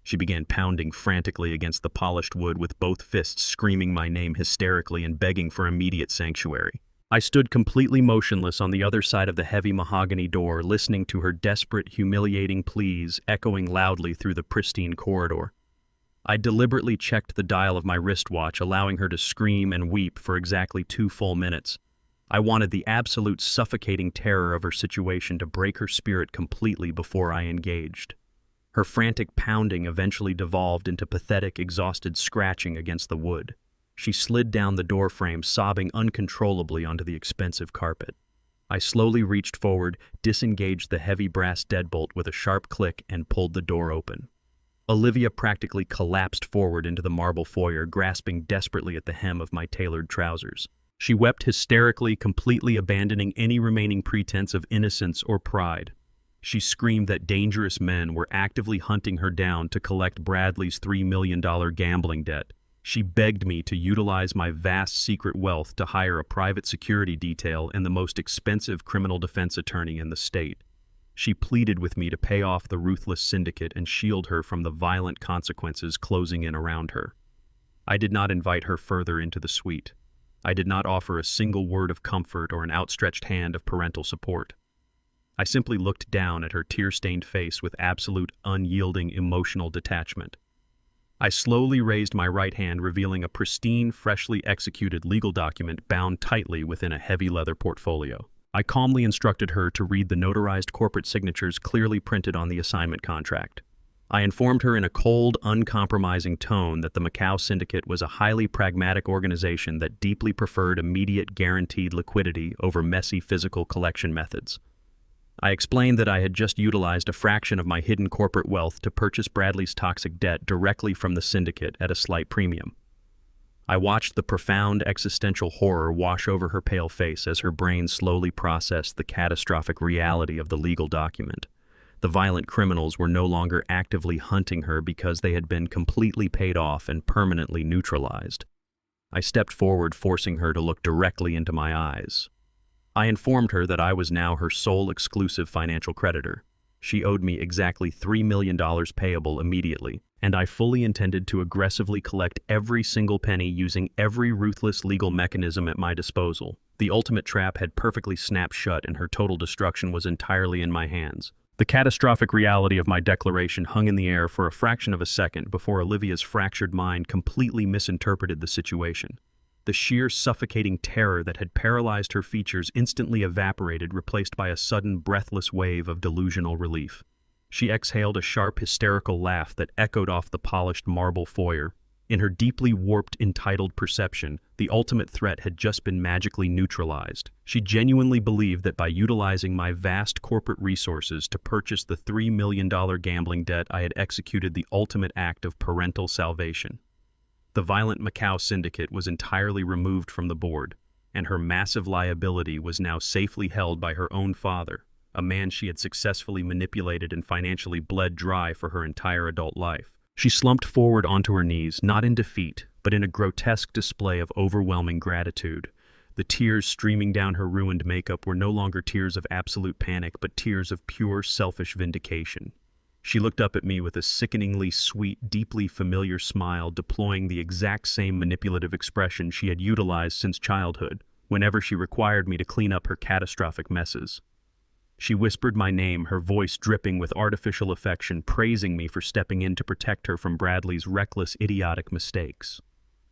She began pounding frantically against the polished wood with both fists, screaming my name hysterically and begging for immediate sanctuary. I stood completely motionless on the other side of the heavy mahogany door, listening to her desperate, humiliating pleas echoing loudly through the pristine corridor. I deliberately checked the dial of my wristwatch, allowing her to scream and weep for exactly 2 full minutes. I wanted the absolute suffocating terror of her situation to break her spirit completely before I engaged. Her frantic pounding eventually devolved into pathetic, exhausted scratching against the wood. She slid down the door frame, sobbing uncontrollably onto the expensive carpet. I slowly reached forward, disengaged the heavy brass deadbolt with a sharp click, and pulled the door open. Olivia practically collapsed forward into the marble foyer, grasping desperately at the hem of my tailored trousers. She wept hysterically, completely abandoning any remaining pretense of innocence or pride. She screamed that dangerous men were actively hunting her down to collect Bradley's $3 million gambling debt. She begged me to utilize my vast secret wealth to hire a private security detail and the most expensive criminal defense attorney in the state. She pleaded with me to pay off the ruthless syndicate and shield her from the violent consequences closing in around her. I did not invite her further into the suite. I did not offer a single word of comfort or an outstretched hand of parental support. I simply looked down at her tear-stained face with absolute, unyielding emotional detachment. I slowly raised my right hand, revealing a pristine, freshly executed legal document bound tightly within a heavy leather portfolio. I calmly instructed her to read the notarized corporate signatures clearly printed on the assignment contract. I informed her in a cold, uncompromising tone that the Macau Syndicate was a highly pragmatic organization that deeply preferred immediate guaranteed liquidity over messy physical collection methods. I explained that I had just utilized a fraction of my hidden corporate wealth to purchase Bradley's toxic debt directly from the syndicate at a slight premium. I watched the profound existential horror wash over her pale face as her brain slowly processed the catastrophic reality of the legal document. The violent criminals were no longer actively hunting her because they had been completely paid off and permanently neutralized. I stepped forward, forcing her to look directly into my eyes. I informed her that I was now her sole exclusive financial creditor. She owed me exactly $3 million payable immediately, and I fully intended to aggressively collect every single penny using every ruthless legal mechanism at my disposal. The ultimate trap had perfectly snapped shut, and her total destruction was entirely in my hands. The catastrophic reality of my declaration hung in the air for a fraction of a second before Olivia's fractured mind completely misinterpreted the situation. The sheer suffocating terror that had paralyzed her features instantly evaporated, replaced by a sudden, breathless wave of delusional relief. She exhaled a sharp, hysterical laugh that echoed off the polished marble foyer. In her deeply warped, entitled perception, the ultimate threat had just been magically neutralized. She genuinely believed that by utilizing my vast corporate resources to purchase the $3 million gambling debt, I had executed the ultimate act of parental salvation. The violent Macau Syndicate was entirely removed from the board, and her massive liability was now safely held by her own father, a man she had successfully manipulated and financially bled dry for her entire adult life. She slumped forward onto her knees, not in defeat, but in a grotesque display of overwhelming gratitude. The tears streaming down her ruined makeup were no longer tears of absolute panic, but tears of pure, selfish vindication. She looked up at me with a sickeningly sweet, deeply familiar smile, deploying the exact same manipulative expression she had utilized since childhood, whenever she required me to clean up her catastrophic messes. She whispered my name, her voice dripping with artificial affection, praising me for stepping in to protect her from Bradley's reckless, idiotic mistakes.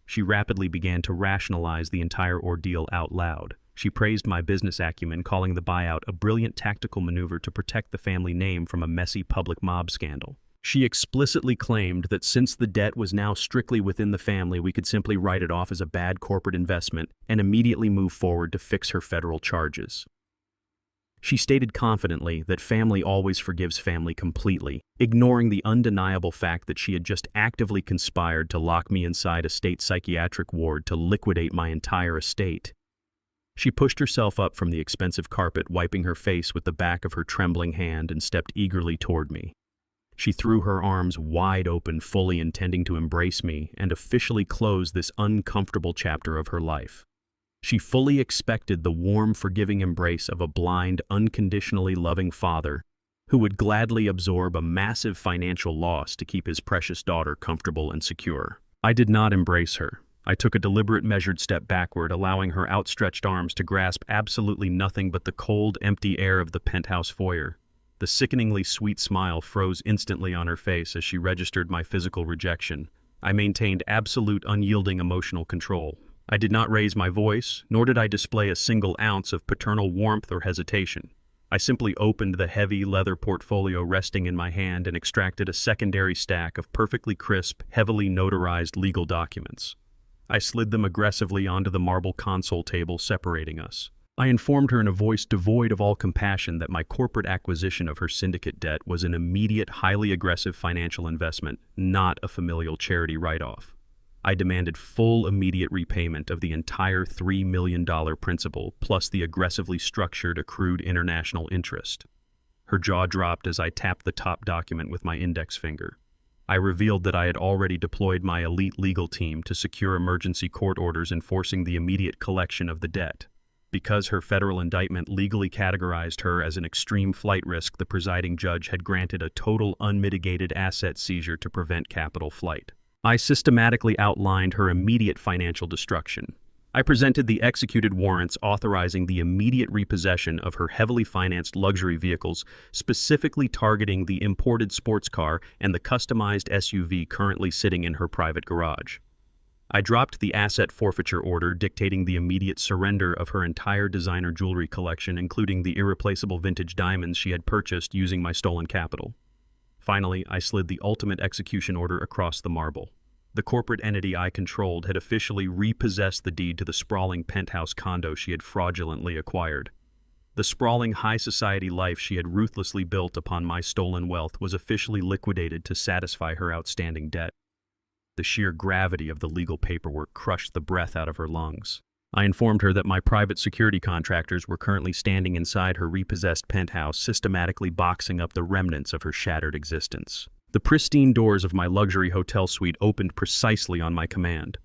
She rapidly began to rationalize the entire ordeal out loud. She praised my business acumen, calling the buyout a brilliant tactical maneuver to protect the family name from a messy public mob scandal. She explicitly claimed that since the debt was now strictly within the family, we could simply write it off as a bad corporate investment and immediately move forward to fix her federal charges. She stated confidently that family always forgives family completely, ignoring the undeniable fact that she had just actively conspired to lock me inside a state psychiatric ward to liquidate my entire estate. She pushed herself up from the expensive carpet, wiping her face with the back of her trembling hand, and stepped eagerly toward me. She threw her arms wide open, fully intending to embrace me and officially close this uncomfortable chapter of her life. She fully expected the warm, forgiving embrace of a blind, unconditionally loving father who would gladly absorb a massive financial loss to keep his precious daughter comfortable and secure. I did not embrace her. I took a deliberate, measured step backward, allowing her outstretched arms to grasp absolutely nothing but the cold, empty air of the penthouse foyer. The sickeningly sweet smile froze instantly on her face as she registered my physical rejection. I maintained absolute, unyielding emotional control. I did not raise my voice, nor did I display a single ounce of paternal warmth or hesitation. I simply opened the heavy leather portfolio resting in my hand and extracted a secondary stack of perfectly crisp, heavily notarized legal documents. I slid them aggressively onto the marble console table separating us. I informed her in a voice devoid of all compassion that my corporate acquisition of her syndicate debt was an immediate, highly aggressive financial investment, not a familial charity write-off. I demanded full immediate repayment of the entire $3 million principal, plus the aggressively structured accrued international interest. Her jaw dropped as I tapped the top document with my index finger. I revealed that I had already deployed my elite legal team to secure emergency court orders enforcing the immediate collection of the debt. Because her federal indictment legally categorized her as an extreme flight risk, the presiding judge had granted a total unmitigated asset seizure to prevent capital flight. I systematically outlined her immediate financial destruction. I presented the executed warrants authorizing the immediate repossession of her heavily financed luxury vehicles, specifically targeting the imported sports car and the customized SUV currently sitting in her private garage. I dropped the asset forfeiture order dictating the immediate surrender of her entire designer jewelry collection, including the irreplaceable vintage diamonds she had purchased using my stolen capital. Finally, I slid the ultimate execution order across the marble. The corporate entity I controlled had officially repossessed the deed to the sprawling penthouse condo she had fraudulently acquired. The sprawling high society life she had ruthlessly built upon my stolen wealth was officially liquidated to satisfy her outstanding debt. The sheer gravity of the legal paperwork crushed the breath out of her lungs. I informed her that my private security contractors were currently standing inside her repossessed penthouse, systematically boxing up the remnants of her shattered existence. The pristine doors of my luxury hotel suite opened precisely on my command.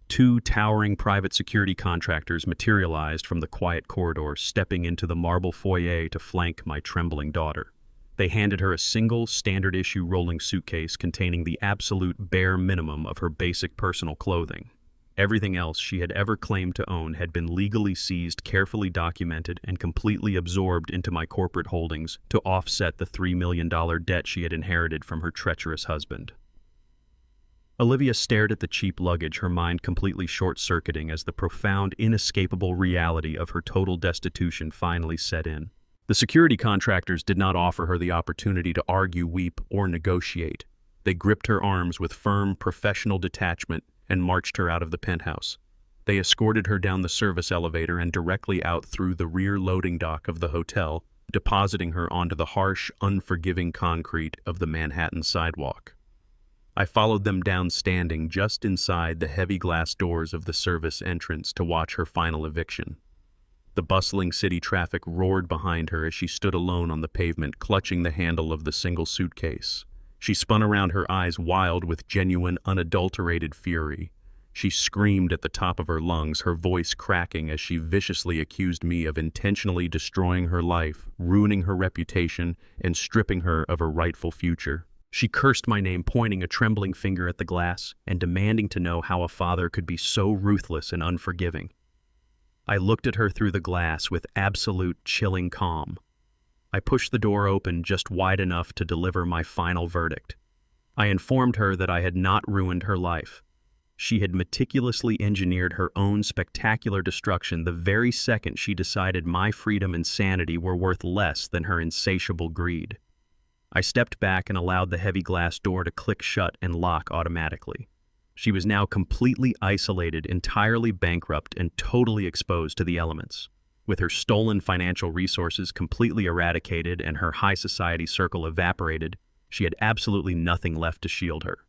2 towering private security contractors materialized from the quiet corridor, stepping into the marble foyer to flank my trembling daughter. They handed her a single, standard-issue rolling suitcase containing the absolute bare minimum of her basic personal clothing. Everything else she had ever claimed to own had been legally seized, carefully documented, and completely absorbed into my corporate holdings to offset the $3 million debt she had inherited from her treacherous husband. Olivia stared at the cheap luggage, her mind completely short-circuiting as the profound, inescapable reality of her total destitution finally set in. The security contractors did not offer her the opportunity to argue, weep, or negotiate. They gripped her arms with firm, professional detachment and marched her out of the penthouse. They escorted her down the service elevator and directly out through the rear loading dock of the hotel, depositing her onto the harsh, unforgiving concrete of the Manhattan sidewalk. I followed them down, standing just inside the heavy glass doors of the service entrance to watch her final eviction. The bustling city traffic roared behind her as she stood alone on the pavement, clutching the handle of the single suitcase. She spun around, her eyes wild with genuine, unadulterated fury. She screamed at the top of her lungs, her voice cracking as she viciously accused me of intentionally destroying her life, ruining her reputation, and stripping her of her rightful future. She cursed my name, pointing a trembling finger at the glass, and demanding to know how a father could be so ruthless and unforgiving. I looked at her through the glass with absolute, chilling calm. I pushed the door open just wide enough to deliver my final verdict. I informed her that I had not ruined her life. She had meticulously engineered her own spectacular destruction the very second she decided my freedom and sanity were worth less than her insatiable greed. I stepped back and allowed the heavy glass door to click shut and lock automatically. She was now completely isolated, entirely bankrupt, and totally exposed to the elements. With her stolen financial resources completely eradicated and her high society circle evaporated, she had absolutely nothing left to shield her.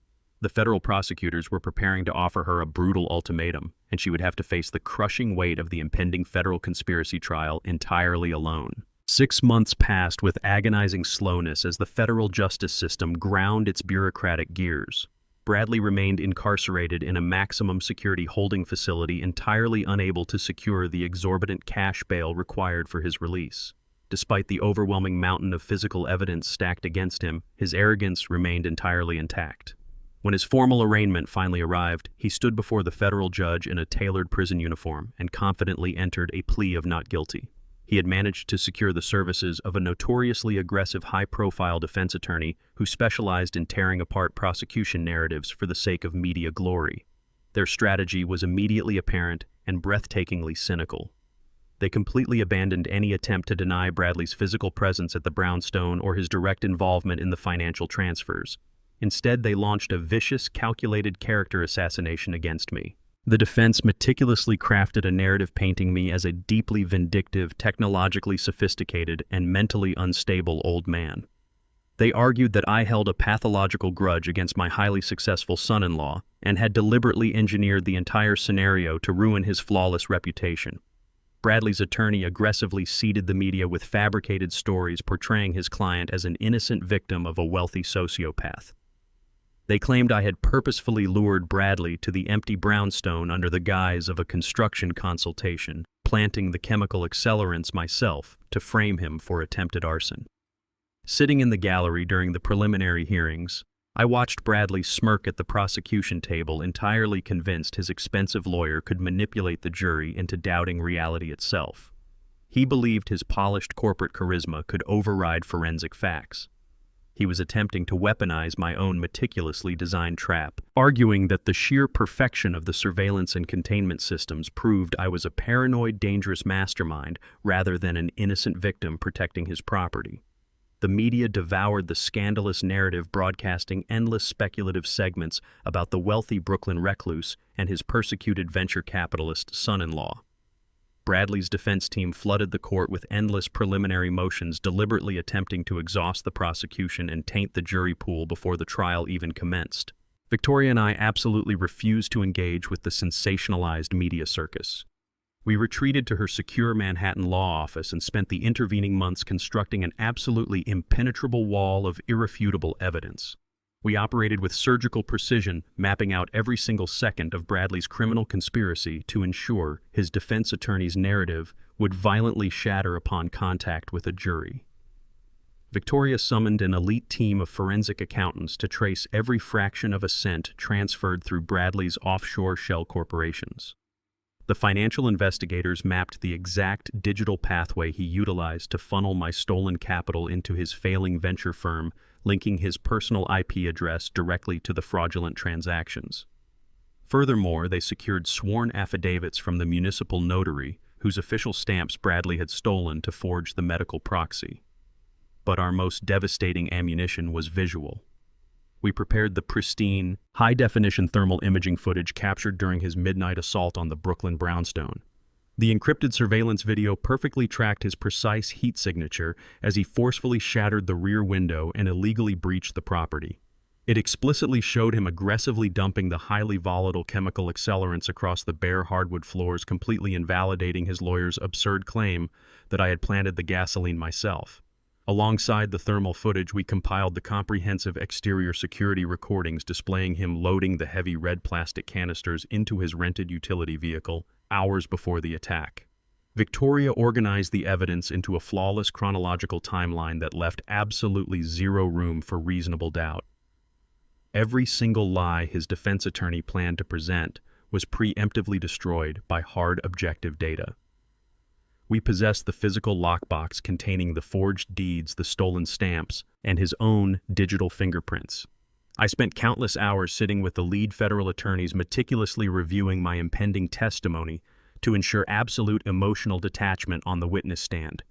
The federal prosecutors were preparing to offer her a brutal ultimatum, and she would have to face the crushing weight of the impending federal conspiracy trial entirely alone. 6 months passed with agonizing slowness as the federal justice system ground its bureaucratic gears. Bradley remained incarcerated in a maximum security holding facility, entirely unable to secure the exorbitant cash bail required for his release. Despite the overwhelming mountain of physical evidence stacked against him, his arrogance remained entirely intact. When his formal arraignment finally arrived, he stood before the federal judge in a tailored prison uniform and confidently entered a plea of not guilty. He had managed to secure the services of a notoriously aggressive, high-profile defense attorney who specialized in tearing apart prosecution narratives for the sake of media glory. Their strategy was immediately apparent and breathtakingly cynical. They completely abandoned any attempt to deny Bradley's physical presence at the brownstone or his direct involvement in the financial transfers. Instead, they launched a vicious, calculated character assassination against me. The defense meticulously crafted a narrative painting me as a deeply vindictive, technologically sophisticated, and mentally unstable old man. They argued that I held a pathological grudge against my highly successful son-in-law and had deliberately engineered the entire scenario to ruin his flawless reputation. Bradley's attorney aggressively seeded the media with fabricated stories portraying his client as an innocent victim of a wealthy sociopath. They claimed I had purposefully lured Bradley to the empty brownstone under the guise of a construction consultation, planting the chemical accelerants myself to frame him for attempted arson. Sitting in the gallery during the preliminary hearings, I watched Bradley smirk at the prosecution table, entirely convinced his expensive lawyer could manipulate the jury into doubting reality itself. He believed his polished corporate charisma could override forensic facts. He was attempting to weaponize my own meticulously designed trap, arguing that the sheer perfection of the surveillance and containment systems proved I was a paranoid, dangerous mastermind rather than an innocent victim protecting his property. The media devoured the scandalous narrative, broadcasting endless speculative segments about the wealthy Brooklyn recluse and his persecuted venture capitalist son-in-law. Bradley's defense team flooded the court with endless preliminary motions, deliberately attempting to exhaust the prosecution and taint the jury pool before the trial even commenced. Victoria and I absolutely refused to engage with the sensationalized media circus. We retreated to her secure Manhattan law office and spent the intervening months constructing an absolutely impenetrable wall of irrefutable evidence. We operated with surgical precision, mapping out every single second of Bradley's criminal conspiracy to ensure his defense attorney's narrative would violently shatter upon contact with a jury. Victoria summoned an elite team of forensic accountants to trace every fraction of a cent transferred through Bradley's offshore shell corporations. The financial investigators mapped the exact digital pathway he utilized to funnel my stolen capital into his failing venture firm, linking his personal IP address directly to the fraudulent transactions. Furthermore, they secured sworn affidavits from the municipal notary, whose official stamps Bradley had stolen to forge the medical proxy. But our most devastating ammunition was visual. We prepared the pristine, high-definition thermal imaging footage captured during his midnight assault on the Brooklyn brownstone. The encrypted surveillance video perfectly tracked his precise heat signature as he forcefully shattered the rear window and illegally breached the property. It explicitly showed him aggressively dumping the highly volatile chemical accelerants across the bare hardwood floors, completely invalidating his lawyer's absurd claim that I had planted the gasoline myself. Alongside the thermal footage, we compiled the comprehensive exterior security recordings displaying him loading the heavy red plastic canisters into his rented utility vehicle hours before the attack. Victoria organized the evidence into a flawless chronological timeline that left absolutely zero room for reasonable doubt. Every single lie his defense attorney planned to present was preemptively destroyed by hard objective data. We possessed the physical lockbox containing the forged deeds, the stolen stamps, and his own digital fingerprints. I spent countless hours sitting with the lead federal attorneys, meticulously reviewing my impending testimony to ensure absolute emotional detachment on the witness stand.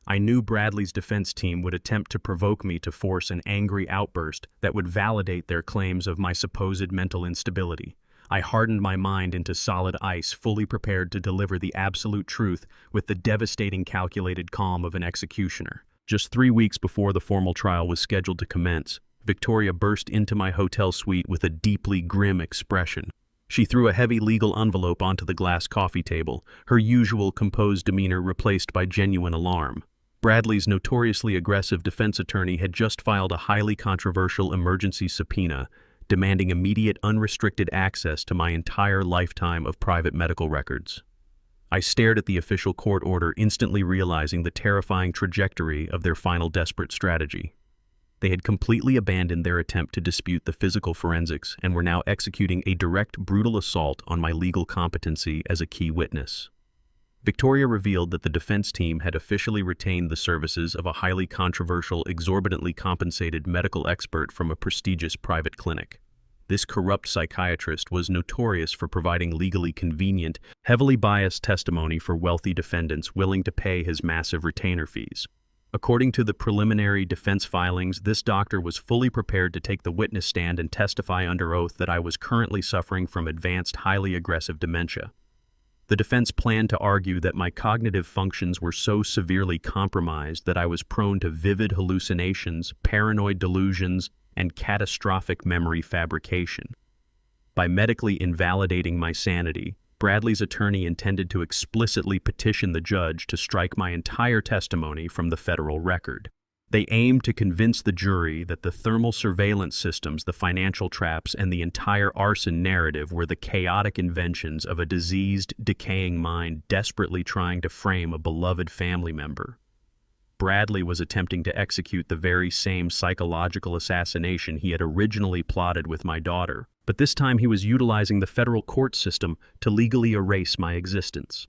I knew Bradley's defense team would attempt to provoke me to force an angry outburst that would validate their claims of my supposed mental instability. I hardened my mind into solid ice, fully prepared to deliver the absolute truth with the devastating calculated calm of an executioner. Just 3 weeks before the formal trial was scheduled to commence, Victoria burst into my hotel suite with a deeply grim expression. She threw a heavy legal envelope onto the glass coffee table, her usual composed demeanor replaced by genuine alarm. Bradley's notoriously aggressive defense attorney had just filed a highly controversial emergency subpoena, demanding immediate unrestricted access to my entire lifetime of private medical records. I stared at the official court order, instantly realizing the terrifying trajectory of their final desperate strategy. They had completely abandoned their attempt to dispute the physical forensics and were now executing a direct, brutal assault on my legal competency as a key witness. Victoria revealed that the defense team had officially retained the services of a highly controversial, exorbitantly compensated medical expert from a prestigious private clinic. This corrupt psychiatrist was notorious for providing legally convenient, heavily biased testimony for wealthy defendants willing to pay his massive retainer fees. According to the preliminary defense filings, this doctor was fully prepared to take the witness stand and testify under oath that I was currently suffering from advanced, highly aggressive dementia. The defense planned to argue that my cognitive functions were so severely compromised that I was prone to vivid hallucinations, paranoid delusions, and catastrophic memory fabrication. By medically invalidating my sanity, Bradley's attorney intended to explicitly petition the judge to strike my entire testimony from the federal record. They aimed to convince the jury that the thermal surveillance systems, the financial traps, and the entire arson narrative were the chaotic inventions of a diseased, decaying mind desperately trying to frame a beloved family member. Bradley was attempting to execute the very same psychological assassination he had originally plotted with my daughter, but this time he was utilizing the federal court system to legally erase my existence.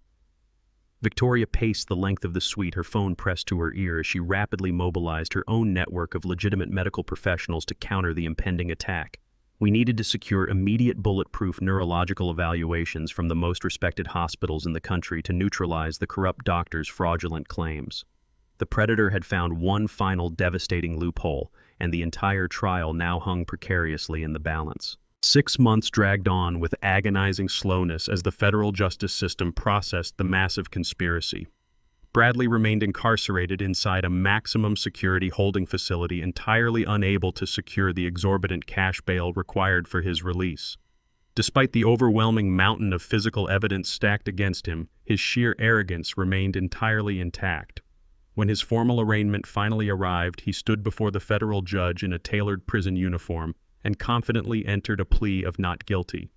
Victoria paced the length of the suite, her phone pressed to her ear as she rapidly mobilized her own network of legitimate medical professionals to counter the impending attack. We needed to secure immediate bulletproof neurological evaluations from the most respected hospitals in the country to neutralize the corrupt doctor's fraudulent claims. The predator had found one final devastating loophole, and the entire trial now hung precariously in the balance. 6 months dragged on with agonizing slowness as the federal justice system processed the massive conspiracy. Bradley remained incarcerated inside a maximum security holding facility, entirely unable to secure the exorbitant cash bail required for his release. Despite the overwhelming mountain of physical evidence stacked against him, his sheer arrogance remained entirely intact. When his formal arraignment finally arrived, he stood before the federal judge in a tailored prison uniform and confidently entered a plea of not guilty.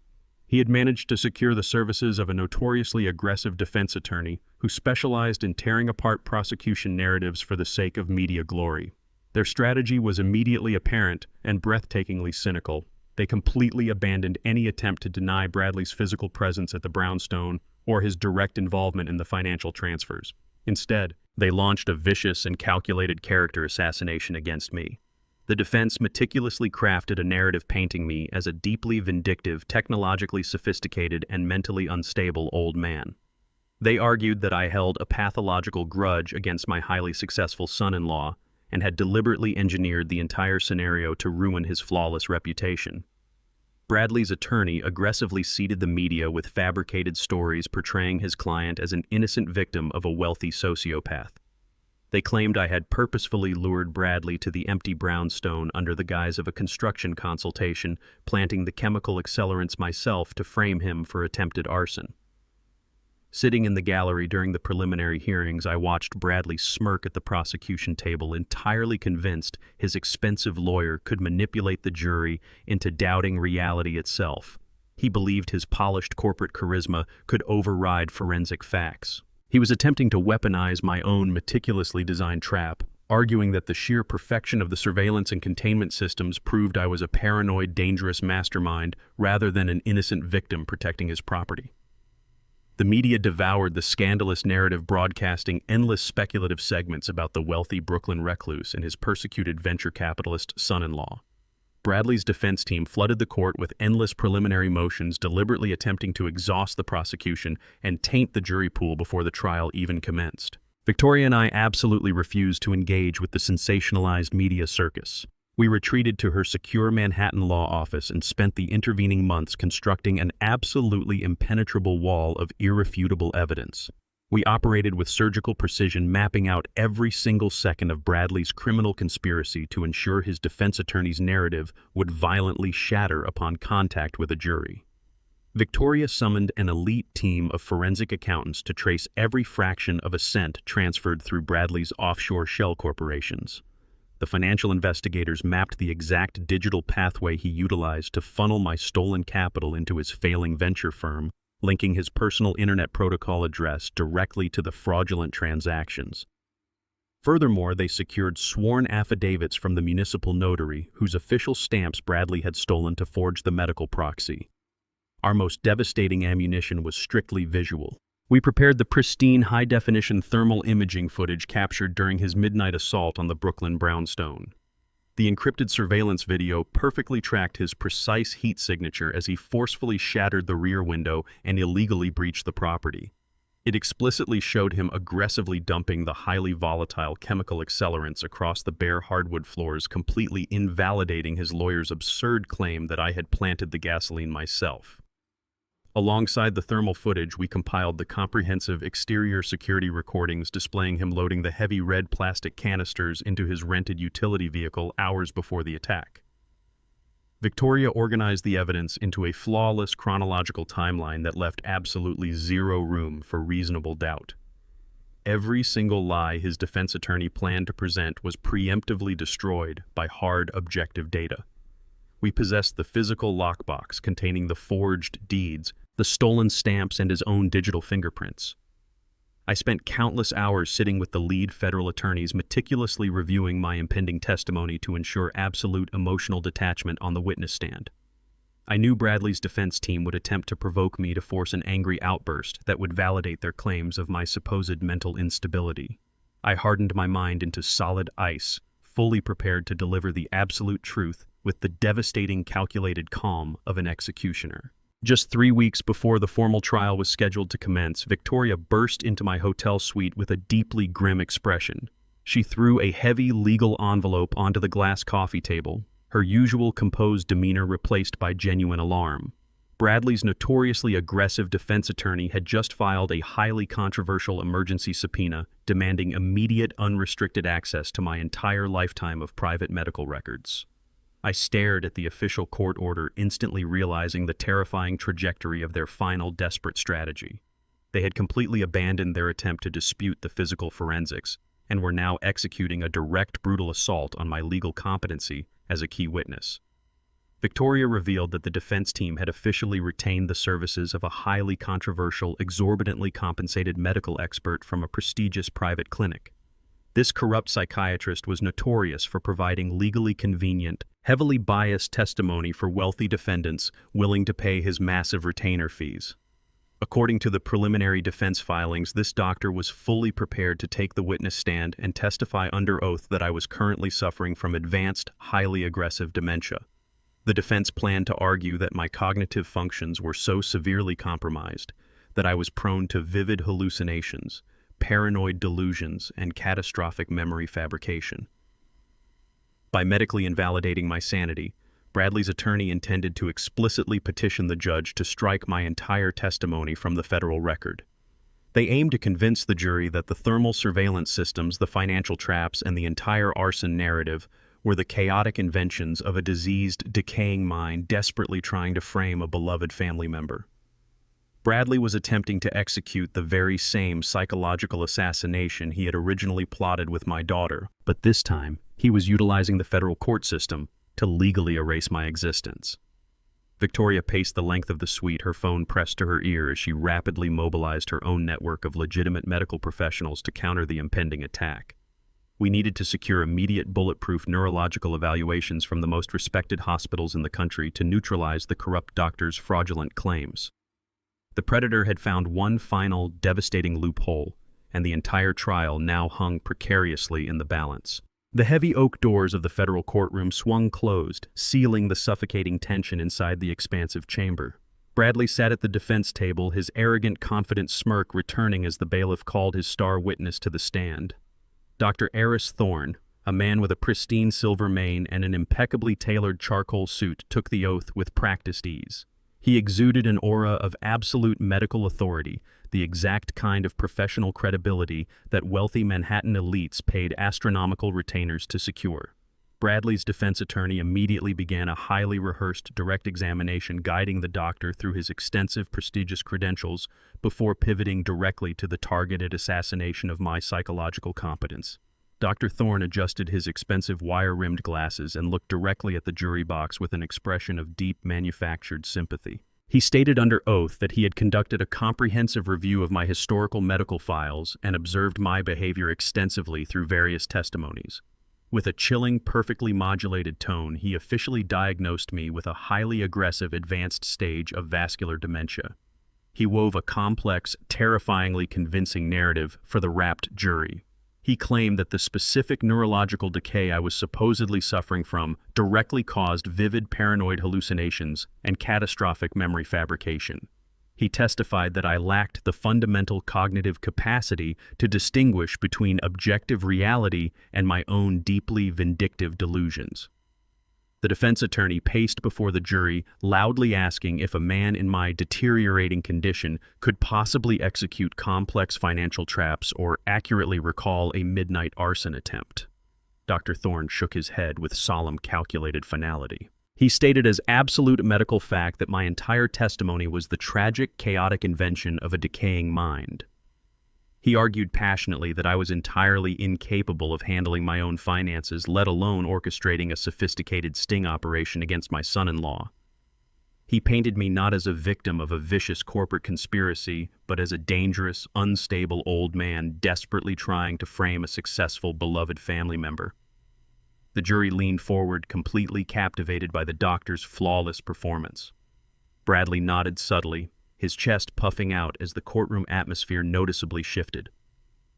He had managed to secure the services of a notoriously aggressive defense attorney who specialized in tearing apart prosecution narratives for the sake of media glory. Their strategy was immediately apparent and breathtakingly cynical. They completely abandoned any attempt to deny Bradley's physical presence at the brownstone or his direct involvement in the financial transfers. Instead, they launched a vicious and calculated character assassination against me. The defense meticulously crafted a narrative painting me as a deeply vindictive, technologically sophisticated, and mentally unstable old man. They argued that I held a pathological grudge against my highly successful son-in-law and had deliberately engineered the entire scenario to ruin his flawless reputation. Bradley's attorney aggressively seeded the media with fabricated stories portraying his client as an innocent victim of a wealthy sociopath. They claimed I had purposefully lured Bradley to the empty brownstone under the guise of a construction consultation, planting the chemical accelerants myself to frame him for attempted arson. Sitting in the gallery during the preliminary hearings, I watched Bradley smirk at the prosecution table, entirely convinced his expensive lawyer could manipulate the jury into doubting reality itself. He believed his polished corporate charisma could override forensic facts. He was attempting to weaponize my own meticulously designed trap, arguing that the sheer perfection of the surveillance and containment systems proved I was a paranoid, dangerous mastermind rather than an innocent victim protecting his property. The media devoured the scandalous narrative, broadcasting endless speculative segments about the wealthy Brooklyn recluse and his persecuted venture capitalist son-in-law. Bradley's defense team flooded the court with endless preliminary motions, deliberately attempting to exhaust the prosecution and taint the jury pool before the trial even commenced. Victoria and I absolutely refused to engage with the sensationalized media circus. We retreated to her secure Manhattan law office and spent the intervening months constructing an absolutely impenetrable wall of irrefutable evidence. We operated with surgical precision, mapping out every single second of Bradley's criminal conspiracy to ensure his defense attorney's narrative would violently shatter upon contact with a jury. Victoria summoned an elite team of forensic accountants to trace every fraction of a cent transferred through Bradley's offshore shell corporations. The financial investigators mapped the exact digital pathway he utilized to funnel my stolen capital into his failing venture firm, linking his personal internet protocol address directly to the fraudulent transactions. Furthermore, they secured sworn affidavits from the municipal notary, whose official stamps Bradley had stolen to forge the medical proxy. Our most devastating ammunition was strictly visual. We prepared the pristine, high-definition thermal imaging footage captured during his midnight assault on the Brooklyn brownstone. The encrypted surveillance video perfectly tracked his precise heat signature as he forcefully shattered the rear window and illegally breached the property. It explicitly showed him aggressively dumping the highly volatile chemical accelerants across the bare hardwood floors, completely invalidating his lawyer's absurd claim that I had planted the gasoline myself. Alongside the thermal footage, we compiled the comprehensive exterior security recordings displaying him loading the heavy red plastic canisters into his rented utility vehicle hours before the attack. Victoria organized the evidence into a flawless chronological timeline that left absolutely zero room for reasonable doubt. Every single lie his defense attorney planned to present was preemptively destroyed by hard, objective data. We possessed the physical lockbox containing the forged deeds, the stolen stamps, and his own digital fingerprints. I spent countless hours sitting with the lead federal attorneys, meticulously reviewing my impending testimony to ensure absolute emotional detachment on the witness stand. I knew Bradley's defense team would attempt to provoke me to force an angry outburst that would validate their claims of my supposed mental instability. I hardened my mind into solid ice, fully prepared to deliver the absolute truth with the devastating, calculated calm of an executioner. Just 3 weeks before the formal trial was scheduled to commence, Victoria burst into my hotel suite with a deeply grim expression. She threw a heavy legal envelope onto the glass coffee table, her usual composed demeanor replaced by genuine alarm. Bradley's notoriously aggressive defense attorney had just filed a highly controversial emergency subpoena demanding immediate unrestricted access to my entire lifetime of private medical records. I stared at the official court order, instantly realizing the terrifying trajectory of their final desperate strategy. They had completely abandoned their attempt to dispute the physical forensics and were now executing a direct, brutal assault on my legal competency as a key witness. Victoria revealed that the defense team had officially retained the services of a highly controversial, exorbitantly compensated medical expert from a prestigious private clinic. This corrupt psychiatrist was notorious for providing legally convenient, heavily biased testimony for wealthy defendants willing to pay his massive retainer fees. According to the preliminary defense filings, this doctor was fully prepared to take the witness stand and testify under oath that I was currently suffering from advanced, highly aggressive dementia. The defense planned to argue that my cognitive functions were so severely compromised that I was prone to vivid hallucinations, paranoid delusions, and catastrophic memory fabrication. By medically invalidating my sanity, Bradley's attorney intended to explicitly petition the judge to strike my entire testimony from the federal record. They aimed to convince the jury that the thermal surveillance systems, the financial traps, and the entire arson narrative were the chaotic inventions of a diseased, decaying mind desperately trying to frame a beloved family member. Bradley was attempting to execute the very same psychological assassination he had originally plotted with my daughter, but this time he was utilizing the federal court system to legally erase my existence. Victoria paced the length of the suite, her phone pressed to her ear as she rapidly mobilized her own network of legitimate medical professionals to counter the impending attack. We needed to secure immediate bulletproof neurological evaluations from the most respected hospitals in the country to neutralize the corrupt doctor's fraudulent claims. The predator had found one final, devastating loophole, and the entire trial now hung precariously in the balance. The heavy oak doors of the federal courtroom swung closed, sealing the suffocating tension inside the expansive chamber. Bradley sat at the defense table, his arrogant, confident smirk returning as the bailiff called his star witness to the stand. Dr. Eris Thorne, a man with a pristine silver mane and an impeccably tailored charcoal suit, took the oath with practiced ease. He exuded an aura of absolute medical authority, the exact kind of professional credibility that wealthy Manhattan elites paid astronomical retainers to secure. Bradley's defense attorney immediately began a highly rehearsed direct examination, guiding the doctor through his extensive, prestigious credentials before pivoting directly to the targeted assassination of my psychological competence. Dr. Thorne adjusted his expensive wire-rimmed glasses and looked directly at the jury box with an expression of deep, manufactured sympathy. He stated under oath that he had conducted a comprehensive review of my historical medical files and observed my behavior extensively through various testimonies. With a chilling, perfectly modulated tone, he officially diagnosed me with a highly aggressive advanced stage of vascular dementia. He wove a complex, terrifyingly convincing narrative for the rapt jury. He claimed that the specific neurological decay I was supposedly suffering from directly caused vivid paranoid hallucinations and catastrophic memory fabrication. He testified that I lacked the fundamental cognitive capacity to distinguish between objective reality and my own deeply vindictive delusions. The defense attorney paced before the jury, loudly asking if a man in my deteriorating condition could possibly execute complex financial traps or accurately recall a midnight arson attempt. Dr. Thorne shook his head with solemn, calculated finality. He stated as absolute medical fact that my entire testimony was the tragic, chaotic invention of a decaying mind. He argued passionately that I was entirely incapable of handling my own finances, let alone orchestrating a sophisticated sting operation against my son-in-law. He painted me not as a victim of a vicious corporate conspiracy, but as a dangerous, unstable old man desperately trying to frame a successful, beloved family member. The jury leaned forward, completely captivated by the doctor's flawless performance. Bradley nodded subtly, his chest puffing out as the courtroom atmosphere noticeably shifted.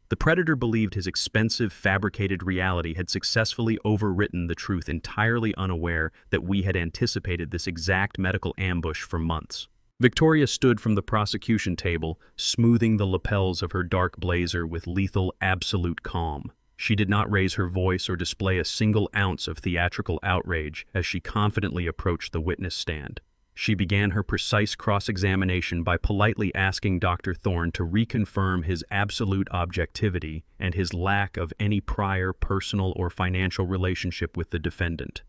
The predator believed his expensive, fabricated reality had successfully overwritten the truth, entirely unaware that we had anticipated this exact medical ambush for months. Victoria stood from the prosecution table, smoothing the lapels of her dark blazer with lethal, absolute calm. She did not raise her voice or display a single ounce of theatrical outrage as she confidently approached the witness stand. She began her precise cross-examination by politely asking Dr. Thorne to reconfirm his absolute objectivity and his lack of any prior personal or financial relationship with the defendant.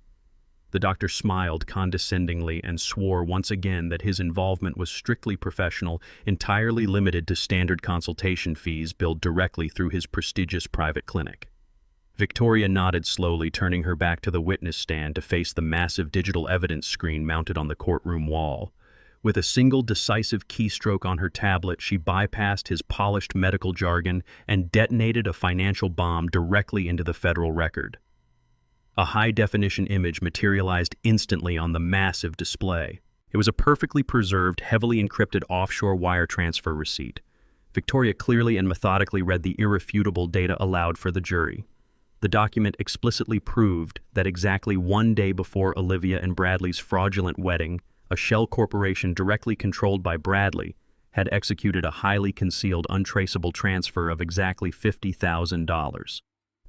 The doctor smiled condescendingly and swore once again that his involvement was strictly professional, entirely limited to standard consultation fees billed directly through his prestigious private clinic. Victoria nodded slowly, turning her back to the witness stand to face the massive digital evidence screen mounted on the courtroom wall. With a single decisive keystroke on her tablet, she bypassed his polished medical jargon and detonated a financial bomb directly into the federal record. A high-definition image materialized instantly on the massive display. It was a perfectly preserved, heavily encrypted offshore wire transfer receipt. Victoria clearly and methodically read the irrefutable data aloud for the jury. The document explicitly proved that exactly 1 day before Olivia and Bradley's fraudulent wedding, a shell corporation directly controlled by Bradley had executed a highly concealed, untraceable transfer of exactly $50,000.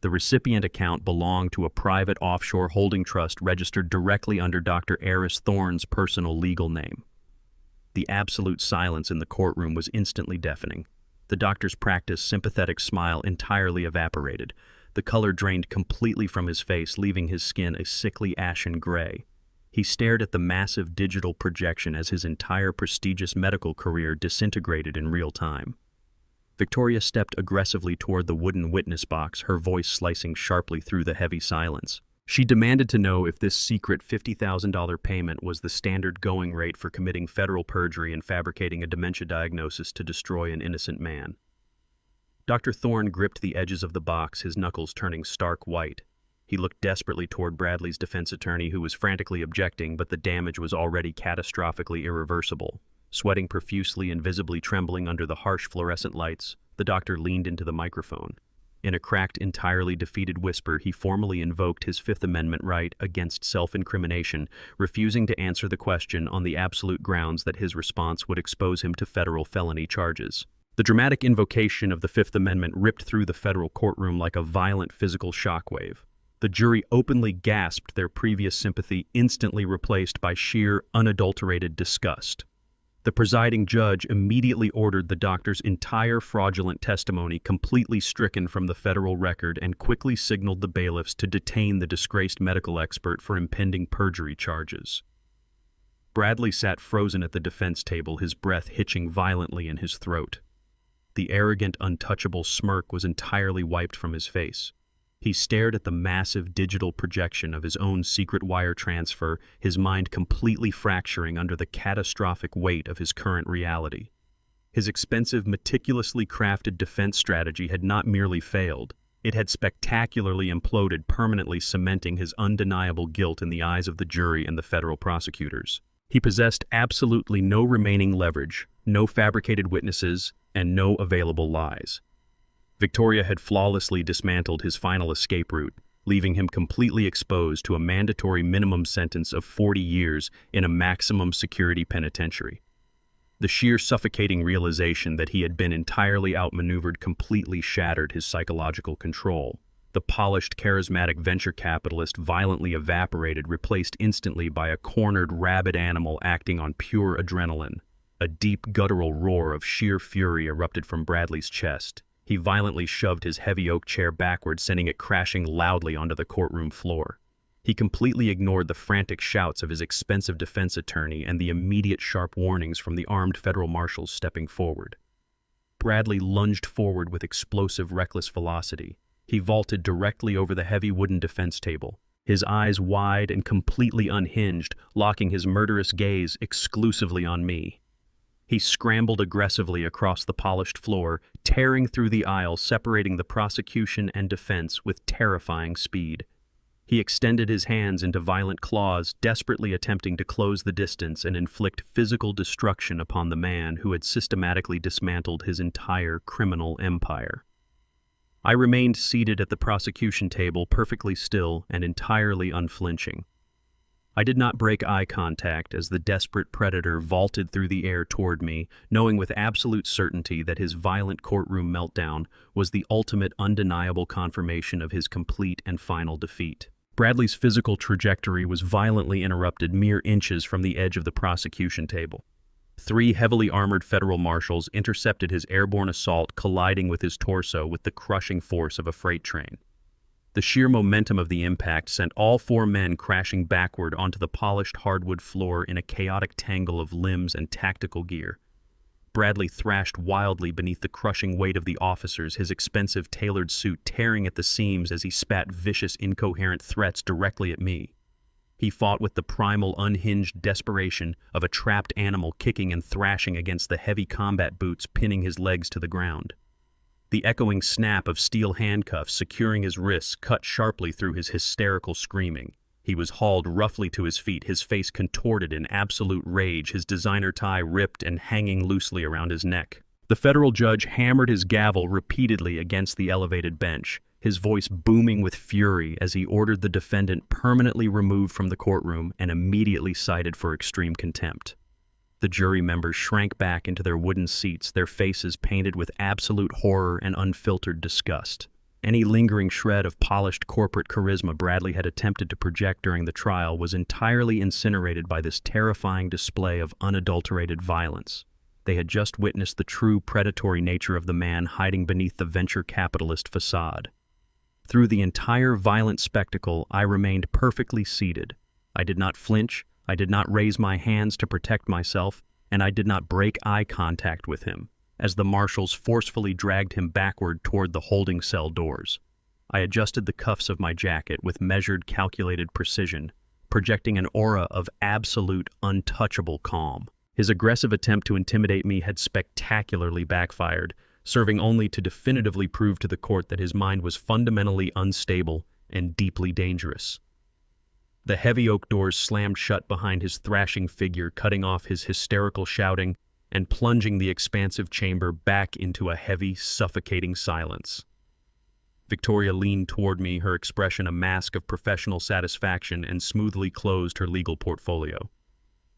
The recipient account belonged to a private offshore holding trust registered directly under Dr. Eris Thorne's personal legal name. The absolute silence in the courtroom was instantly deafening. The doctor's practiced, sympathetic smile entirely evaporated. The color drained completely from his face, leaving his skin a sickly ashen gray. He stared at the massive digital projection as his entire prestigious medical career disintegrated in real time. Victoria stepped aggressively toward the wooden witness box, her voice slicing sharply through the heavy silence. She demanded to know if this secret $50,000 payment was the standard going rate for committing federal perjury and fabricating a dementia diagnosis to destroy an innocent man. Dr. Thorne gripped the edges of the box, his knuckles turning stark white. He looked desperately toward Bradley's defense attorney, who was frantically objecting, but the damage was already catastrophically irreversible. Sweating profusely and visibly trembling under the harsh fluorescent lights, the doctor leaned into the microphone. In a cracked, entirely defeated whisper, he formally invoked his Fifth Amendment right against self-incrimination, refusing to answer the question on the absolute grounds that his response would expose him to federal felony charges. The dramatic invocation of the Fifth Amendment ripped through the federal courtroom like a violent physical shockwave. The jury openly gasped, their previous sympathy instantly replaced by sheer, unadulterated disgust. The presiding judge immediately ordered the doctor's entire fraudulent testimony completely stricken from the federal record and quickly signaled the bailiffs to detain the disgraced medical expert for impending perjury charges. Bradley sat frozen at the defense table, his breath hitching violently in his throat. The arrogant, untouchable smirk was entirely wiped from his face. He stared at the massive digital projection of his own secret wire transfer, his mind completely fracturing under the catastrophic weight of his current reality. His expensive, meticulously crafted defense strategy had not merely failed, it had spectacularly imploded, permanently cementing his undeniable guilt in the eyes of the jury and the federal prosecutors. He possessed absolutely no remaining leverage, no fabricated witnesses, and no available lies. Victoria had flawlessly dismantled his final escape route, leaving him completely exposed to a mandatory minimum sentence of 40 years in a maximum security penitentiary. The sheer suffocating realization that he had been entirely outmaneuvered completely shattered his psychological control. The polished, charismatic venture capitalist violently evaporated, replaced instantly by a cornered, rabid animal acting on pure adrenaline. A deep, guttural roar of sheer fury erupted from Bradley's chest. He violently shoved his heavy oak chair backward, sending it crashing loudly onto the courtroom floor. He completely ignored the frantic shouts of his expensive defense attorney and the immediate sharp warnings from the armed federal marshals stepping forward. Bradley lunged forward with explosive, reckless velocity. He vaulted directly over the heavy wooden defense table, his eyes wide and completely unhinged, locking his murderous gaze exclusively on me. He scrambled aggressively across the polished floor, tearing through the aisle, separating the prosecution and defense with terrifying speed. He extended his hands into violent claws, desperately attempting to close the distance and inflict physical destruction upon the man who had systematically dismantled his entire criminal empire. I remained seated at the prosecution table, perfectly still and entirely unflinching. I did not break eye contact as the desperate predator vaulted through the air toward me, knowing with absolute certainty that his violent courtroom meltdown was the ultimate undeniable confirmation of his complete and final defeat. Bradley's physical trajectory was violently interrupted mere inches from the edge of the prosecution table. 3 heavily armored federal marshals intercepted his airborne assault, colliding with his torso with the crushing force of a freight train. The sheer momentum of the impact sent all 4 men crashing backward onto the polished hardwood floor in a chaotic tangle of limbs and tactical gear. Bradley thrashed wildly beneath the crushing weight of the officers, his expensive tailored suit tearing at the seams as he spat vicious, incoherent threats directly at me. He fought with the primal, unhinged desperation of a trapped animal kicking and thrashing against the heavy combat boots pinning his legs to the ground. The echoing snap of steel handcuffs securing his wrists cut sharply through his hysterical screaming. He was hauled roughly to his feet, his face contorted in absolute rage, his designer tie ripped and hanging loosely around his neck. The federal judge hammered his gavel repeatedly against the elevated bench, his voice booming with fury as he ordered the defendant permanently removed from the courtroom and immediately cited for extreme contempt. The jury members shrank back into their wooden seats, their faces painted with absolute horror and unfiltered disgust. Any lingering shred of polished corporate charisma Bradley had attempted to project during the trial was entirely incinerated by this terrifying display of unadulterated violence. They had just witnessed the true predatory nature of the man hiding beneath the venture capitalist facade. Through the entire violent spectacle, I remained perfectly seated. I did not flinch, I did not raise my hands to protect myself, and I did not break eye contact with him, as the marshals forcefully dragged him backward toward the holding cell doors. I adjusted the cuffs of my jacket with measured, calculated precision, projecting an aura of absolute, untouchable calm. His aggressive attempt to intimidate me had spectacularly backfired, serving only to definitively prove to the court that his mind was fundamentally unstable and deeply dangerous. The heavy oak doors slammed shut behind his thrashing figure, cutting off his hysterical shouting and plunging the expansive chamber back into a heavy, suffocating silence. Victoria leaned toward me, her expression a mask of professional satisfaction, and smoothly closed her legal portfolio.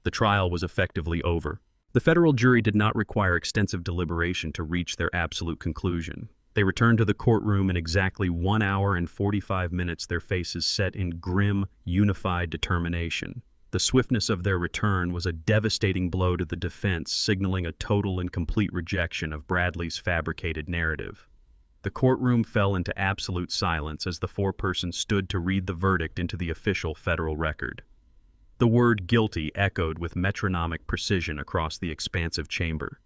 The trial was effectively over. The federal jury did not require extensive deliberation to reach their absolute conclusion. They returned to the courtroom in exactly 1 hour and 45 minutes, their faces set in grim, unified determination. The swiftness of their return was a devastating blow to the defense, signaling a total and complete rejection of Bradley's fabricated narrative. The courtroom fell into absolute silence as the 4 persons stood to read the verdict into the official federal record. The word guilty echoed with metronomic precision across the expansive chamber.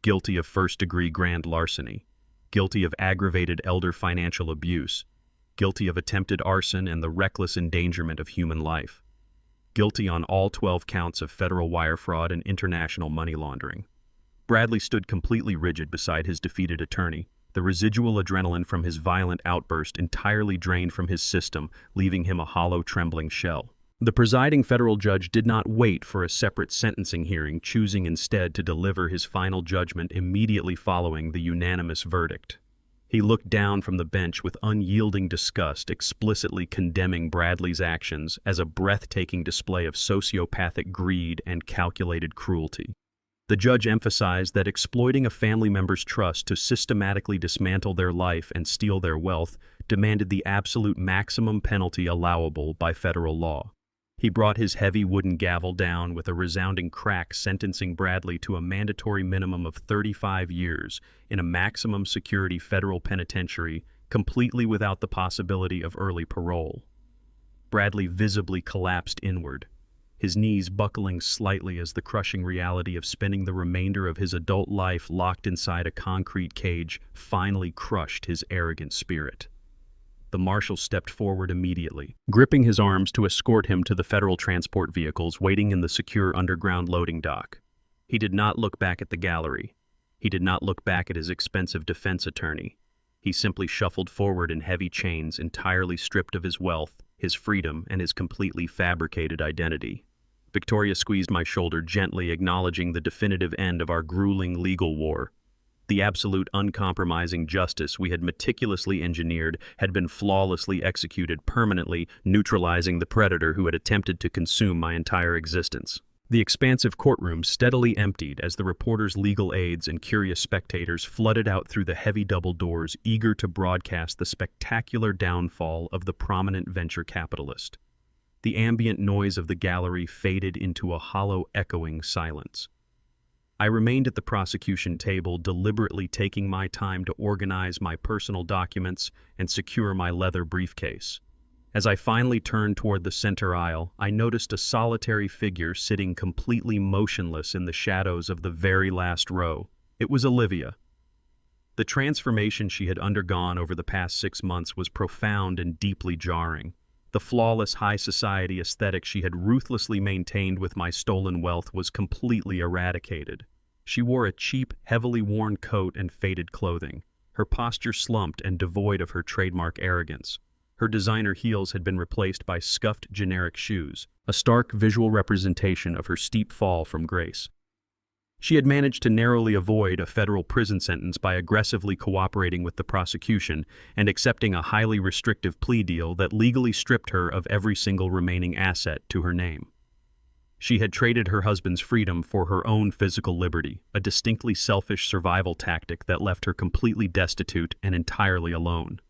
Guilty of first-degree grand larceny. Guilty of aggravated elder financial abuse. Guilty of attempted arson and the reckless endangerment of human life. Guilty on all 12 counts of federal wire fraud and international money laundering. Bradley stood completely rigid beside his defeated attorney, the residual adrenaline from his violent outburst entirely drained from his system, leaving him a hollow, trembling shell. The presiding federal judge did not wait for a separate sentencing hearing, choosing instead to deliver his final judgment immediately following the unanimous verdict. He looked down from the bench with unyielding disgust, explicitly condemning Bradley's actions as a breathtaking display of sociopathic greed and calculated cruelty. The judge emphasized that exploiting a family member's trust to systematically dismantle their life and steal their wealth demanded the absolute maximum penalty allowable by federal law. He brought his heavy wooden gavel down with a resounding crack, sentencing Bradley to a mandatory minimum of 35 years in a maximum security federal penitentiary, completely without the possibility of early parole. Bradley visibly collapsed inward, his knees buckling slightly as the crushing reality of spending the remainder of his adult life locked inside a concrete cage finally crushed his arrogant spirit. The marshal stepped forward immediately, gripping his arms to escort him to the federal transport vehicles waiting in the secure underground loading dock. He did not look back at the gallery. He did not look back at his expensive defense attorney. He simply shuffled forward in heavy chains, entirely stripped of his wealth, his freedom, and his completely fabricated identity. Victoria squeezed my shoulder gently, acknowledging the definitive end of our grueling legal war. The absolute uncompromising justice we had meticulously engineered had been flawlessly executed, permanently neutralizing the predator who had attempted to consume my entire existence. The expansive courtroom steadily emptied as the reporters, legal aides, and curious spectators flooded out through the heavy double doors, eager to broadcast the spectacular downfall of the prominent venture capitalist. The ambient noise of the gallery faded into a hollow, echoing silence. I remained at the prosecution table, deliberately taking my time to organize my personal documents and secure my leather briefcase. As I finally turned toward the center aisle, I noticed a solitary figure sitting completely motionless in the shadows of the very last row. It was Olivia. The transformation she had undergone over the past 6 months was profound and deeply jarring. The flawless high society aesthetic she had ruthlessly maintained with my stolen wealth was completely eradicated. She wore a cheap, heavily worn coat and faded clothing. Her posture slumped and devoid of her trademark arrogance. Her designer heels had been replaced by scuffed generic shoes, a stark visual representation of her steep fall from grace. She had managed to narrowly avoid a federal prison sentence by aggressively cooperating with the prosecution and accepting a highly restrictive plea deal that legally stripped her of every single remaining asset to her name. She had traded her husband's freedom for her own physical liberty, a distinctly selfish survival tactic that left her completely destitute and entirely alone.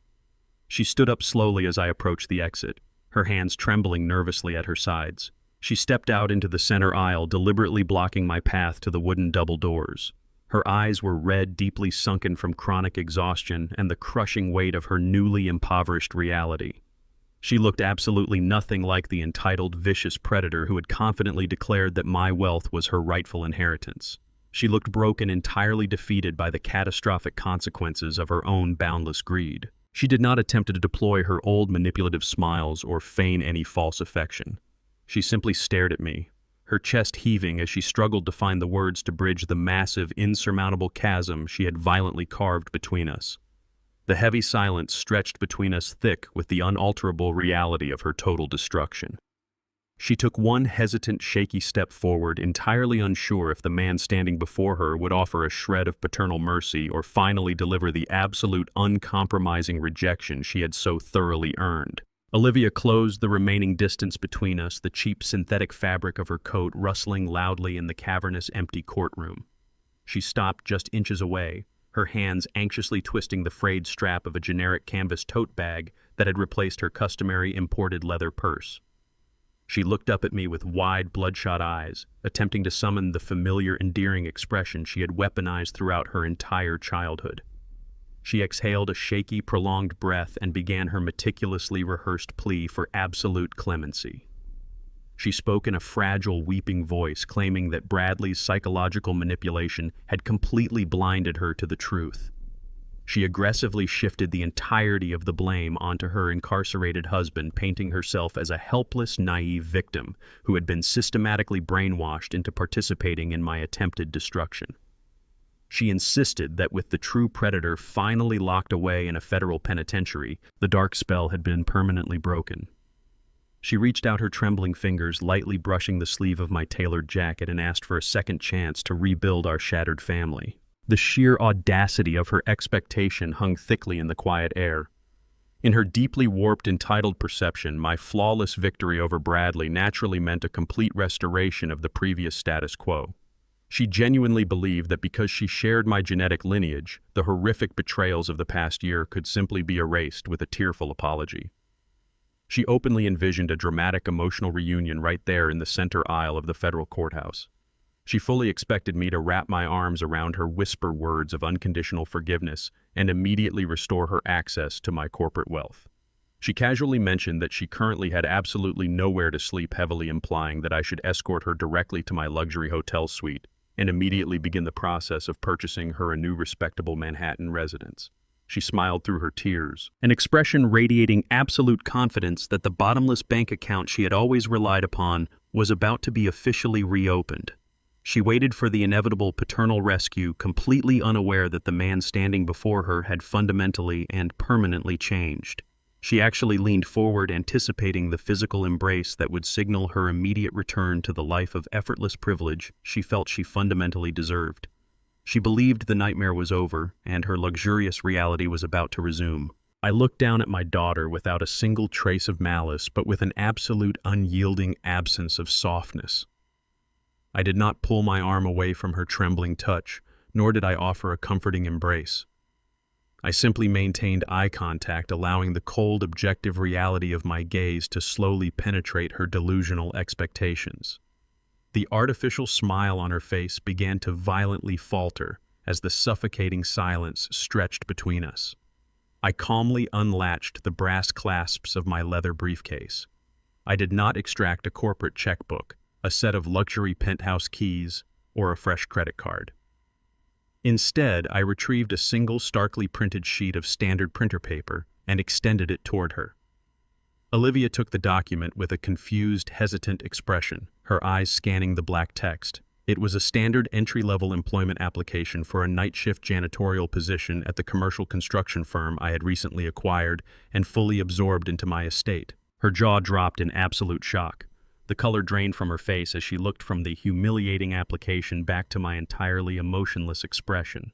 She stood up slowly as I approached the exit, her hands trembling nervously at her sides. She stepped out into the center aisle, deliberately blocking my path to the wooden double doors. Her eyes were red, deeply sunken from chronic exhaustion and the crushing weight of her newly impoverished reality. She looked absolutely nothing like the entitled, vicious predator who had confidently declared that my wealth was her rightful inheritance. She looked broken, entirely defeated by the catastrophic consequences of her own boundless greed. She did not attempt to deploy her old manipulative smiles or feign any false affection. She simply stared at me, her chest heaving as she struggled to find the words to bridge the massive, insurmountable chasm she had violently carved between us. The heavy silence stretched between us thick with the unalterable reality of her total destruction. She took one hesitant, shaky step forward, entirely unsure if the man standing before her would offer a shred of paternal mercy or finally deliver the absolute, uncompromising rejection she had so thoroughly earned. Olivia closed the remaining distance between us, the cheap synthetic fabric of her coat rustling loudly in the cavernous, empty courtroom. She stopped just inches away, her hands anxiously twisting the frayed strap of a generic canvas tote bag that had replaced her customary imported leather purse. She looked up at me with wide, bloodshot eyes, attempting to summon the familiar, endearing expression she had weaponized throughout her entire childhood. She exhaled a shaky, prolonged breath and began her meticulously rehearsed plea for absolute clemency. She spoke in a fragile, weeping voice, claiming that Bradley's psychological manipulation had completely blinded her to the truth. She aggressively shifted the entirety of the blame onto her incarcerated husband, painting herself as a helpless, naive victim who had been systematically brainwashed into participating in my attempted destruction. She insisted that with the true predator finally locked away in a federal penitentiary, the dark spell had been permanently broken. She reached out her trembling fingers, lightly brushing the sleeve of my tailored jacket, and asked for a second chance to rebuild our shattered family. The sheer audacity of her expectation hung thickly in the quiet air. In her deeply warped, entitled perception, my flawless victory over Bradley naturally meant a complete restoration of the previous status quo. She genuinely believed that because she shared my genetic lineage, the horrific betrayals of the past year could simply be erased with a tearful apology. She openly envisioned a dramatic emotional reunion right there in the center aisle of the federal courthouse. She fully expected me to wrap my arms around her, whisper words of unconditional forgiveness, and immediately restore her access to my corporate wealth. She casually mentioned that she currently had absolutely nowhere to sleep, heavily implying that I should escort her directly to my luxury hotel suite and immediately begin the process of purchasing her a new respectable Manhattan residence. She smiled through her tears, an expression radiating absolute confidence that the bottomless bank account she had always relied upon was about to be officially reopened. She waited for the inevitable paternal rescue, completely unaware that the man standing before her had fundamentally and permanently changed. She actually leaned forward, anticipating the physical embrace that would signal her immediate return to the life of effortless privilege she felt she fundamentally deserved. She believed the nightmare was over, and her luxurious reality was about to resume. I looked down at my daughter without a single trace of malice, but with an absolute unyielding absence of softness. I did not pull my arm away from her trembling touch, nor did I offer a comforting embrace. I simply maintained eye contact, allowing the cold, objective reality of my gaze to slowly penetrate her delusional expectations. The artificial smile on her face began to violently falter as the suffocating silence stretched between us. I calmly unlatched the brass clasps of my leather briefcase. I did not extract a corporate checkbook, a set of luxury penthouse keys, or a fresh credit card. Instead, I retrieved a single starkly printed sheet of standard printer paper and extended it toward her. Olivia took the document with a confused, hesitant expression, her eyes scanning the black text. It was a standard entry-level employment application for a night-shift janitorial position at the commercial construction firm I had recently acquired and fully absorbed into my estate. Her jaw dropped in absolute shock. The color drained from her face as she looked from the humiliating application back to my entirely emotionless expression.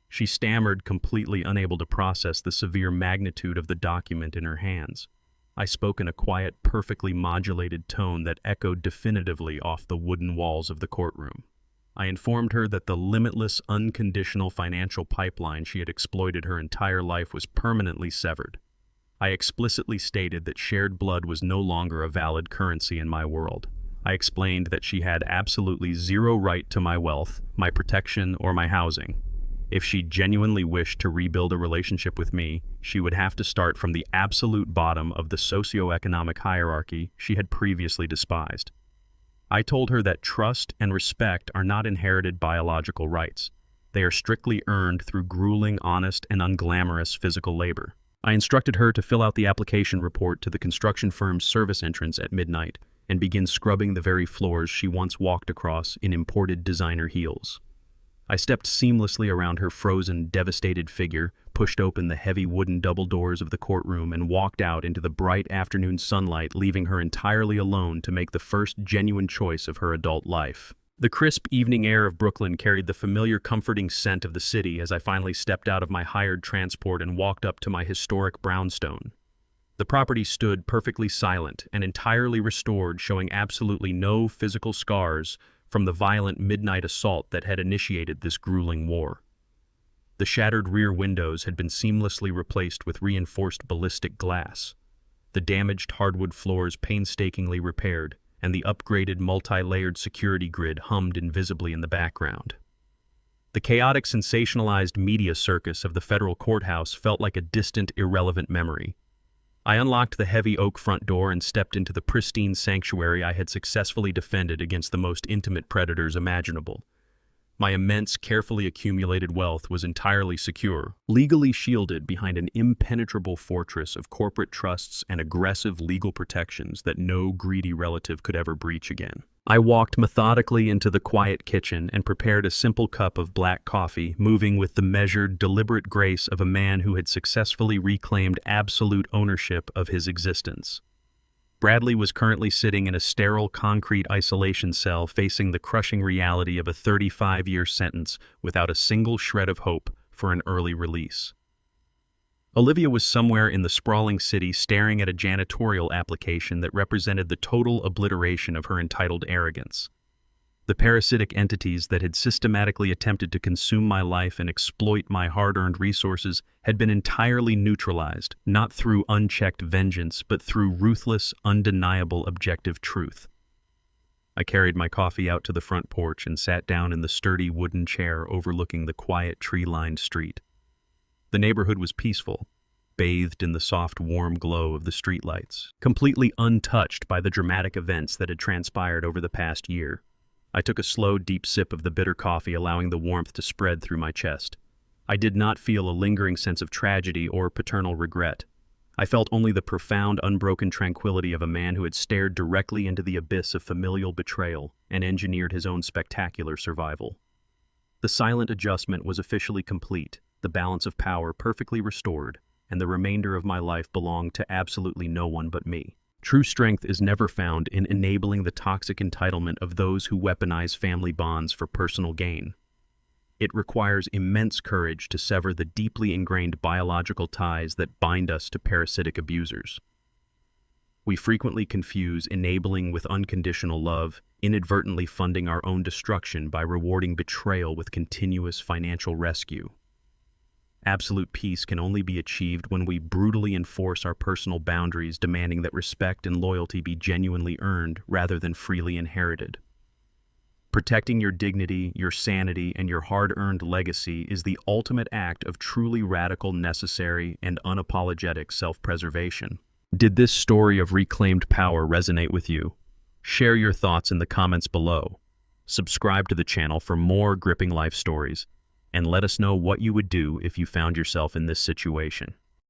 She stammered, completely unable to process the severe magnitude of the document in her hands. I spoke in a quiet, perfectly modulated tone that echoed definitively off the wooden walls of the courtroom. I informed her that the limitless, unconditional financial pipeline she had exploited her entire life was permanently severed. I explicitly stated that shared blood was no longer a valid currency in my world. I explained that she had absolutely zero right to my wealth, my protection, or my housing. If she genuinely wished to rebuild a relationship with me, she would have to start from the absolute bottom of the socioeconomic hierarchy she had previously despised. I told her that trust and respect are not inherited biological rights. They are strictly earned through grueling, honest, and unglamorous physical labor. I instructed her to fill out the application report to the construction firm's service entrance at midnight and begin scrubbing the very floors she once walked across in imported designer heels. I stepped seamlessly around her frozen, devastated figure, pushed open the heavy wooden double doors of the courtroom, and walked out into the bright afternoon sunlight, leaving her entirely alone to make the first genuine choice of her adult life. The crisp evening air of Brooklyn carried the familiar, comforting scent of the city as I finally stepped out of my hired transport and walked up to my historic brownstone. The property stood perfectly silent and entirely restored, showing absolutely no physical scars from the violent midnight assault that had initiated this grueling war. The shattered rear windows had been seamlessly replaced with reinforced ballistic glass, the damaged hardwood floors painstakingly repaired, and the upgraded multi-layered security grid hummed invisibly in the background. The chaotic, sensationalized media circus of the federal courthouse felt like a distant, irrelevant memory. I unlocked the heavy oak front door and stepped into the pristine sanctuary I had successfully defended against the most intimate predators imaginable. My immense, carefully accumulated wealth was entirely secure, legally shielded behind an impenetrable fortress of corporate trusts and aggressive legal protections that no greedy relative could ever breach again. I walked methodically into the quiet kitchen and prepared a simple cup of black coffee, moving with the measured, deliberate grace of a man who had successfully reclaimed absolute ownership of his existence. Bradley was currently sitting in a sterile concrete isolation cell, facing the crushing reality of a 35-year sentence without a single shred of hope for an early release. Olivia was somewhere in the sprawling city, staring at a janitorial application that represented the total obliteration of her entitled arrogance. The parasitic entities that had systematically attempted to consume my life and exploit my hard-earned resources had been entirely neutralized, not through unchecked vengeance, but through ruthless, undeniable objective truth. I carried my coffee out to the front porch and sat down in the sturdy wooden chair overlooking the quiet, tree-lined street. The neighborhood was peaceful, bathed in the soft, warm glow of the streetlights, completely untouched by the dramatic events that had transpired over the past year. I took a slow, deep sip of the bitter coffee, allowing the warmth to spread through my chest. I did not feel a lingering sense of tragedy or paternal regret. I felt only the profound, unbroken tranquility of a man who had stared directly into the abyss of familial betrayal and engineered his own spectacular survival. The silent adjustment was officially complete, the balance of power perfectly restored, and the remainder of my life belonged to absolutely no one but me. True strength is never found in enabling the toxic entitlement of those who weaponize family bonds for personal gain. It requires immense courage to sever the deeply ingrained biological ties that bind us to parasitic abusers. We frequently confuse enabling with unconditional love, inadvertently funding our own destruction by rewarding betrayal with continuous financial rescue. Absolute peace can only be achieved when we brutally enforce our personal boundaries, demanding that respect and loyalty be genuinely earned rather than freely inherited. Protecting your dignity, your sanity, and your hard-earned legacy is the ultimate act of truly radical, necessary, and unapologetic self-preservation. Did this story of reclaimed power resonate with you? Share your thoughts in the comments below. Subscribe to the channel for more gripping life stories, and let us know what you would do if you found yourself in this situation.